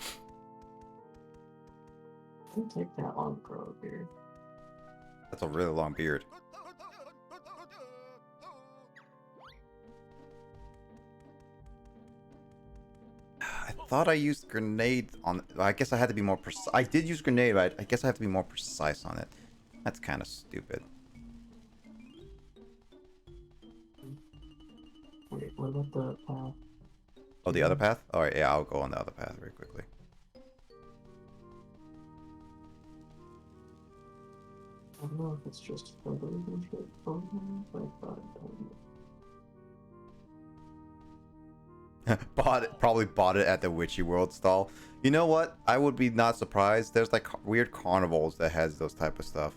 It didn't take that long to grow a beard. That's a really long beard. I thought I used grenade on. I guess I had to be more precise. I did use grenade, but I guess I have to be more precise on it. That's kind of stupid. Wait, what about the path? Oh, the other path? Alright, yeah, I'll go on the other path very quickly. I don't know if it's just feathers and shit on here, but I thought it told you. Probably bought it at the Witchy World stall. You know what? I would be not surprised. There's like weird carnivals that has those type of stuff.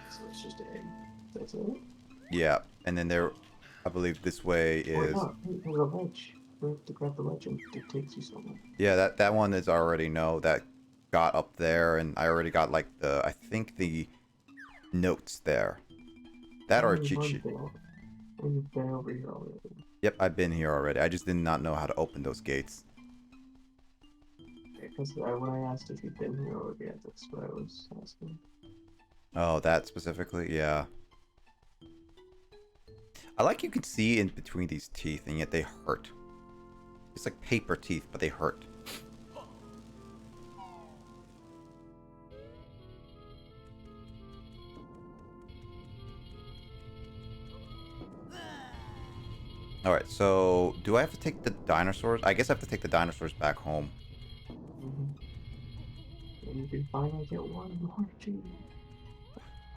So it's just egg. That's it? Yeah, and then there, I believe this way Or is. not. Hey, there's a ledge. You have to grab the ledge and it takes you somewhere. Yeah, that one is already that got up there, and I already got like I think the notes there. That or a cheat sheet. And you've been over here already. Yep, I've been here already. I just did not know how to open those gates. Because when I asked if you'd been here already, that's what I was asking. Oh, that specifically? Yeah. I like you can see in between these teeth, and yet they hurt. It's like paper teeth, but they hurt. Alright, so do I have to take the dinosaurs? I guess I have to take the dinosaurs back home. Mm-hmm. And you can finally get one more Jiggy.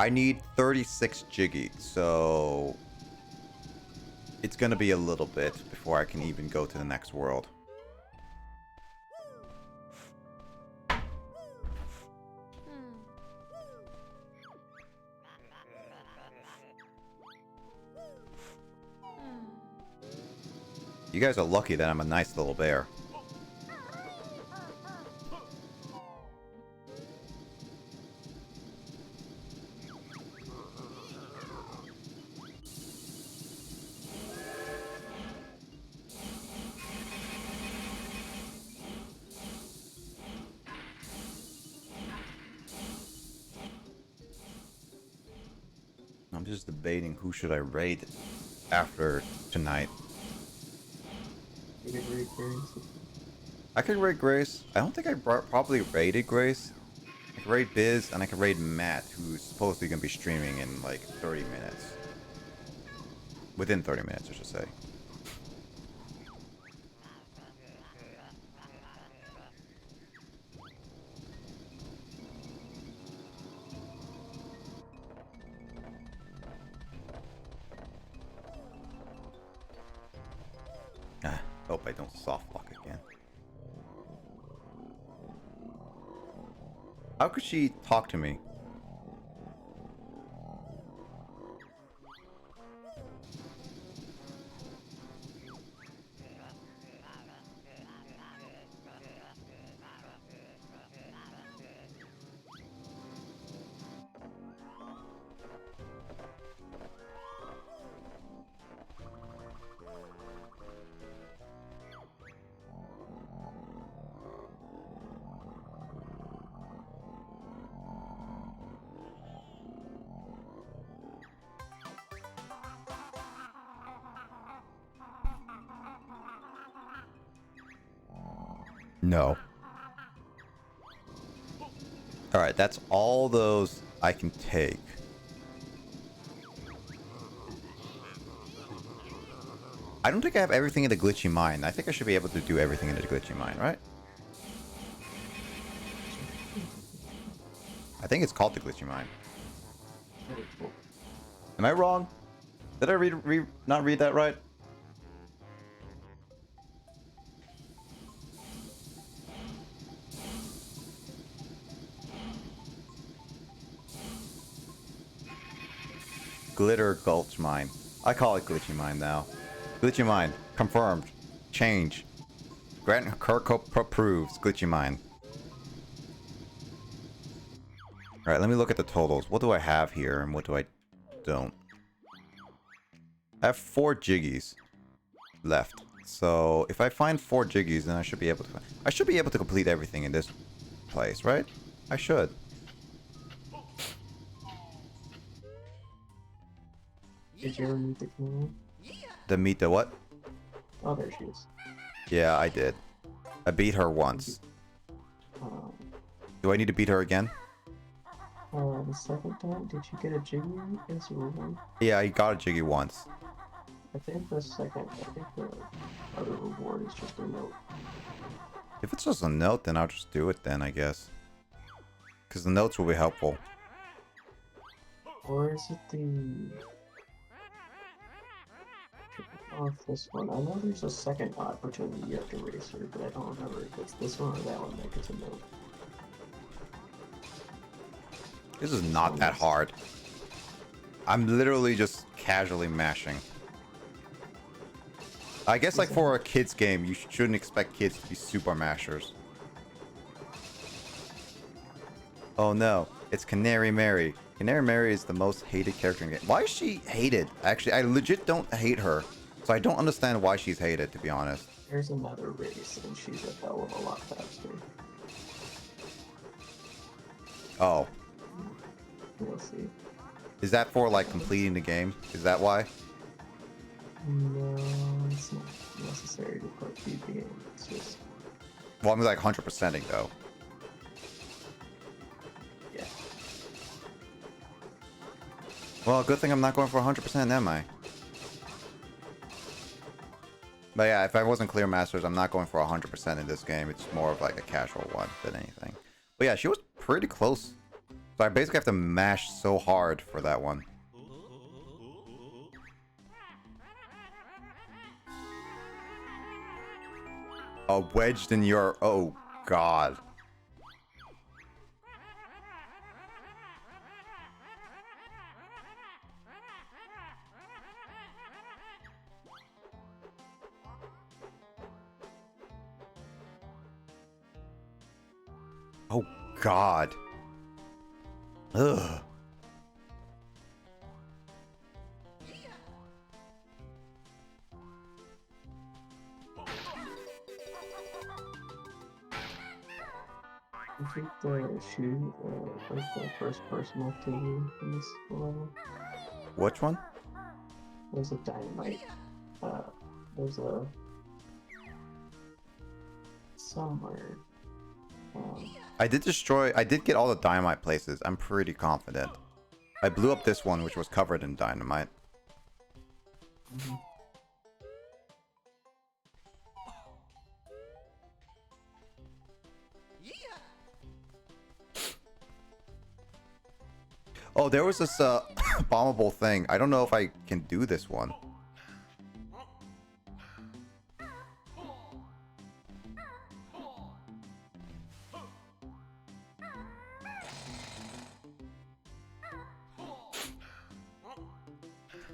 I need 36 Jiggy, so it's gonna be a little bit before I can even go to the next world. You guys are lucky that I'm a nice little bear. I'm just debating who should I raid after tonight. You can read Grace. I could raid Grace. I don't think I probably raided Grace. I could raid Biz, and I could raid Matt, who's supposedly going to be streaming in like 30 minutes. Within 30 minutes, I should say. Hope I don't soft lock again. How could she talk to me? No. Alright, that's all those I can take. I don't think I have everything in the glitchy mine. I think I should be able to do everything in the glitchy mine, right? I think it's called the glitchy mine. Am I wrong? Did I not read that right? Glitter Gulch Mine. I call it Glitchy Mine now. Glitchy Mine. Confirmed. Change. Grant Kirkhope approves. Glitchy Mine. All right, let me look at the totals. What do I have here and what do I don't? I have 4 Jiggies left. So if I find 4 Jiggies, then I should be able to complete everything in this place, right? I should. Did you ever meet the queen? Meet the what? Oh, there she is. Yeah, I did. I beat her once. Do I need to beat her again? The second time, did you get a Jiggy as a reward? Yeah, I got a Jiggy once. I think the other reward is just a note. If it's just a note, then I'll just do it then, I guess. Because the notes will be helpful. Or is it the... off this one? I know there's a second opportunity you have to race her, but I don't remember if it's this one or that one that gets a note. This is not that hard. I'm literally just casually mashing. I guess like for a kid's game, you shouldn't expect kids to be super mashers. Oh no, it's Canary Mary. Canary Mary is the most hated character in the game. Why is she hated? Actually, I legit don't hate her. So I don't understand why she's hated, to be honest. There's another race, and she's a hell of a lot faster. Oh. We'll see. Is that for, like, completing the game? Is that why? No, it's not necessary to complete the game. It's just... Well, I'm like 100%ing, though. Yeah. Well, good thing I'm not going for 100%, am I? But yeah, if I wasn't Clear Masters, I'm not going for 100% in this game. It's more of like a casual one than anything. But yeah, she was pretty close. So I basically have to mash so hard for that one. Wedged in your... Oh, God. Oh, God. Ugh. I think the shoe, like the first person activity in this level Which one? was a dynamite. There's a... somewhere. I did get all the dynamite places. I'm pretty confident. I blew up this one, which was covered in dynamite. Oh, there was this bombable thing. I don't know if I can do this one.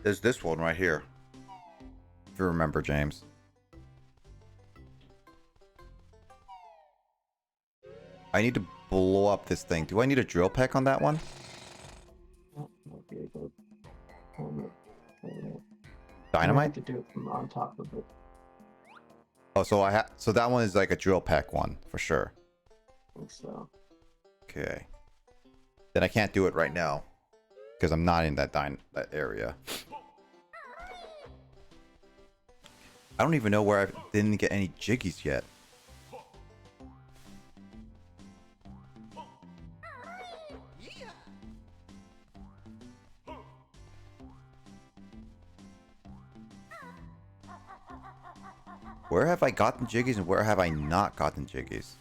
There's this one right here. If you remember, James. I need to blow up this thing. Do I need a drill peck on that one? Might be a good helmet. Dynamite? To do it from on top of it. Oh, so that one is like a drill peck one for sure. I think so. Okay. Then I can't do it right now because I'm not in that area. I don't even know where I didn't get any jiggies yet. Where have I gotten jiggies and where have I not gotten jiggies?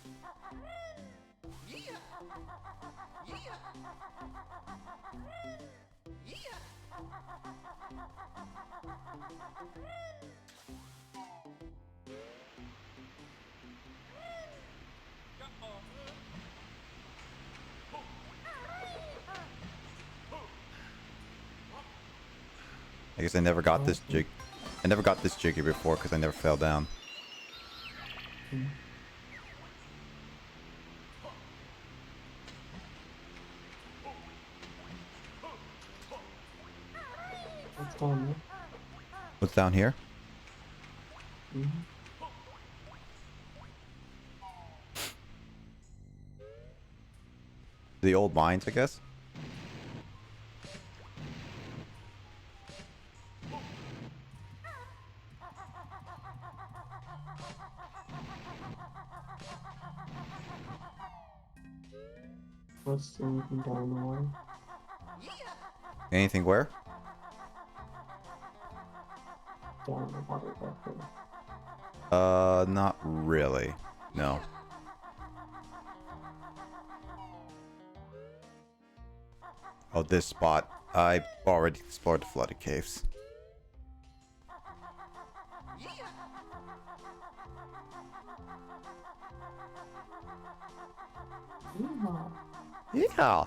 I guess I never got this jig. I never got this jiggy before because I never fell down. down there. What's down here? Mhm. The old mines, I guess. What's anything down the water? Anything where? Down the water back there. Not really. No. Oh, this spot. I already explored the flooded caves. Yeehaw. Yeah.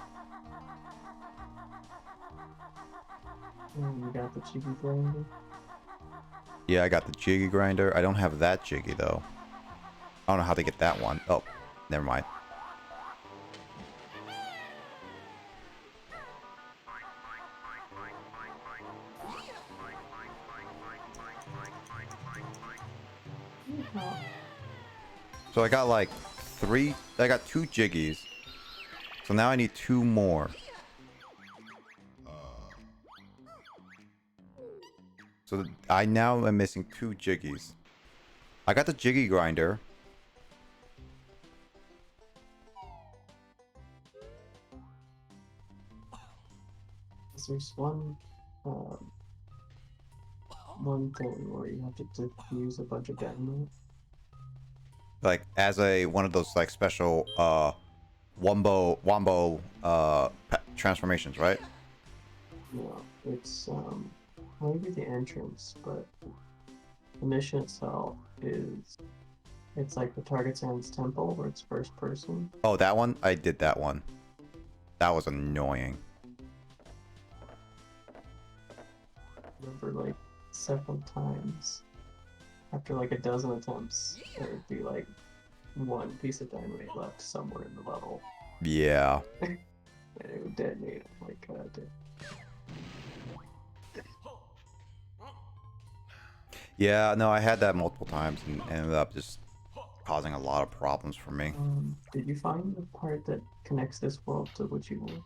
You got the chibi grinder? Yeah, I got the jiggy grinder. I don't have that jiggy though. I don't know how to get that one. Oh, never mind. Yeehaw. So I got like I got 2 jiggies. So now I need 2 more. So I now am missing 2 jiggies. I got the jiggy grinder. There's one thing where you have to defuse a bunch of dynamite. Like as a one of those like special wombo transformations, right? No, it's maybe the entrance, but the mission itself it's like the Target Sands Temple where it's first person. Oh, that one? I did that one. That was annoying. Remember, like several times after like a dozen attempts, there would be like one piece of dynamite left somewhere in the level, Yeah. and it would detonate. I'm like, God damn. Yeah, no, I had that multiple times and ended up just causing a lot of problems for me. Did you find the part that connects this world to Witchy World?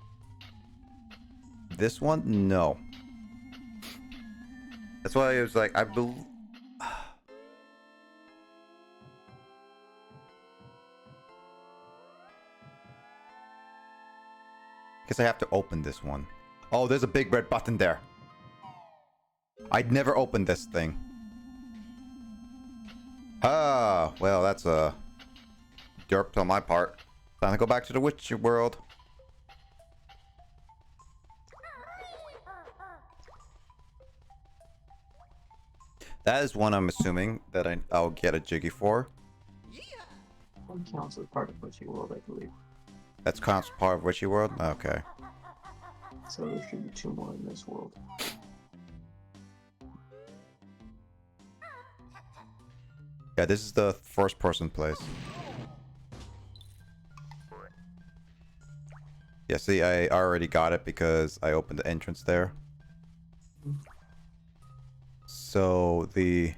This one, no. That's why it was like, guess I have to open this one. Oh, there's a big red button there. I'd never opened this thing. Ah, well, that's a derp on my part. Time to go back to the witchy world. That is one I'm assuming that I'll get a jiggy for. One counts as part of Witchy World, I believe. That's counts part of witchy world? Okay. So there should be 2 more in this world. Yeah, this is the first person place. Yeah, see, I already got it because I opened the entrance there. So that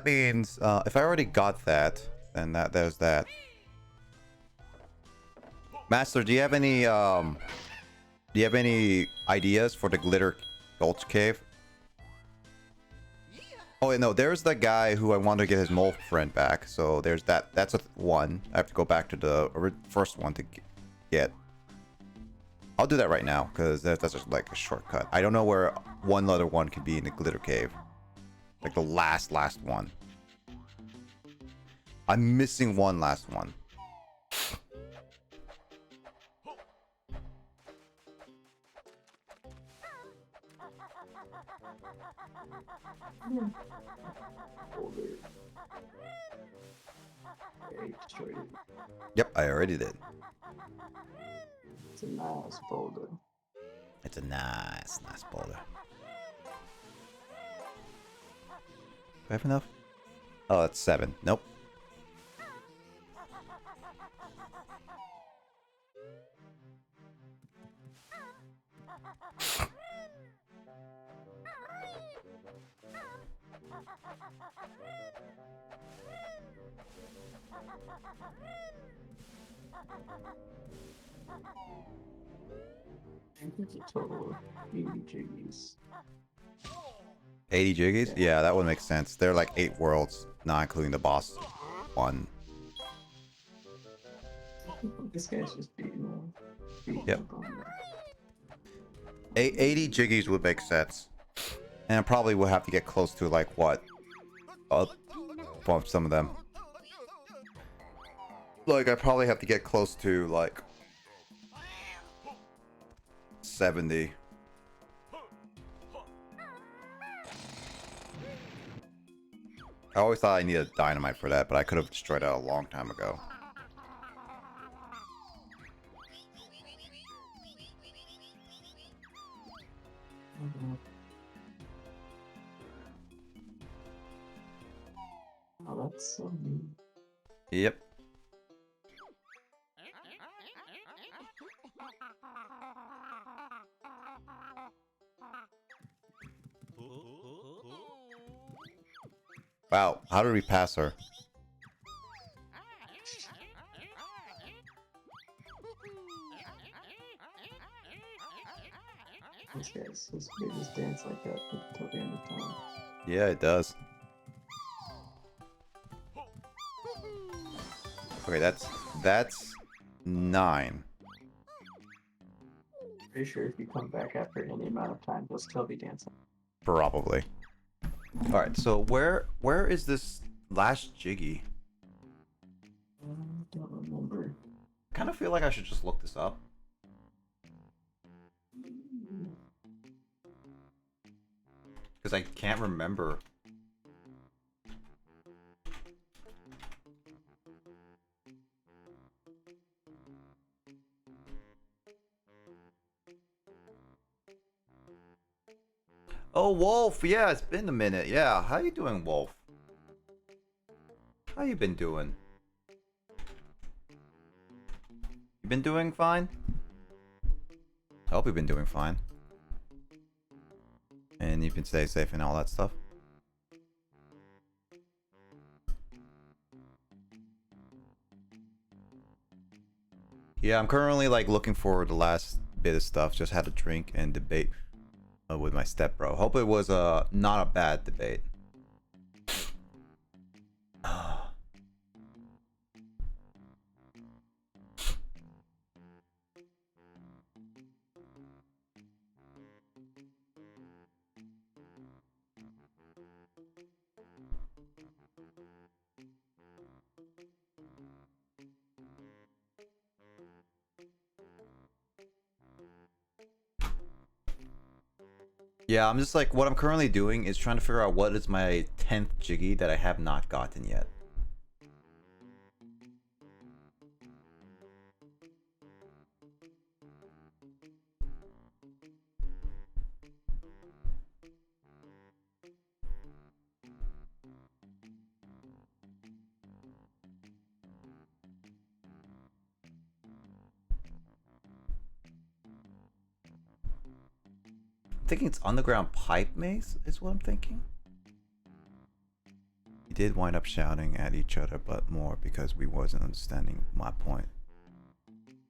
means if I already got that, then there's that. Master, do you have any ideas for the glitter gulch cave? Oh wait, no, there's the guy who I want to get his mole friend back. So there's that. That's one. I have to go back to the first one to get. I'll do that right now because that's just like a shortcut. I don't know where one other one could be in the glitter cave, like the last one. I'm missing one last one. Boulder. I destroyed it. Yep, I already did. It's a nice boulder. It's a nice boulder. Do I have enough? Oh, that's 7. Nope. I think it's a total of 80 jiggies. 80 jiggies? Yeah, that would make sense. They're like 8 worlds, not including the boss one. This guy's just beating Yep. up on that. 80 jiggies would make sense. And I probably will have to get close to like what? Bump some of them. Like I probably have to get close to like 70. I always thought I needed dynamite for that, but I could have destroyed that a long time ago. Oh, that's so neat. Yep. Wow, how did we pass her? This babies dance like that until the end of time. Yeah, it does. Okay, that's 9. Pretty sure if you come back after any amount of time, he'll still be dancing. Probably. Alright, so where is this last Jiggy? I don't remember. I kind of feel like I should just look this up. Because I can't remember. Oh, Wolf! Yeah, it's been a minute. Yeah, how you doing, Wolf? How you been doing? You been doing fine? I hope you've been doing fine. And you can stay safe and all that stuff. Yeah, I'm currently like looking for the last bit of stuff. Just had a drink and debate with my stepbro. Hope it was not a bad debate. Yeah, I'm just like, what I'm currently doing is trying to figure out what is my 10th Jiggy that I have not gotten yet. I'm thinking it's underground pipe maze is what I'm thinking. We did wind up shouting at each other, but more because we wasn't understanding my point.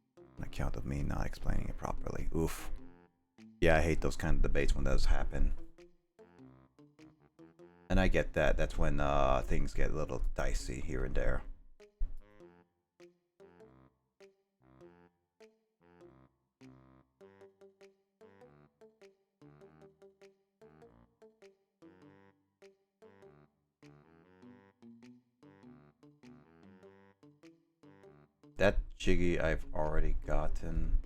On account of me not explaining it properly. Oof. Yeah, I hate those kind of debates when those happen. And I get that. That's when things get a little dicey here and there. That Jiggy I've already gotten.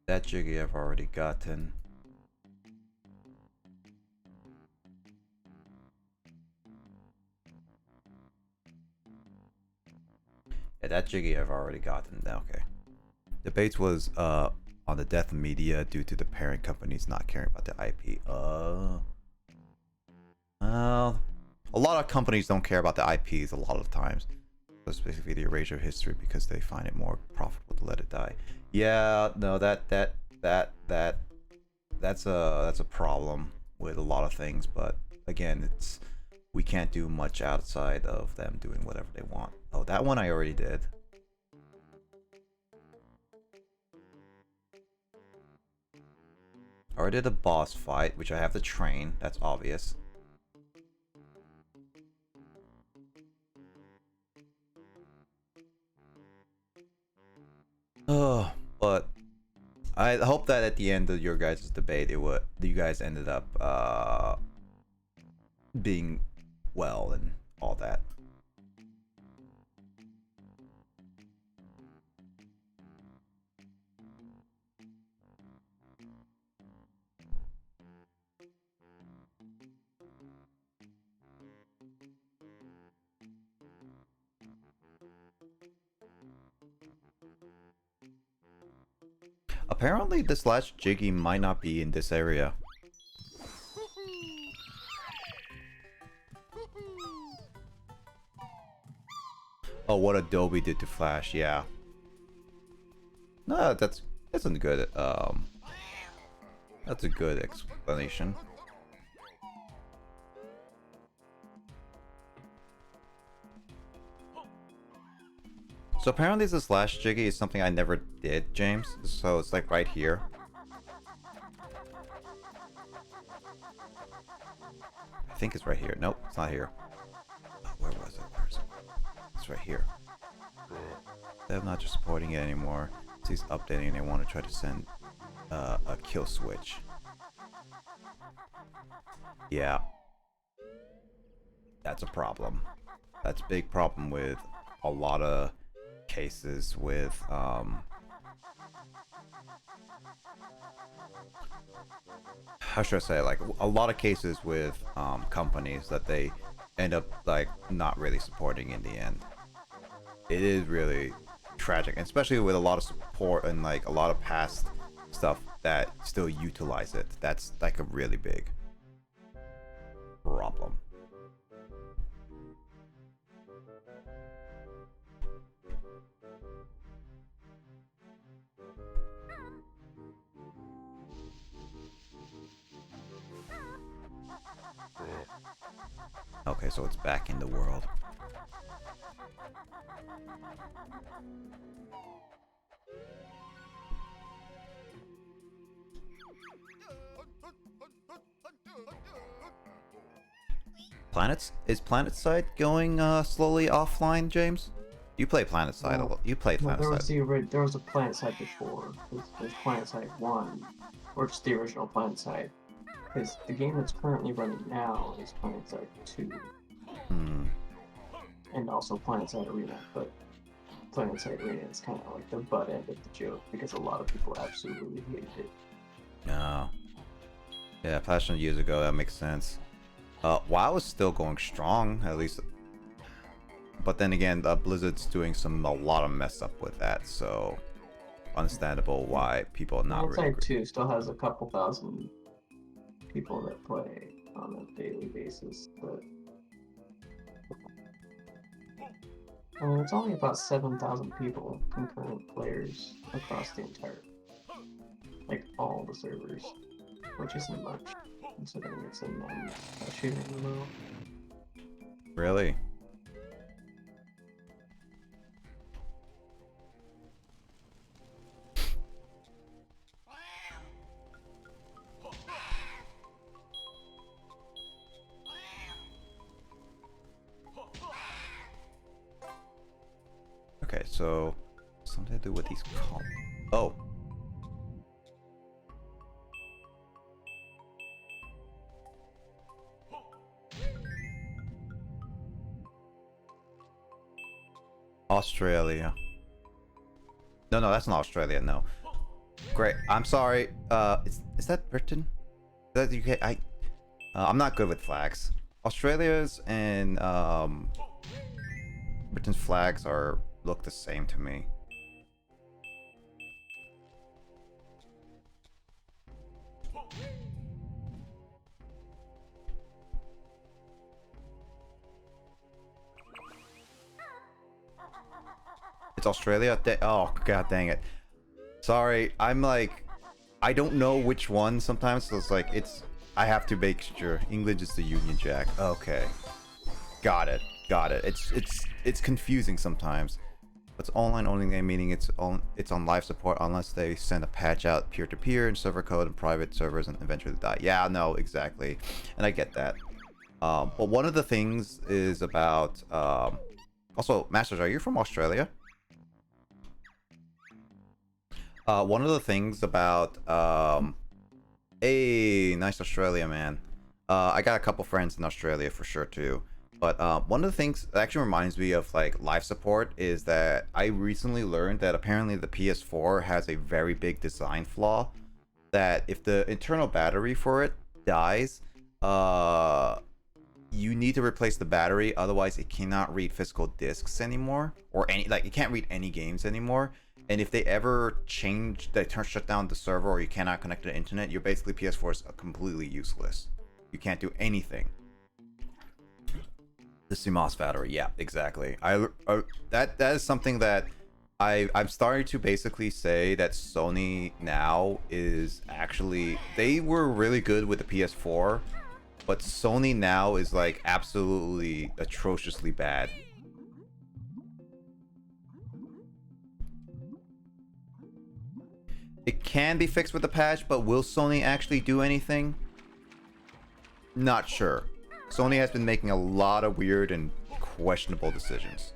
That Jiggy I've already gotten. Yeah, that Jiggy I've already gotten. Okay. Debates was on the death of media due to the parent companies not caring about the IP. A lot of companies don't care about the IPs a lot of times. That's basically the erasure of history because they find it more profitable to let it die. Yeah, no, that's a problem with a lot of things, but again, we can't do much outside of them doing whatever they want. Oh, that one I already did. I already did a boss fight, which I have to train. That's obvious. Oh, but I hope that at the end of your guys' debate, you guys ended up being well and all that. Apparently, this last Jiggy might not be in this area. Oh, what Adobe did to Flash, yeah. No, that's a good that's a good explanation. So apparently this last Jiggy is something I never did, James. So it's like right here. I think it's right here. Nope, it's not here. Oh, where was it? It's right here. They're not just supporting it anymore. He's updating and they want to try to send a kill switch. Yeah. That's a problem. That's a big problem with a lot of cases with how should I say, like a lot of cases with companies that they end up like not really supporting in the end. It is really tragic, and especially with a lot of support and like a lot of past stuff that still utilize it. That's like a really big problem. Okay, so it's back in the world. Is PlanetSide going slowly offline, James? You play PlanetSide a lot. You play PlanetSide. There was a PlanetSide before. There's PlanetSide 1, or just the original PlanetSide. Because the game that's currently running now is PlanetSide 2. Hmm. And also PlanetSide Arena, but PlanetSide Arena is kind of like the butt end of the joke because a lot of people absolutely hated it. No. Yeah, passion years ago, that makes sense. WoW is still going strong, at least. But then again, Blizzard's doing a lot of mess up with that, so understandable why people are not really. PlanetSide 2 still has a couple thousand people that play on a daily basis, but it's only about 7,000 people, concurrent players across the entire, like all the servers, which isn't much considering it's in shooting in the world. Really? Okay, so something to do with these Oh. Australia. No, that's not Australia, no. Great. I'm sorry. Is that Britain? Is that UK? I'm not good with flags. Australia's and Britain's flags look the same to me. It's Australia? Oh, god dang it. Sorry, I'm like... I don't know which one sometimes, so it's like, I have to make sure. English is the Union Jack. Okay. Got it. It's confusing sometimes. It's online only game, meaning it's on live support unless they send a patch out peer-to-peer and server code and private servers and eventually die. Yeah, no, exactly. And I get that. But one of the things is about... also, Masters, are you from Australia? One of the things about... hey, nice Australia, man. I got a couple friends in Australia for sure, too. But one of the things that actually reminds me of like live support is that I recently learned that apparently the PS4 has a very big design flaw. That if the internal battery for it dies, you need to replace the battery, otherwise it cannot read physical discs anymore, or any like it can't read any games anymore. And if they ever shut down the server, or you cannot connect to the internet, your basically PS4 is completely useless. You can't do anything. The CMOS battery, yeah, exactly. That is something that I'm starting to basically say that Sony now is actually, they were really good with the PS4, but Sony now is like absolutely atrociously bad. It can be fixed with the patch, but will Sony actually do anything? Not sure. Sony has been making a lot of weird and questionable decisions.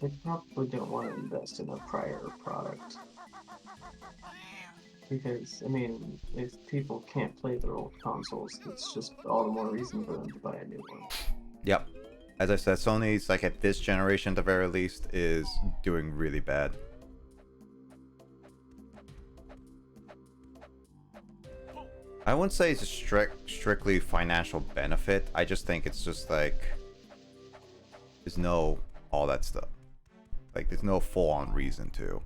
They probably don't want to invest in a prior product. Because, I mean, if people can't play their old consoles, it's just all the more reason for them to buy a new one. Yep. As I said, Sony's, like, at this generation, at the very least, is doing really bad. I wouldn't say it's a strictly financial benefit. I just think it's just, like, there's no all that stuff. Like, there's no full-on reason to.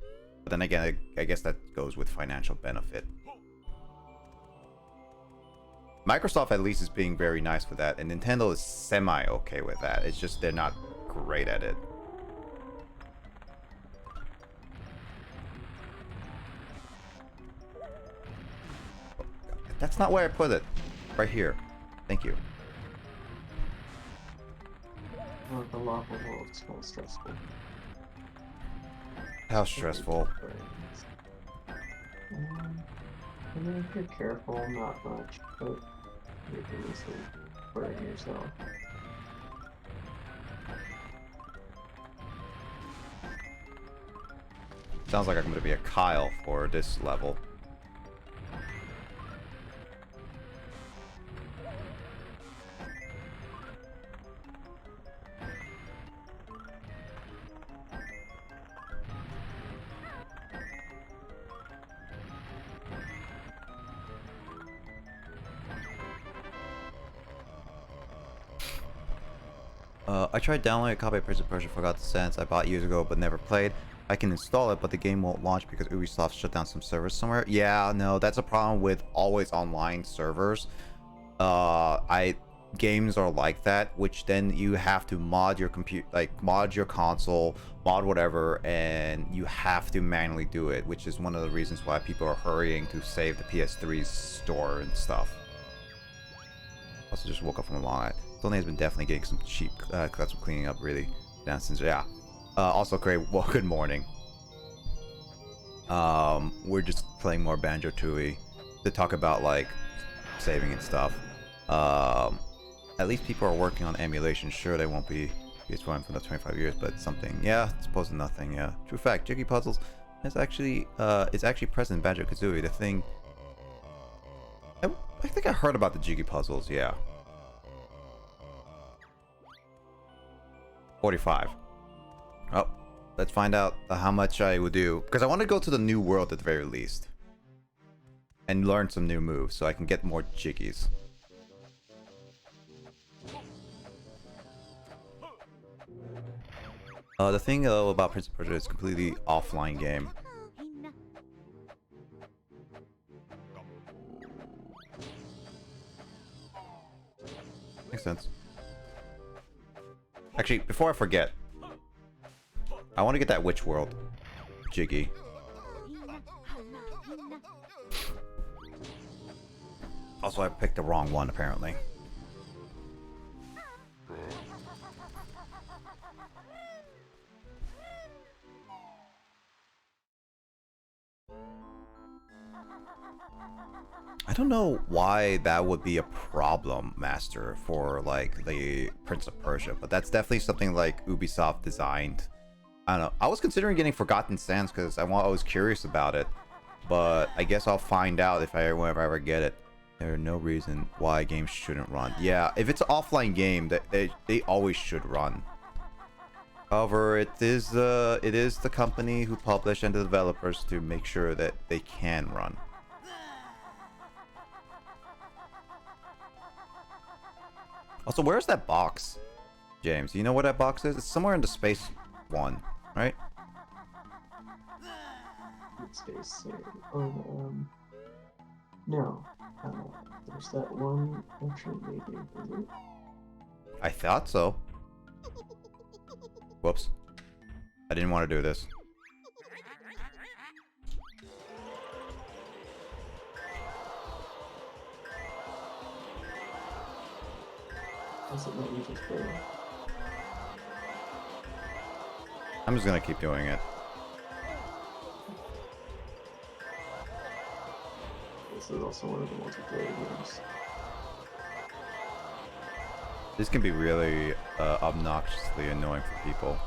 But then again, I guess that goes with financial benefit. Microsoft at least is being very nice with that, and Nintendo is semi-okay with that. It's just they're not great at it. That's not where I put it. Right here. Thank you. Oh, the lava world's so stressful. How stressful. I mean, if you're careful, not much, but you can easily burn yourself. Sounds like I'm gonna be a Kyle for this level. I tried downloading a copy of Prince of Persia Forgotten Sands I bought years ago but never played. I can install it, but the game won't launch because Ubisoft shut down some servers somewhere. Yeah, no, that's a problem with always online servers. Games are like that, which then you have to mod your mod your console, mod whatever, and you have to manually do it, which is one of the reasons why people are hurrying to save the PS3's store and stuff. Also just woke up from a long night. Sony has been definitely getting some cheap cuts from cleaning up really down since, yeah. Also great, well, good morning. We're just playing more Banjo-Tooie to talk about like saving and stuff. At least people are working on emulation. Sure, they won't be PS1 for the 25 years, but something. Yeah, it's opposed to nothing. Yeah, true fact. Jiggy puzzles is actually present in Banjo-Kazooie. The thing. I think I heard about the Jiggy puzzles. Yeah. 45. Oh, let's find out how much I would do, because I want to go to the new world at the very least and learn some new moves so I can get more jiggies. The thing though about Prince of Persia is a completely offline game. Makes sense. Actually, before I forget, I want to get that witch world jiggy. Also, I picked the wrong one apparently. I don't know why that would be a problem, Master, for like the Prince of Persia, but that's definitely something like Ubisoft designed. I don't know. I was considering getting Forgotten Sands because I was curious about it, but I guess I'll find out if I ever get it. There's no reason why games shouldn't run. Yeah, if it's an offline game, they always should run. However, it is the company who publish and the developers to make sure that they can run. Also, where's that box, James? You know where that box is? It's somewhere in the space one, right? Space there. Oh, no. There's that one. Actually, maybe. Is it? I thought so. Whoops. I didn't want to do this. Doesn't let me just go. I'm just gonna keep doing it. This is also one of the multiplayer games. This can be really obnoxiously annoying for people.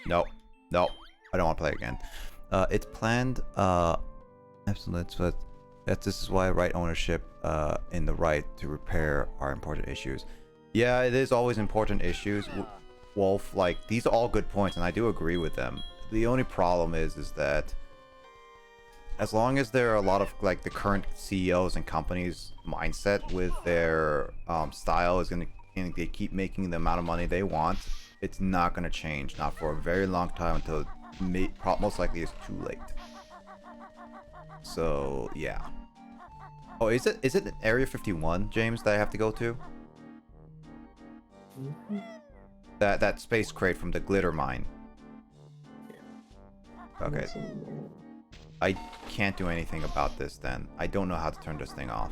No, no, I don't want to play again. It's planned, absolute, but this is why right ownership, in the right to repair are important issues. Yeah, it is always important issues. Wolf, like, these are all good points, and I do agree with them. The only problem is that as long as there are a lot of, like, the current CEOs and companies' mindset with their style is gonna, they keep making the amount of money they want, it's not going to change, not for a very long time, until most likely it's too late. So yeah. Oh, is it Area 51, James, that I have to go to? Mm-hmm. That space crate from the glitter mine. Yeah. Okay. I can't do anything about this then. I don't know how to turn this thing off.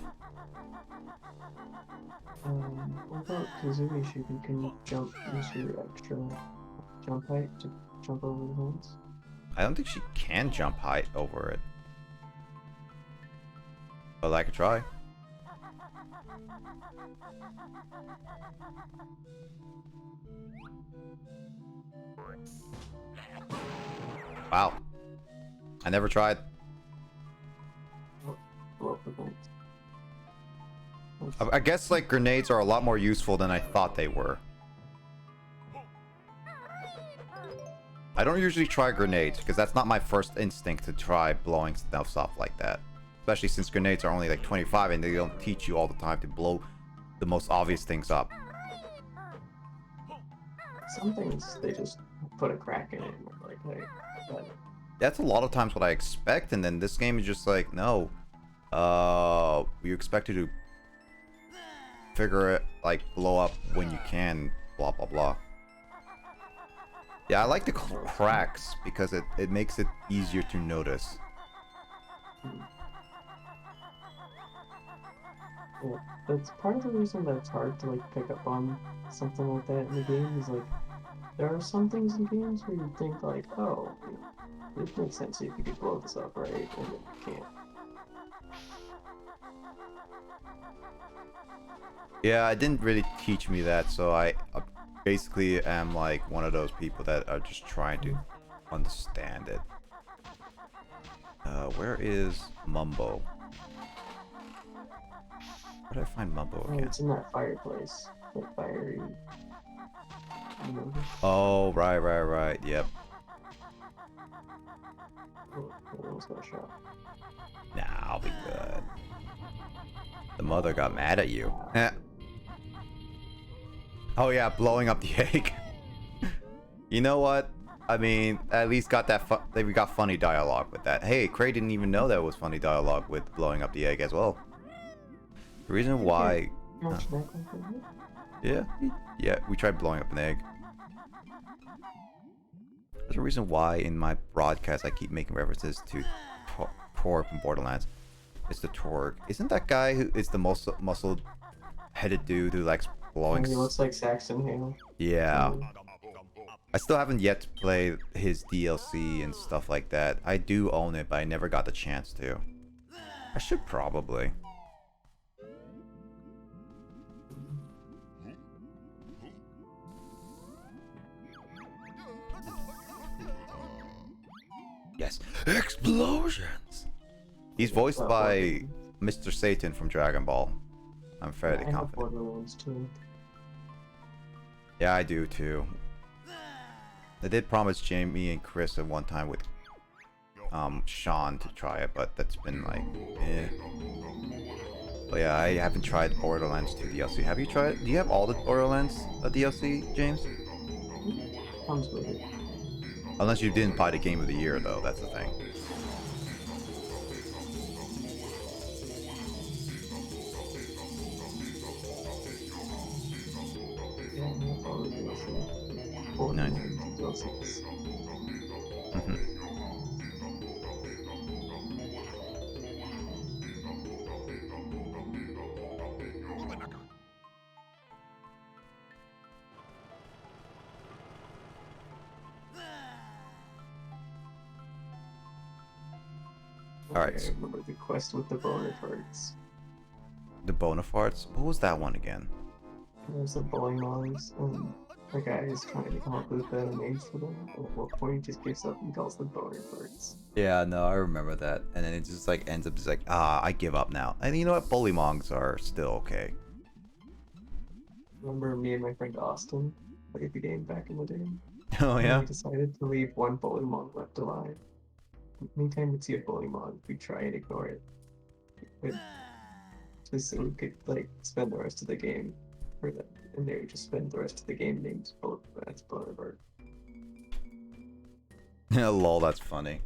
What about Kazooie? You can jump, use your extra jump height to jump over the holes. I don't think she can jump height over it. But I could try. Wow. I never tried. Blow up the bolts. I guess like grenades are a lot more useful than I thought they were. I don't usually try grenades because that's not my first instinct to try blowing stuff up like that. Especially since grenades are only like 25 and they don't teach you all the time to blow the most obvious things up. Some things they just put a crack in it and we're like, hey, but That's a lot of times what I expect, and then this game is just like, no. You expect you to figure it, like, blow up when you can, blah blah blah. Yeah, I like the cracks because it makes it easier to notice. yeah, that's part of the reason that it's hard to like pick up on something like that in the game is like there are some things in games where you think like, oh, it makes sense if you could blow this up, right? And then you can't. Yeah, it didn't really teach me that, so I basically am like one of those people that are just trying to understand it. Where is Mumbo? Where did I find Mumbo Oh, again? it's in that fireplace. That fiery. You know? Oh, right, yep. Oh, I almost got shot. Nah, I'll be good. The mother got mad at you. Eh. Oh yeah, blowing up the egg. You know what? I mean, at least got that we got funny dialogue with that. Hey, Cray didn't even know that was funny dialogue with blowing up the egg as well. The reason why... Yeah, yeah, we tried blowing up an egg. There's a reason why in my broadcast I keep making references to Torg from Borderlands. It's the Torg. Isn't that guy who is the most muscle-headed dude who likes blowing? He looks like Saxon Hale. Yeah. I still haven't yet to play his DLC and stuff like that. I do own it, but I never got the chance to. I should probably. Yes. Explosions! He's voiced by Mr. Satan from Dragon Ball. I'm fairly confident. Borderlands too. Yeah, I do too. I did promise Jamie and Chris at one time with Sean to try it, but that's been like, eh. But yeah, I haven't tried Borderlands 2 DLC. Have you tried? Do you have all the Borderlands DLC, James? Comes with it. Unless you didn't buy the Game of the Year, though. That's the thing. Yeah, I have all the DLC. Nice. DLCs. Alright. I remember the quest with the boner farts. The Bonafarts? What was that one again? There's the bowling moms, and the guy is trying to come up with better names for them. And at one point, he just gives up and calls them boner farts. Yeah, no, I remember that. And then it just like ends up just like, I give up now. And you know what? Bullymong's are still okay. Remember me and my friend Austin played the game back in the day? Oh, yeah? And we decided to leave one bullymong left alive. Anytime we'd see a bullymong, we'd try and ignore it. Just so we could, like, spend the rest of the game for them. And they would just spend the rest of the game named that's Bonaparte. Lol, that's funny.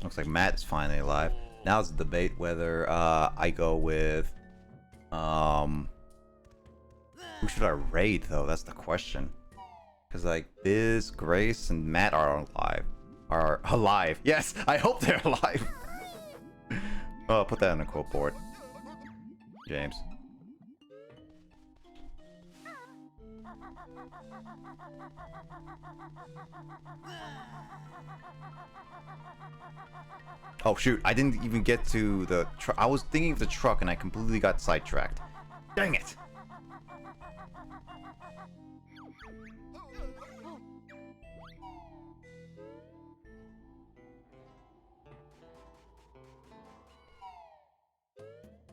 Looks like Matt's finally alive. Now it's a debate whether I go with who should I raid though? That's the question. Cause like Biz, Grace, and Matt are alive. Are alive. Yes, I hope they're alive. Oh, put that on a quote board. James. Oh shoot, I didn't even get to the truck. I was thinking of the truck and I completely got sidetracked. Dang it!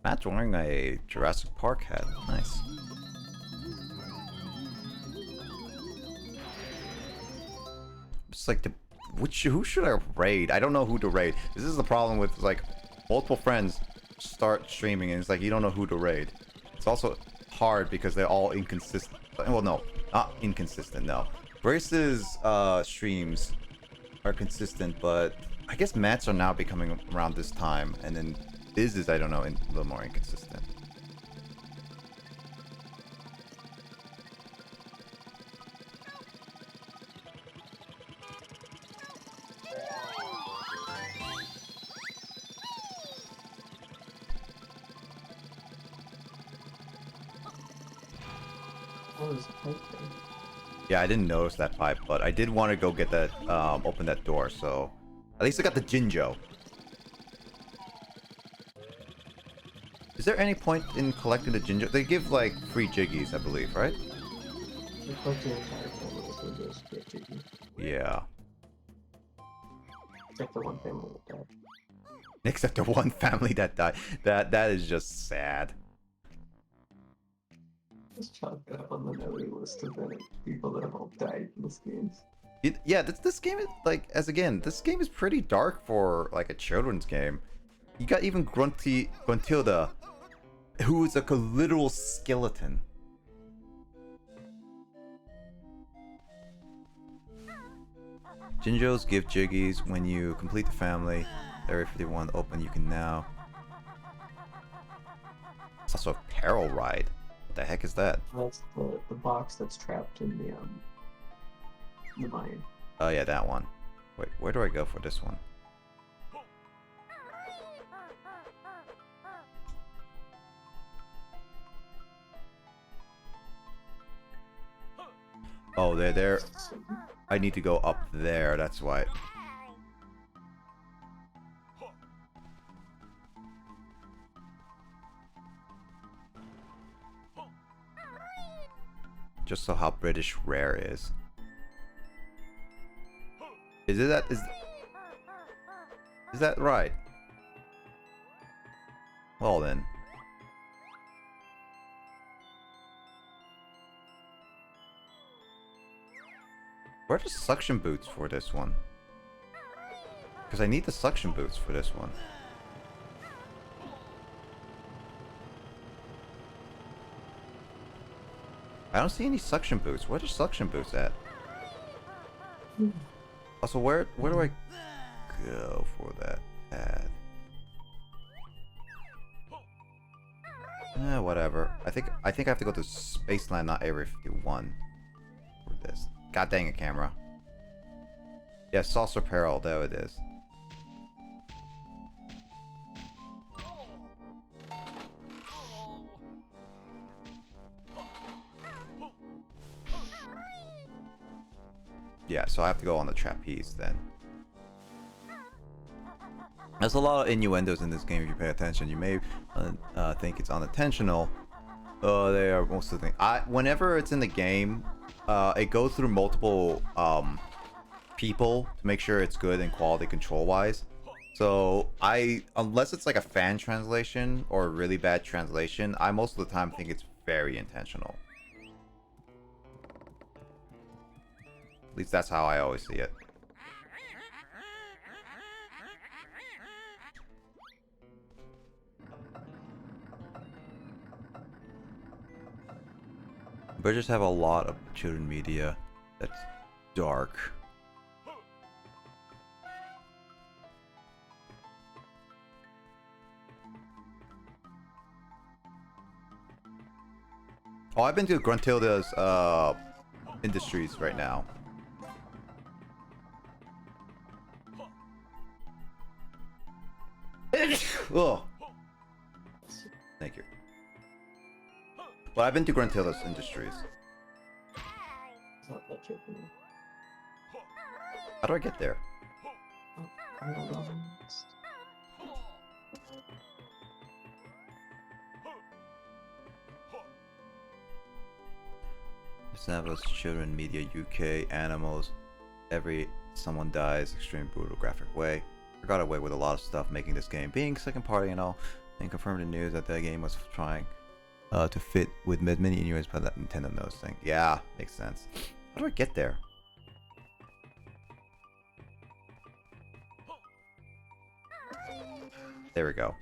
Matt's wearing a Jurassic Park hat. Nice. It's like who should I raid? I don't know who to raid. This is the problem with like multiple friends start streaming and it's like you don't know who to raid. It's also hard because they're all inconsistent. Well, no, not inconsistent. No, Grace's streams are consistent, but I guess Matt's are now becoming around this time, and then Biz is, I don't know, a little more inconsistent. Oh, there's a pipe there. Yeah, I didn't notice that pipe, but I did want to go get that, open that door, so at least I got the Jinjo. Is there any point in collecting the Jinjo? They give like free Jiggies, I believe, right? We collected the entire family of Windows to get Jiggy. Yeah. Except for one family that died. Except the one family that died. That is just sad. Just chalk it up on the naughty list of people that have all died in this game. Yeah, this game is like, this game is pretty dark for like a children's game. You got even Gruntilda, who is like a literal skeleton. Jinjos give jiggies when you complete the family. Area 51 open, you can now. It's also a peril ride. What the heck is that? That's the box that's trapped in the mine. Oh yeah, that one. Wait, where do I go for this one? Oh, they're there. I need to go up there, that's why. Just so how British Rare is. Is that right? Well then. Where are the suction boots for this one? Because I need the suction boots for this one. I don't see any suction boots. Where are the suction boots at? Also, where do I go for that ad? Whatever. I think I have to go to Spaceland, not Area 51 for this. God dang it, camera. Yeah, Saucer Peril, there it is. Yeah, so I have to go on the trapeze then. There's a lot of innuendos in this game if you pay attention. You may think it's unintentional. They are most of the thing. Whenever it's in the game, it goes through multiple people to make sure it's good and quality control wise. So unless it's like a fan translation or a really bad translation, I most of the time think it's very intentional. At least that's how I always see it. British have a lot of children media that's dark. Oh, I've been to Gruntilda's Industries right now. Oh, thank you. Well, I've been to Gruntilda's Industries. It's not that tricky. How do I get there? I don't know. Examples: Children Media UK, Animals, someone dies, extreme brutal graphic way. I got away with a lot of stuff making this game, being second party and all, and confirmed the news that the game was trying to fit with many innuendos, but that Nintendo knows thing. Yeah, makes sense. How do I get there? There we go.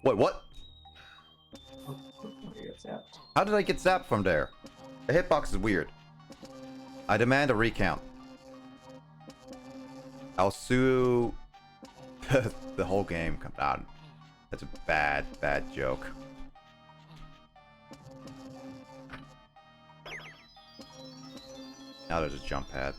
Wait, what? How did I get zapped from there? The hitbox is weird. I demand a recount. I'll sue the whole game. Come on. That's a bad joke. Now there's a jump pad.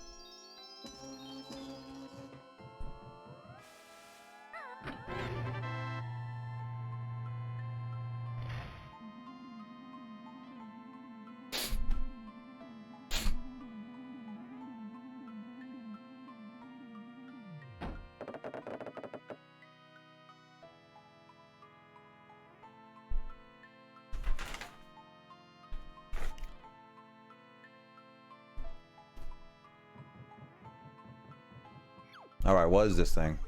Alright, what is this thing?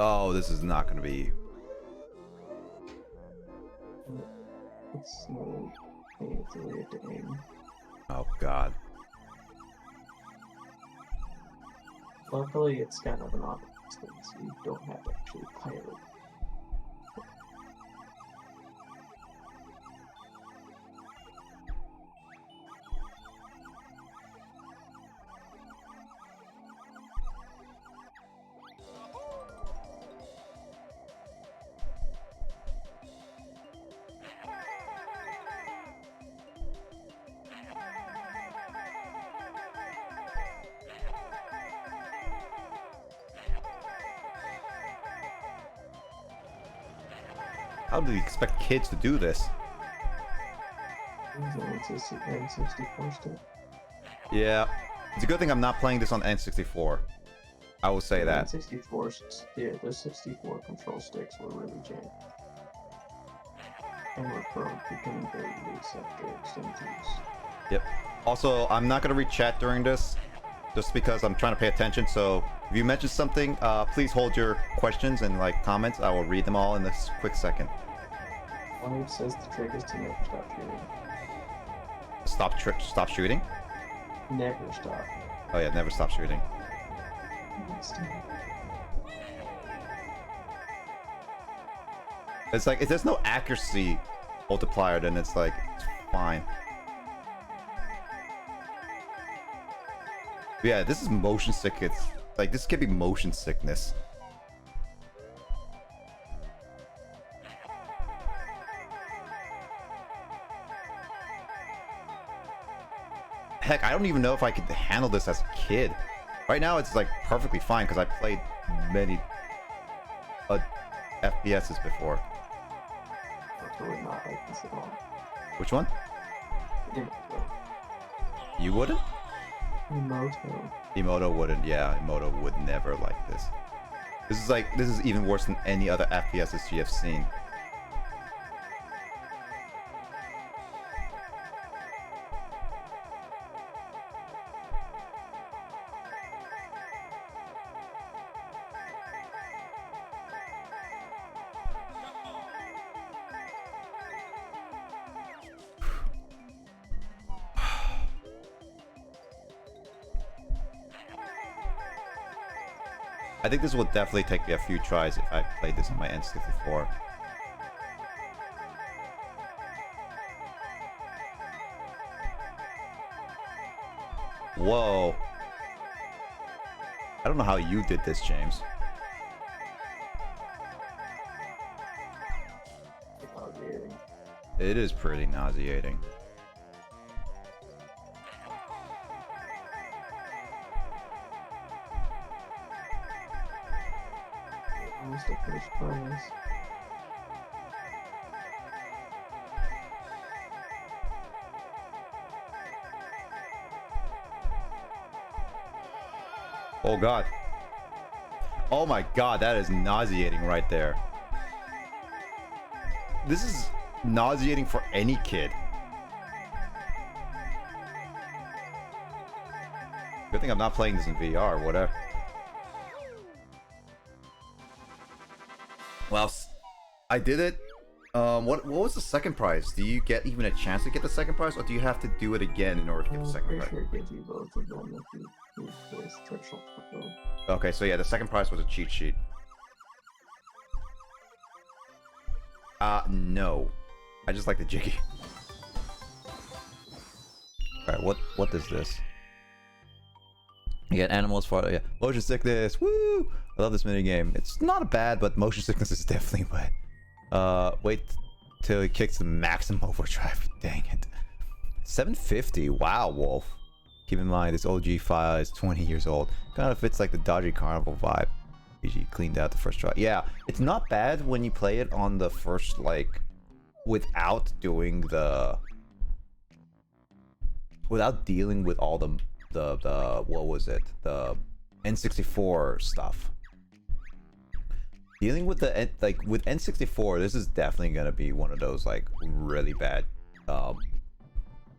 Oh, this is not gonna be. It's no pain, it's really to aim. Oh God. Luckily, it's kind of an obvious thing, so you don't have to actually pilot. How do you expect kids to do this? It's an N64 stick. Yeah, it's a good thing I'm not playing this on N64. I will say that. N64, yeah, the 64 control sticks were really jammed. And were becoming very loose after extensions. Yep. Also, I'm not gonna read chat during this, just because I'm trying to pay attention. So if you mention something, please hold your questions and like comments. I will read them all in this quick second. Well, it says the trick is to never stop shooting. Stop shooting? Never stop. Oh yeah, never stop shooting. It's like if there's no accuracy multiplier, then it's like it's fine. But yeah, this is motion sick. It's like this could be motion sickness. Heck, I don't even know if I could handle this as a kid. Right now, it's like perfectly fine because I played many FPSs before. I would not like this at all. Which one? Emoto. You wouldn't? Emoto. Emoto wouldn't. Yeah, Emoto would never like this. This is even worse than any other FPSs you have seen. I think this will definitely take me a few tries if I played this on my N64. Whoa. I don't know how you did this, James. It is pretty nauseating. Almost the first prize. Oh God. Oh my God, that is nauseating right there. This is nauseating for any kid. Good thing I'm not playing this in VR, whatever. Well, I did it. What was the second prize? Do you get even a chance to get the second prize, or do you have to do it again in order to get the second prize? Sure it gives you both of them if you voice threshold for both. Okay, so yeah, the second prize was a cheat sheet. No. I just like the jiggy. Alright, what is this? You get animals for yeah. Motion sickness. Woo! I love this minigame. It's not bad, but motion sickness is definitely bad. Wait till it kicks the maximum overdrive. Dang it. 750. Wow, Wolf. Keep in mind this OG file is 20 years old. Kind of fits like the Dodgy Carnival vibe. PG cleaned out the first try. Yeah, it's not bad when you play it on the first, like, without doing the, without dealing with all the what was it, the N64 stuff. Dealing with the like with N64, this is definitely gonna be one of those like really bad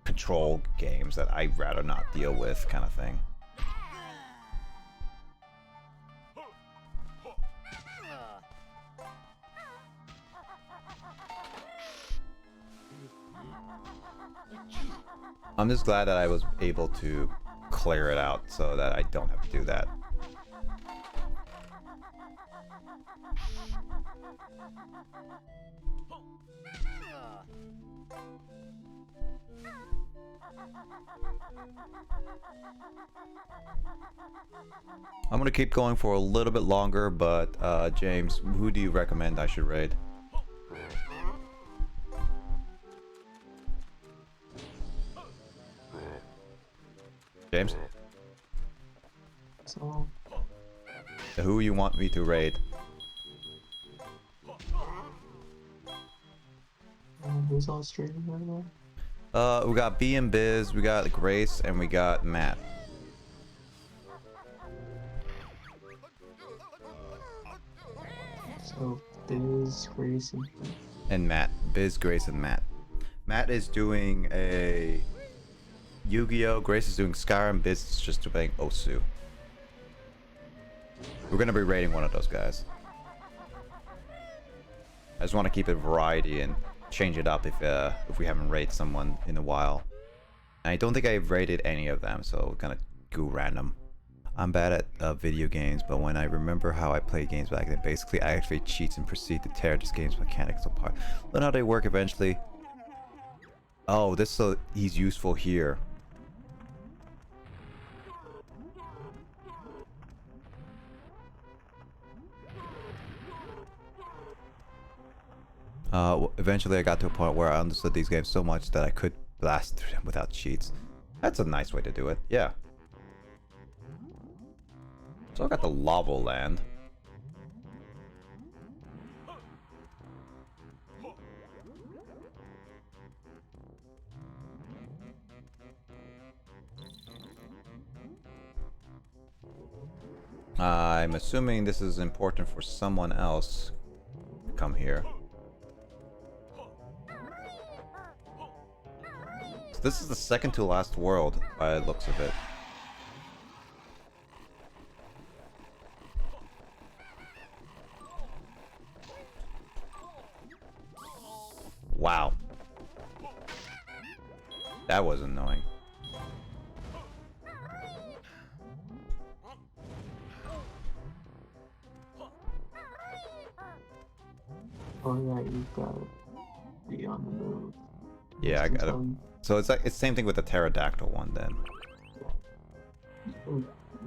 control games that I'd rather not deal with, kind of thing. I'm just glad that I was able to clear it out so that I don't have to do that. I'm gonna keep going for a little bit longer, but James, who do you recommend I should raid? James? So, Who you want me to raid? who's all streaming right now? We got B and Biz, we got Grace, and we got Matt. So, Biz, Grace, And Matt. Biz, Grace, and Matt. Matt is doing a Yu-Gi-Oh! Grace is doing Skyrim, Biz is just playing Osu. We're gonna be raiding one of those guys. I just want to keep it variety and change it up if we haven't raided someone in a while. And I don't think I've raided any of them, so we're gonna go random. I'm bad at video games, but when I remember how I played games back then, basically I activate cheats and proceed to tear this game's mechanics apart. Learn how they work eventually. Oh, this so he's useful here. Eventually I got to a point where I understood these games so much that I could blast through them without cheats. That's a nice way to do it, yeah. So I got the lava land. I'm assuming this is important for someone else to come here. So this is the second to last world by the looks of it. Wow. That was annoying. oh yeah, you've got to be on the move. Yeah, I gotta. So it's like it's same thing with the pterodactyl one then.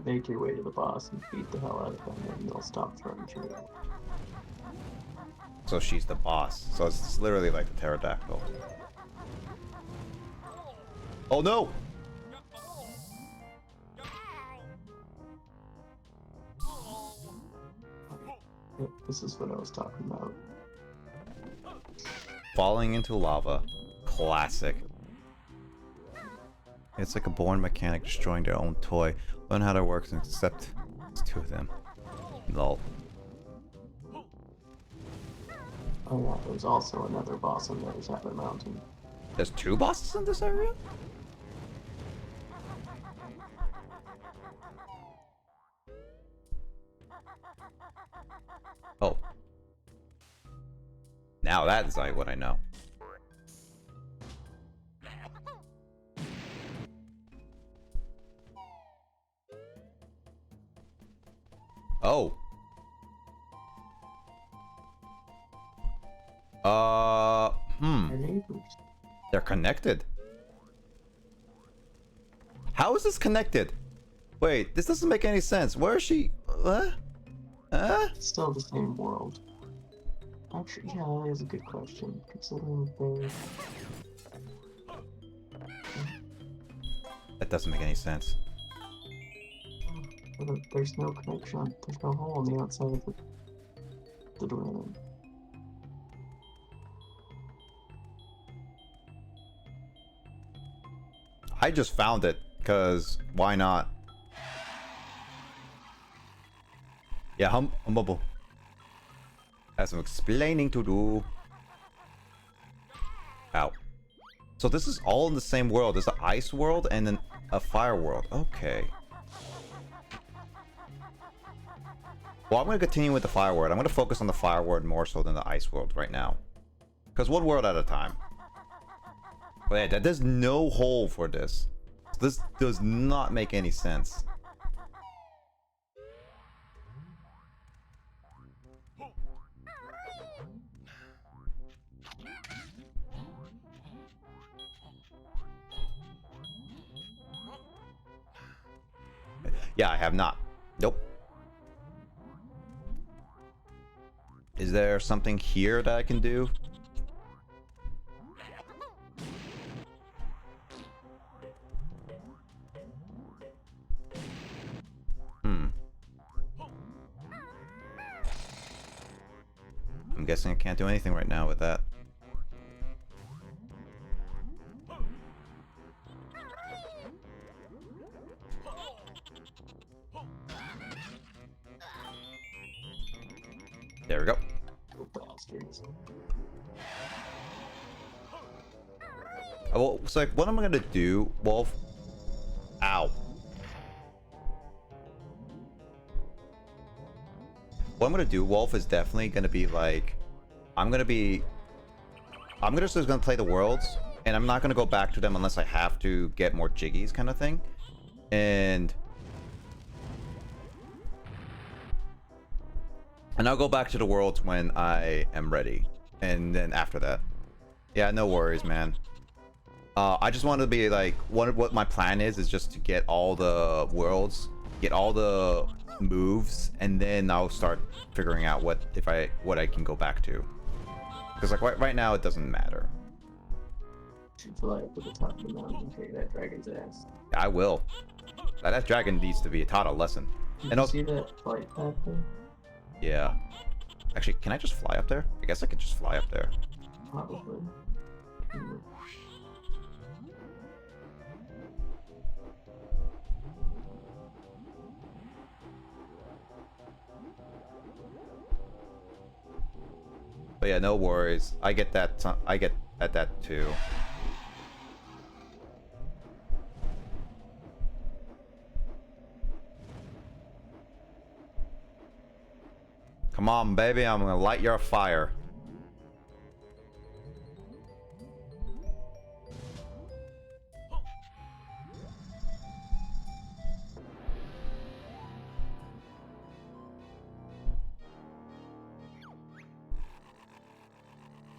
Make your way to the boss and beat the hell out of them, and they'll stop throwing you. So she's the boss. So it's literally like the pterodactyl. Oh no! Yep, this is what I was talking about. Falling into lava. Classic. It's like a born mechanic destroying their own toy. Learn how that works and accept it's two of them. Lol. Oh yeah, there's also another boss on the other side of the mountain. There's two bosses in this area? Oh. Now that is like what I know. Oh. They're neighbors. They're connected. How is this connected? Wait, this doesn't make any sense. Where is she? Huh? It's still the same world. Actually, yeah, that is a good question. Considering they... That doesn't make any sense. There's no connection. There's no hole on the outside of the door. I just found it, because why not? Yeah, Humble. Has some explaining to do. Ow. So this is all in the same world. There's an ice world and then a fire world. Okay. Well, I'm going to continue with the fire world. I'm going to focus on the fire world more so than the ice world right now. Because one world at a time. Wait, there's no hole for this. This does not make any sense. Yeah, I have not. Nope. Is there something here that I can do? I'm guessing I can't do anything right now with that. There we go. Well, it's like, what am I gonna do, Wolf? Ow. What I'm gonna do, Wolf, is definitely gonna be like, I'm just gonna play the worlds, and I'm not gonna go back to them unless I have to get more jiggies, kind of thing. And I'll go back to the worlds when I am ready, and then after that, yeah, no worries, man. I just want to be like, what my plan is just to get all the worlds, get all the moves, and then I'll start figuring out what I can go back to. Because like right now it doesn't matter. Should fly up to the top of the mountain and carry that dragon's ass. I will. That dragon needs to be taught a lesson. Did you see that flight path there? Yeah. Actually, can I just fly up there? I guess I could just fly up there. Probably. But yeah, no worries. I get that. I get at that too. Come on, baby. I'm gonna light your fire.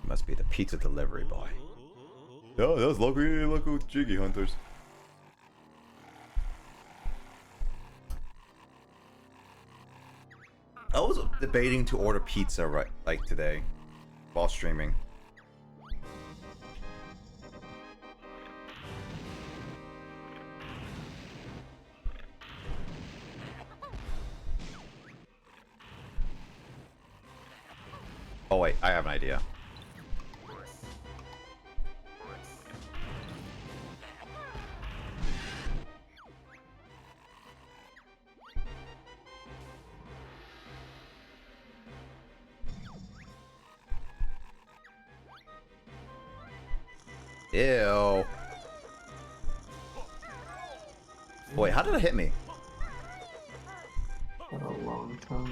Must be the pizza delivery boy. Oh, those local jiggy hunters. I was debating to order pizza like today while streaming. Oh wait, I have an idea. Ew. Wait, how did it hit me? Got a long tongue.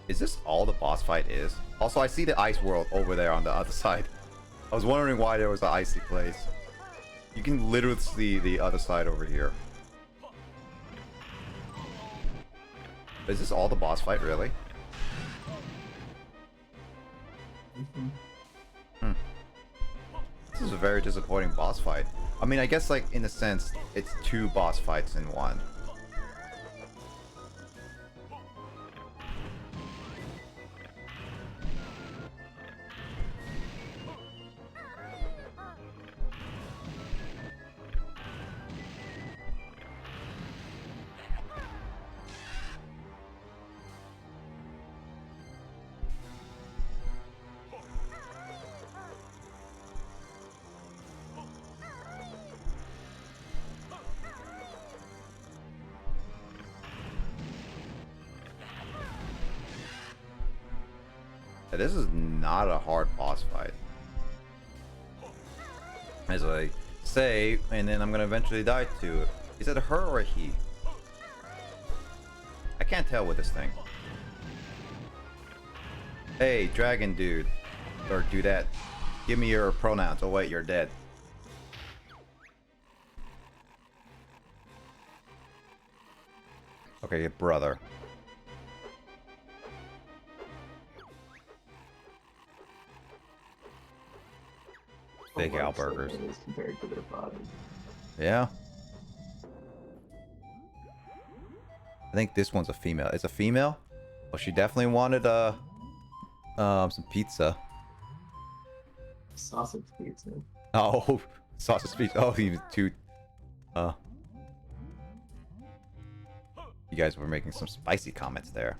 Is this all the boss fight is? Also, I see the ice world over there on the other side. I was wondering why there was an icy place. You can literally see the other side over here. Is this all the boss fight, really? This is a very disappointing boss fight. I mean, I guess, like, in a sense, it's two boss fights in one. This is not a hard boss fight. As I say, and then I'm gonna eventually die to it. Is it a her or a he? I can't tell with this thing. Hey, dragon dude. Or dudette. Give me your pronouns. Oh wait, you're dead. Okay, brother. Big Al burgers. Compared to their body. Yeah. I think this one's a female. It's a female? Well, she definitely wanted some pizza. Sausage pizza. Oh, sausage pizza. Oh, even two. You guys were making some spicy comments there.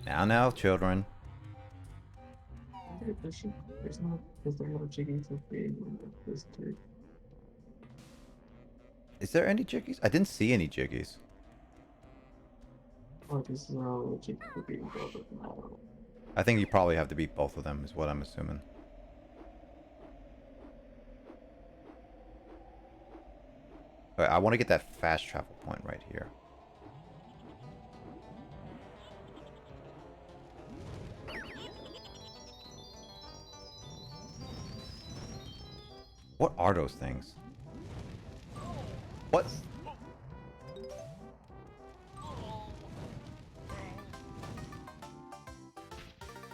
Now, children. Is there no jiggies for free in this turd? Is there any jiggies? I didn't see any jiggies. Oh, this is all jiggies for being both of them. I don't know. I think you probably have to beat both of them, is what I'm assuming. Alright, I want to get that fast travel point right here. What are those things? What?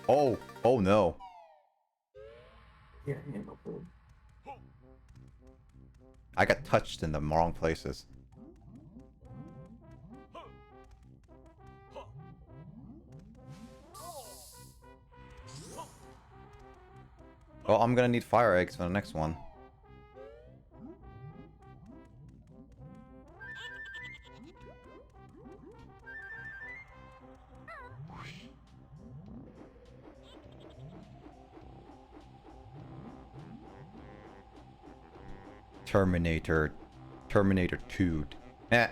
Oh, oh no. Yeah, no food. I got touched in the wrong places. Well, I'm gonna need fire eggs for the next one. Terminator 2'd. Eh.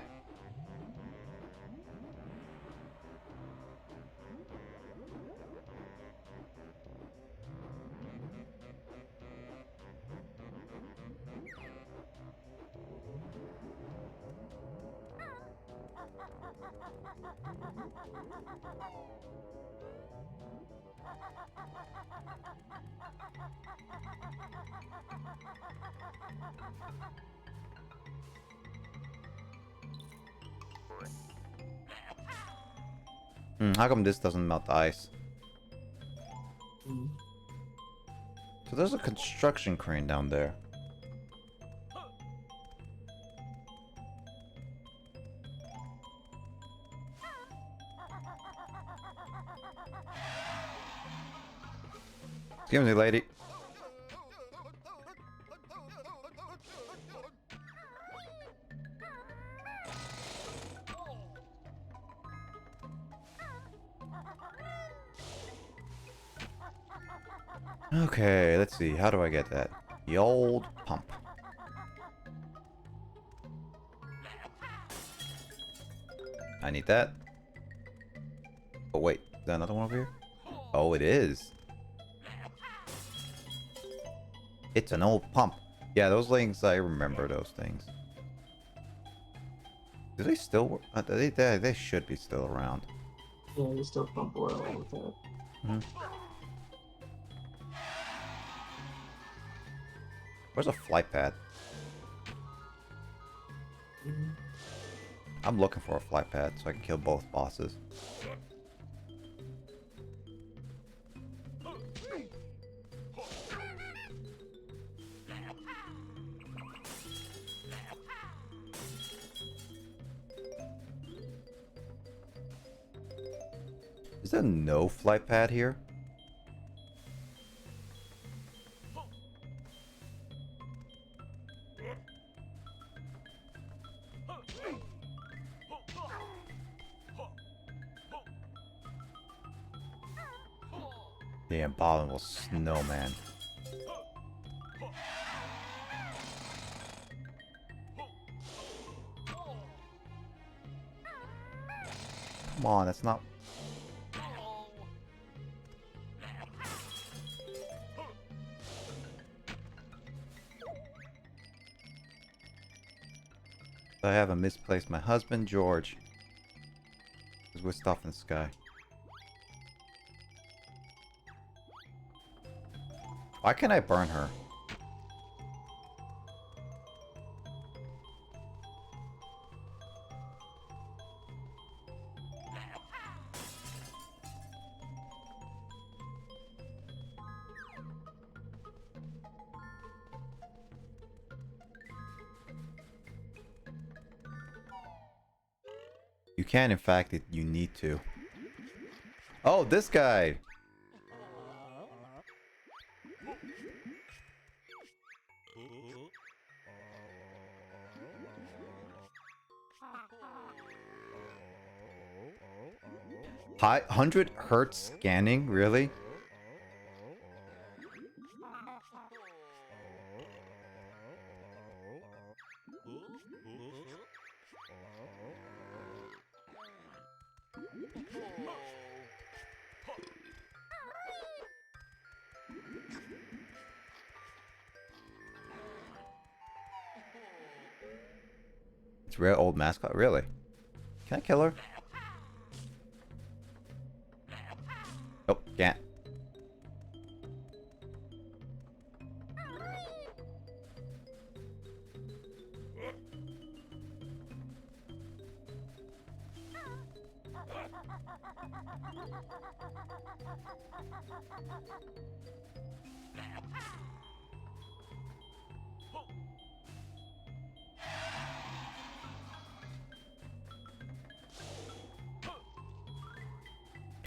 How come this doesn't melt the ice? So there's a construction crane down there. Excuse me, lady. Okay, let's see. How do I get that? The old pump. I need that. Oh, wait. Is that another one over here? Oh, it is. It's an old pump. Yeah, those things, I remember those things. Do they still work? They should be still around. Yeah, you still pump oil with that. Where's a flight pad? I'm looking for a flight pad so I can kill both bosses. Is there no flight pad here? The abominable snowman. Come on, that's not... I haven't misplaced my husband, George. Because we're stuff in the sky. Why can't I burn her? You can, in fact, you need to. Oh, this guy! High 100 hertz scanning? Really? It's a real old mascot? Really? Can I kill her? Oh, can't.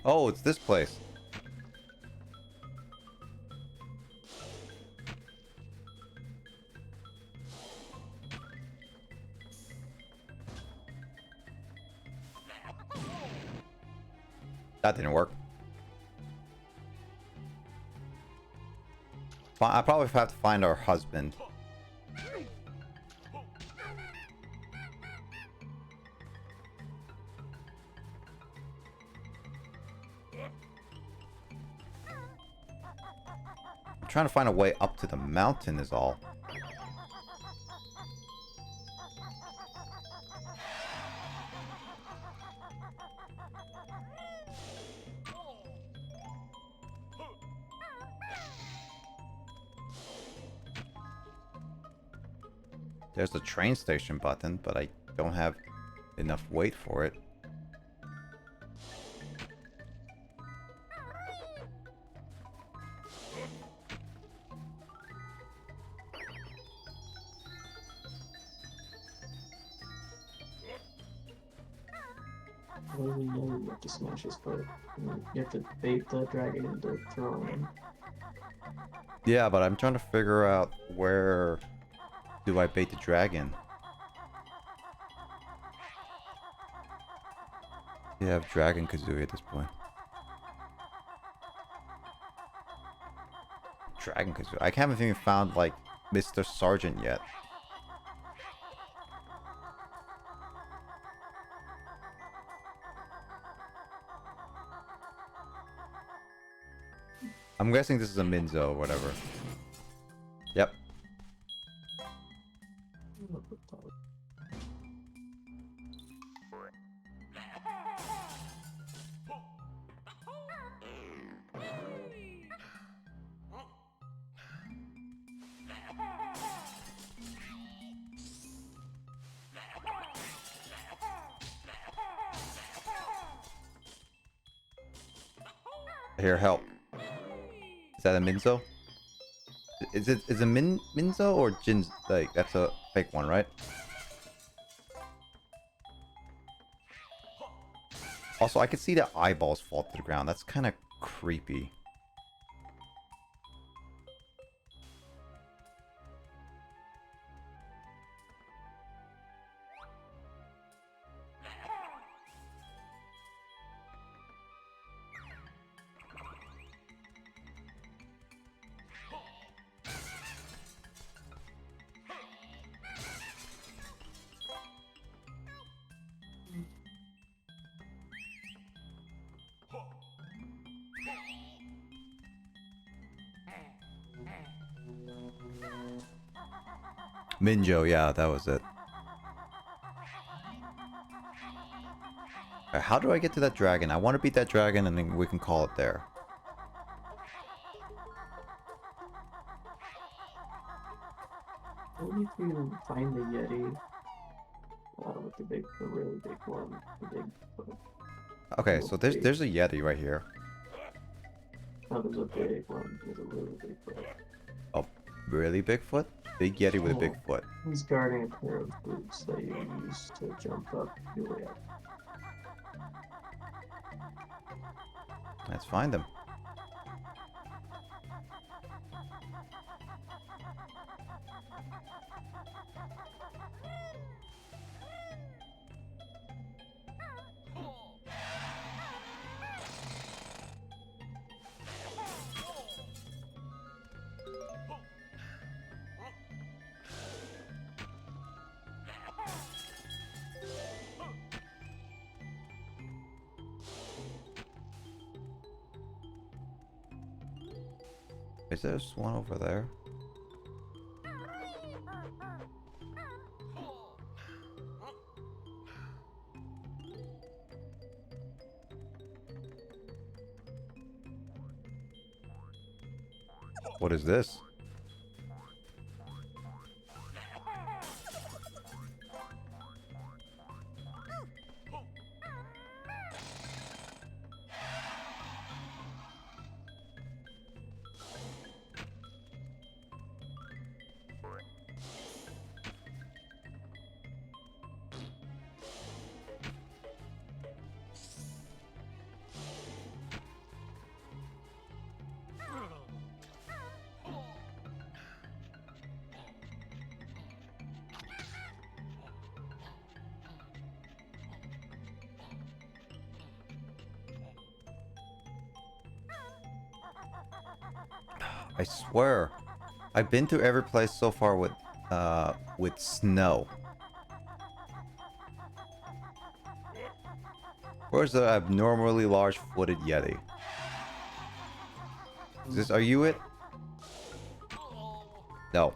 Oh, it's this place. That didn't work. I probably have to find our husband. I'm trying to find a way up to the mountain is all. There's the train station button, but I don't have enough weight for it. I don't even know you have to smash his foot. You have to bait the dragon into throwing him. Yeah, but I'm trying to figure out where do I bait the dragon? You have Dragon Kazooie at this point. Dragon Kazooie. I haven't even found, like, Mr. Sergeant yet. I'm guessing this is a Minzo or whatever. Yep. Here, help. Is that a Minzo? Is it Minzo or Jin? Like, that's a fake one, right? Also, I could see the eyeballs fall to the ground. That's kind of creepy. Minjo, yeah, that was it. Alright, how do I get to that dragon? I want to beat that dragon and then we can call it there. you find the Yeti, with the really big one, the big. Okay, so there's a Yeti right here. No, there's a big one. There's a really big foot. Oh, really Bigfoot? Big Yeti with a big foot. He's guarding a pair of boots that you use to jump up your way up. Let's find him. Is there one over there? What is this? I swear, I've been to every place so far with snow. Where's the abnormally large-footed Yeti? Are you it? No.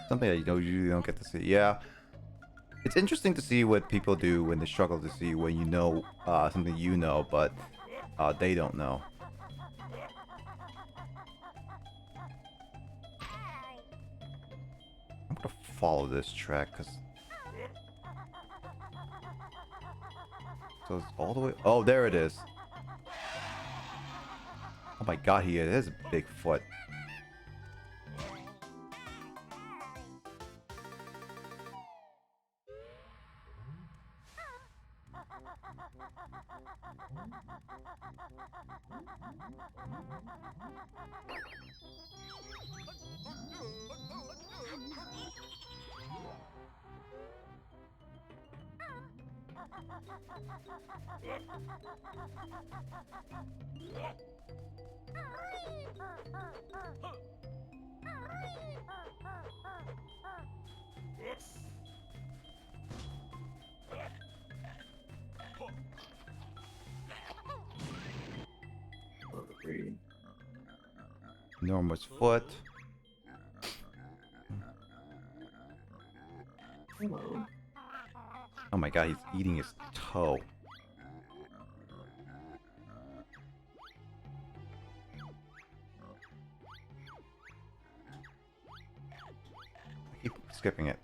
Something that you usually don't get to see. Yeah. It's interesting to see what people do when they struggle to see when you know something you know, but they don't know. I'm gonna follow this track because. So it's all the way. Oh, there it is. Oh my god, he is a big foot. Enormous foot. Hello. Oh my god, he's eating his toe. I keep skipping it.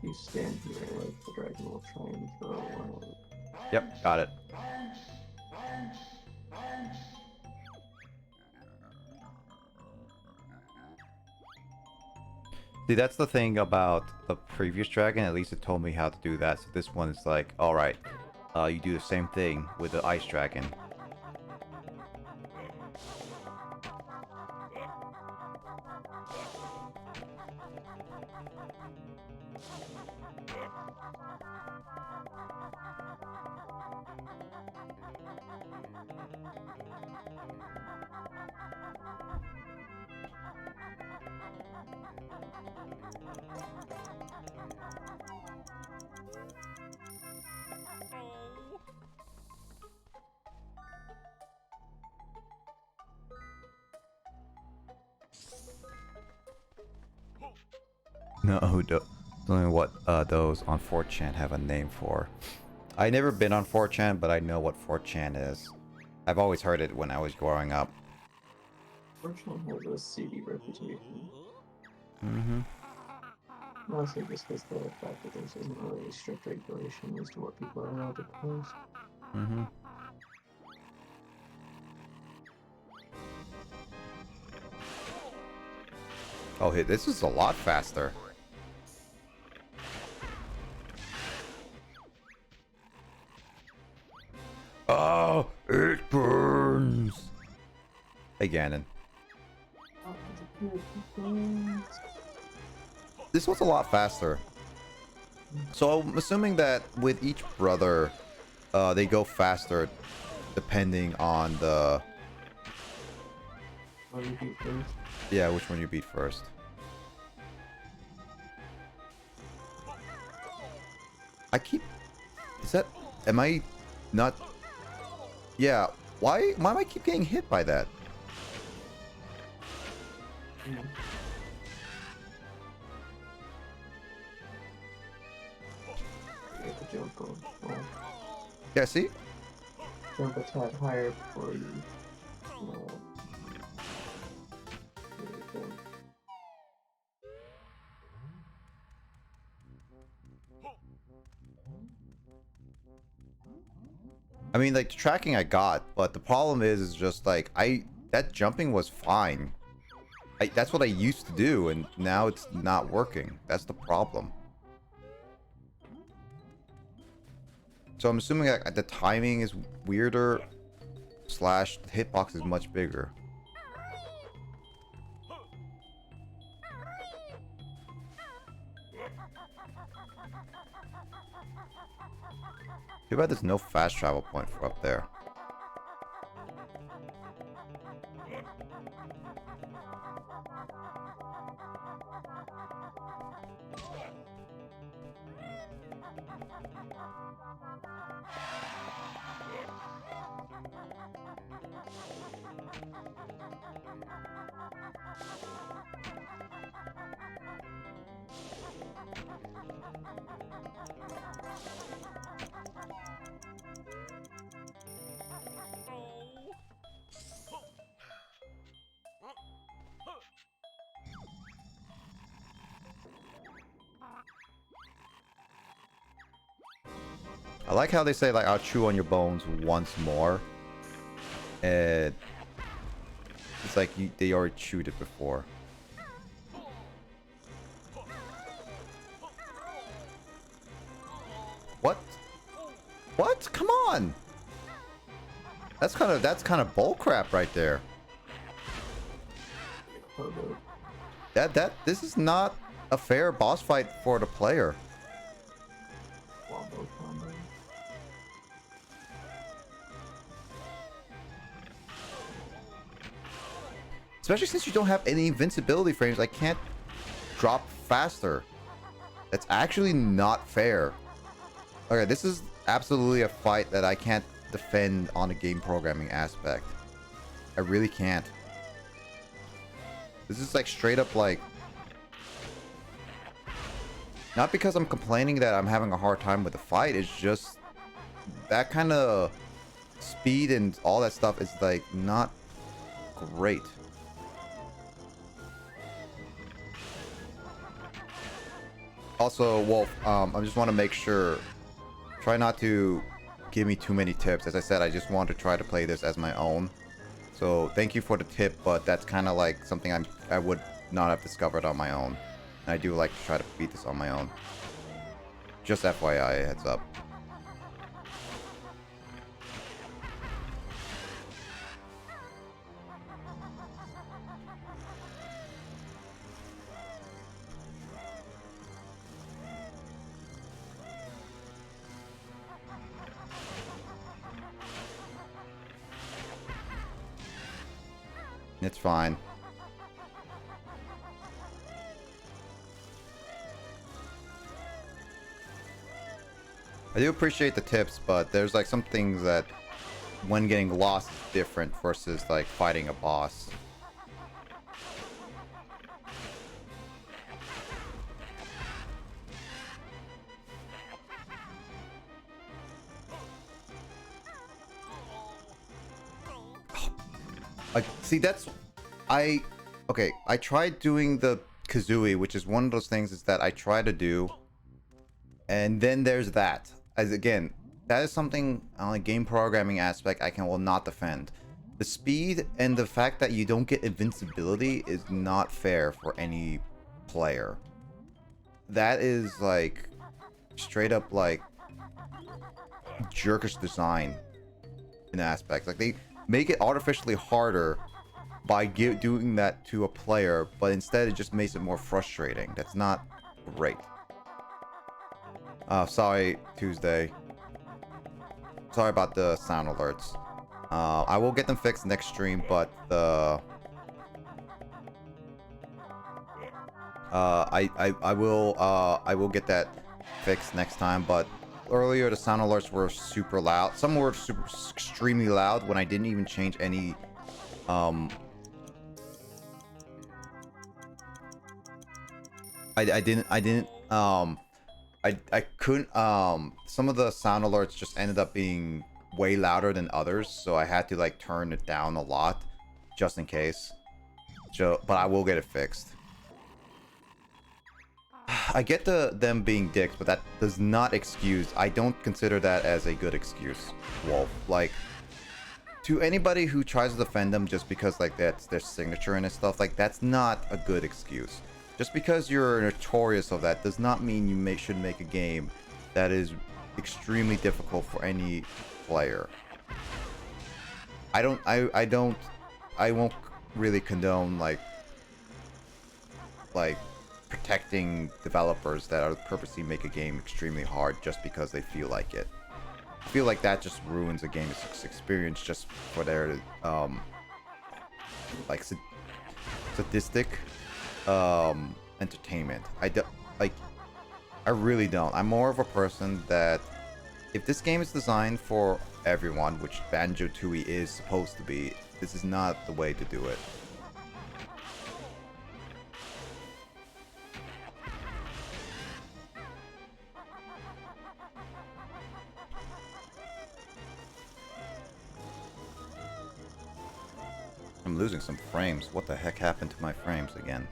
You stand here, like the dragon will try and throw one. Yep, got it. See, that's the thing about the previous dragon. At least it told me how to do that. So this one is like, all right, you do the same thing with the ice dragon. No, don't know what those on 4chan have a name for. I never been on 4chan, but I know what 4chan is. I've always heard it when I was growing up. Fortunately, has a seedy reputation. Mm-hmm. Mostly just because the fact that there's isn't really a strict regulation as to what people are allowed to post. Mm-hmm. Oh, hey, this is a lot faster. Oh, it burns. Hey, Ganon. This one's a lot faster. So I'm assuming that with each brother, they go faster depending on the... What you beat first? Yeah, which one you beat first. I keep... Is that... Am I not... Yeah, why am I keep getting hit by that? Mm. You have to jump on. Well, Yeah, see? jump a tad higher before you. Jump. I mean, like, the tracking I got, but the problem is just, like, that jumping was fine. That's what I used to do, and now it's not working. That's the problem. So I'm assuming that the timing is weirder, / the hitbox is much bigger. Too bad there's no fast travel point for up there. I like how they say, like, I'll chew on your bones once more. And it's like they already chewed it before. What? What? Come on! That's kind of bullcrap right there. This is not a fair boss fight for the player. Wombo combo. Especially since you don't have any invincibility frames, I can't drop faster. That's actually not fair. Okay, this is absolutely a fight that I can't defend on a game programming aspect. I really can't. This is like straight up like... Not because I'm complaining that I'm having a hard time with the fight, it's just... That kind of speed and all that stuff is like not great. Also, Wolf, I just want to make sure, try not to give me too many tips. As I said, I just want to try to play this as my own. So thank you for the tip, but that's kind of like something I would not have discovered on my own. And I do like to try to beat this on my own. Just FYI, heads up. It's fine. I do appreciate the tips, but there's like some things that when getting lost is different versus like fighting a boss. Like, see, that's I tried doing the Kazooie, which is one of those things is that I try to do, and then there's that. As again, that is something on a game programming aspect I will not defend. The speed and the fact that you don't get invincibility is not fair for any player. That is like straight up like jerkish design in aspects. Like they make it artificially harder by doing that to a player, but instead it just makes it more frustrating. That's not great. Sorry, Tuesday. Sorry about the sound alerts. I will get them fixed next stream, but the I will get that fixed next time. But earlier the sound alerts were super loud. Some were extremely loud when I didn't even change any I couldn't some of the sound alerts just ended up being way louder than others, so I had to like turn it down a lot just in case. But I will get it fixed. I get them being dicks, but that does not excuse. I don't consider that as a good excuse, Wolf. Like, to anybody who tries to defend them just because like that's their signature and stuff, like that's not a good excuse. Just because you're notorious of that does not mean you should make a game that is extremely difficult for any player. I won't really condone like protecting developers that are purposely make a game extremely hard just because they feel like it. I feel like that just ruins a game's experience just for their like sadistic entertainment. I really don't. I'm more of a person that if this game is designed for everyone, which Banjo-Tooie is supposed to be, this is not the way to do it. I'm losing some frames. What the heck happened to my frames again?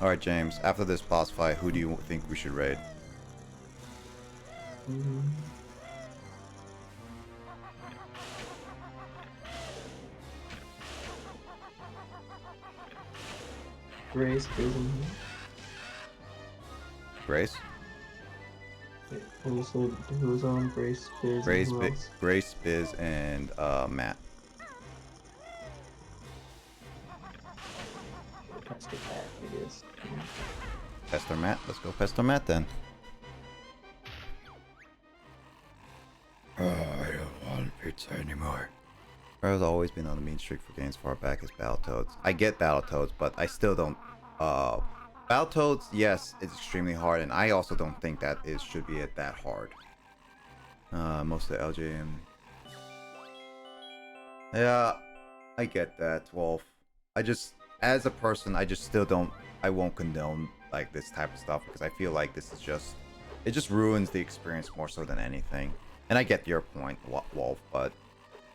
Alright, James, after this boss fight, who do you think we should raid? Grace, isn't he? Grace? And you said who was on Grace, Biz, and who else? Grace, Biz, and Matt. Pastor Matt, I guess. Pester Matt? Let's go Pester Matt then. I don't want pizza anymore. I've always been on the mean streak for games far back as Battletoads. I get Battletoads, but I still don't. Battletoads, yes, it's extremely hard, and I also don't think that it should be that hard. Most of the LJM. Yeah, I get that, Wolf. As a person, I won't condone like this type of stuff because I feel like this is it just ruins the experience more so than anything. And I get your point, Wolf, but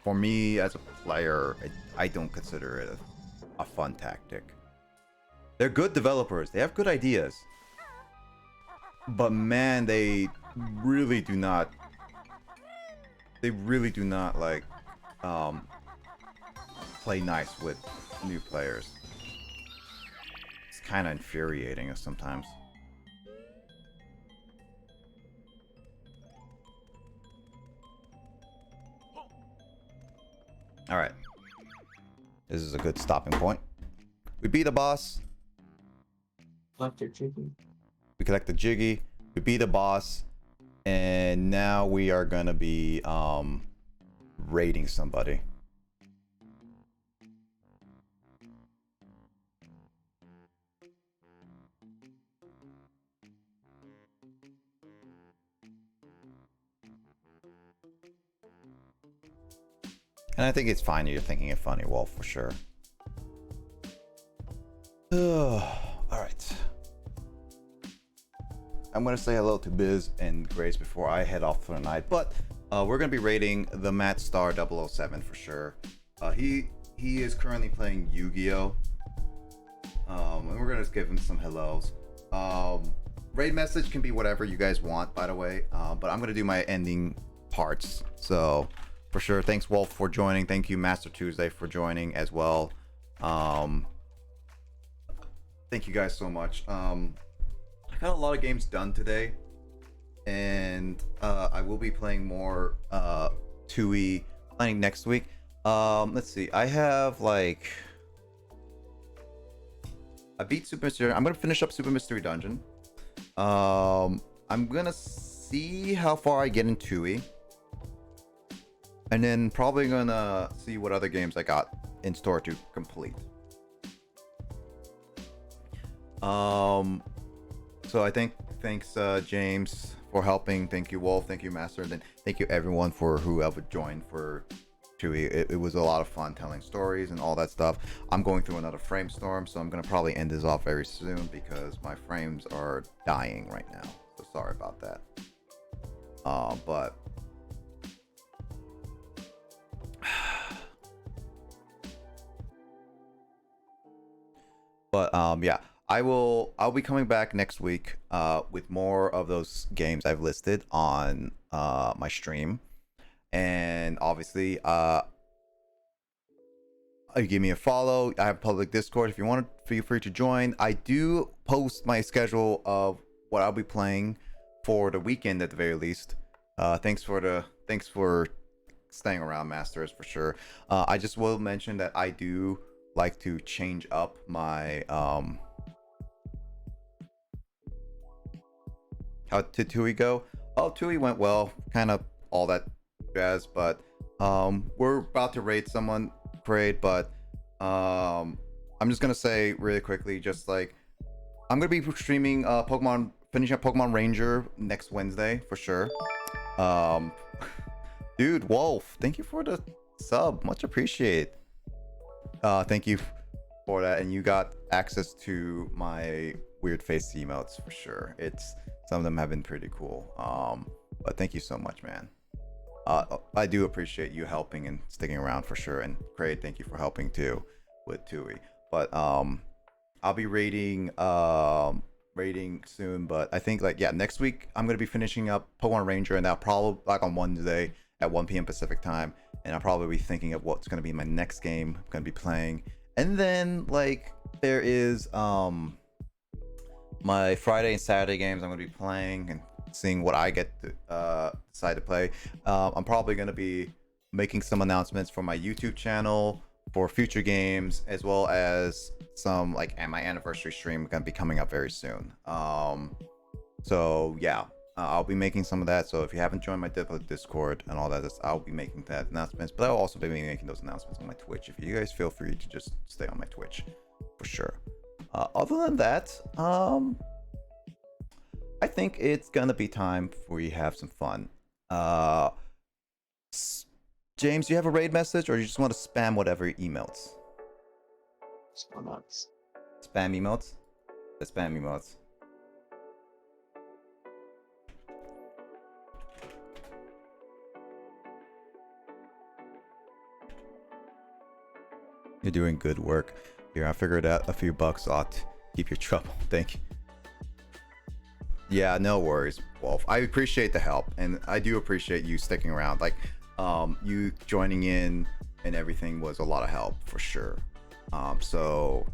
for me as a player, I don't consider it a fun tactic. They're good developers. They have good ideas. But man, they really do not like play nice with new players. It's kind of infuriating sometimes. All right. This is a good stopping point. We beat a boss. Collector Jiggy. We collect the Jiggy. We beat a boss. And now we are going to be raiding somebody. And I think it's fine you're thinking it funny, Wolf, for sure. All right. I'm gonna say hello to Biz and Grace before I head off for the night, but we're gonna be rating the Matt Star 007 for sure. He is currently playing Yu-Gi-Oh! And we're gonna just give him some hellos. Raid message can be whatever you guys want, by the way, but I'm gonna do my ending parts. So for sure, thanks Wolf for joining. Thank you Master Tuesday for joining as well. Thank you guys so much. I got a lot of games done today, and I will be playing more Tooie planning next week. Let's see. I have like I beat Super Mystery. I'm gonna finish up Super Mystery Dungeon. I'm gonna see how far I get in Tooie, and then probably gonna see what other games I got in store to complete. So I think thanks James for helping. Thank you Wolf. Thank you Master. And then thank you everyone for whoever joined for Tooie. It was a lot of fun telling stories and all that stuff. I'm going through another frame storm, so I'm gonna probably end this off very soon because my frames are dying right now. So sorry about that. But yeah. I'll be coming back next week with more of those games I've listed on my stream, and obviously you give me a follow. I have public Discord if you want to, feel free to join. I do post my schedule of what I'll be playing for the weekend at the very least. Thanks for staying around, Masters, for sure. I just will mention that I do like to change up my How did Tooie go? Oh, Tooie went well, kind of all that jazz, but we're about to raid someone, but I'm just gonna say really quickly, just like I'm gonna be streaming finishing up Pokemon Ranger next Wednesday for sure. Dude, Wolf, thank you for the sub, much appreciated. Thank you for that, and you got access to my weird face emotes for sure. Some of them have been pretty cool. But thank you so much, man. I do appreciate you helping and sticking around for sure. And Craig, thank you for helping too with Tooie. But I'll be rating soon. But I think next week I'm gonna be finishing up Pokemon Ranger, and that'll probably on Wednesday at 1 p.m. Pacific time. And I'll probably be thinking of what's gonna be my next game I'm gonna be playing. And then there is my Friday and Saturday games I'm going to be playing and seeing what I get to decide to play. I'm probably going to be making some announcements for my YouTube channel for future games, as well as some and my anniversary stream going to be coming up very soon. So yeah, I'll be making some of that. So if you haven't joined my Discord and all that, I'll be making that announcements. But I'll also be making those announcements on my Twitch. If you guys feel free to just stay on my Twitch for sure. Other than that, I think it's gonna be time for you to have some fun. James, do you have a raid message, or you just want to spam whatever emotes? Spam emotes? The spam emotes. You're doing good work. Here, I figured out a few bucks ought keep your trouble. Thank you. Yeah, no worries, Wolf. I appreciate the help, and I do appreciate you sticking around. You joining in and everything was a lot of help for sure. So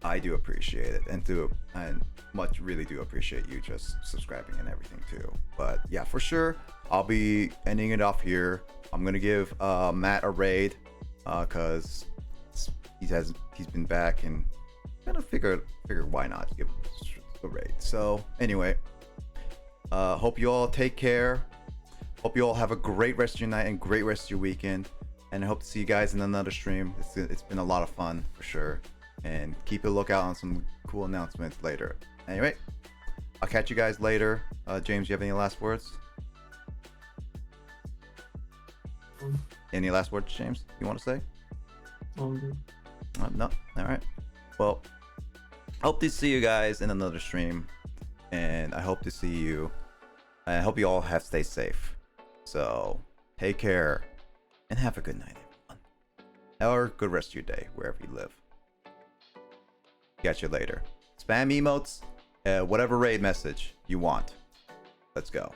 I do appreciate it, and really do appreciate you just subscribing and everything too. But yeah, for sure, I'll be ending it off here. I'm gonna give Matt a raid because he's been back, and kind of figure why not give him a raid. So anyway, hope you all take care. Hope you all have a great rest of your night and great rest of your weekend, and I hope to see you guys in another stream. It's been a lot of fun for sure, and keep a lookout on some cool announcements later. Anyway, I'll catch you guys later. James, you have any last words? Any last words, James, you want to say? No. All right. Well, hope to see you guys in another stream, and I hope to see you. I hope you all have stayed safe. So take care and have a good night, everyone, or good rest of your day wherever you live. Catch you later. Spam emotes, whatever raid message you want. Let's go.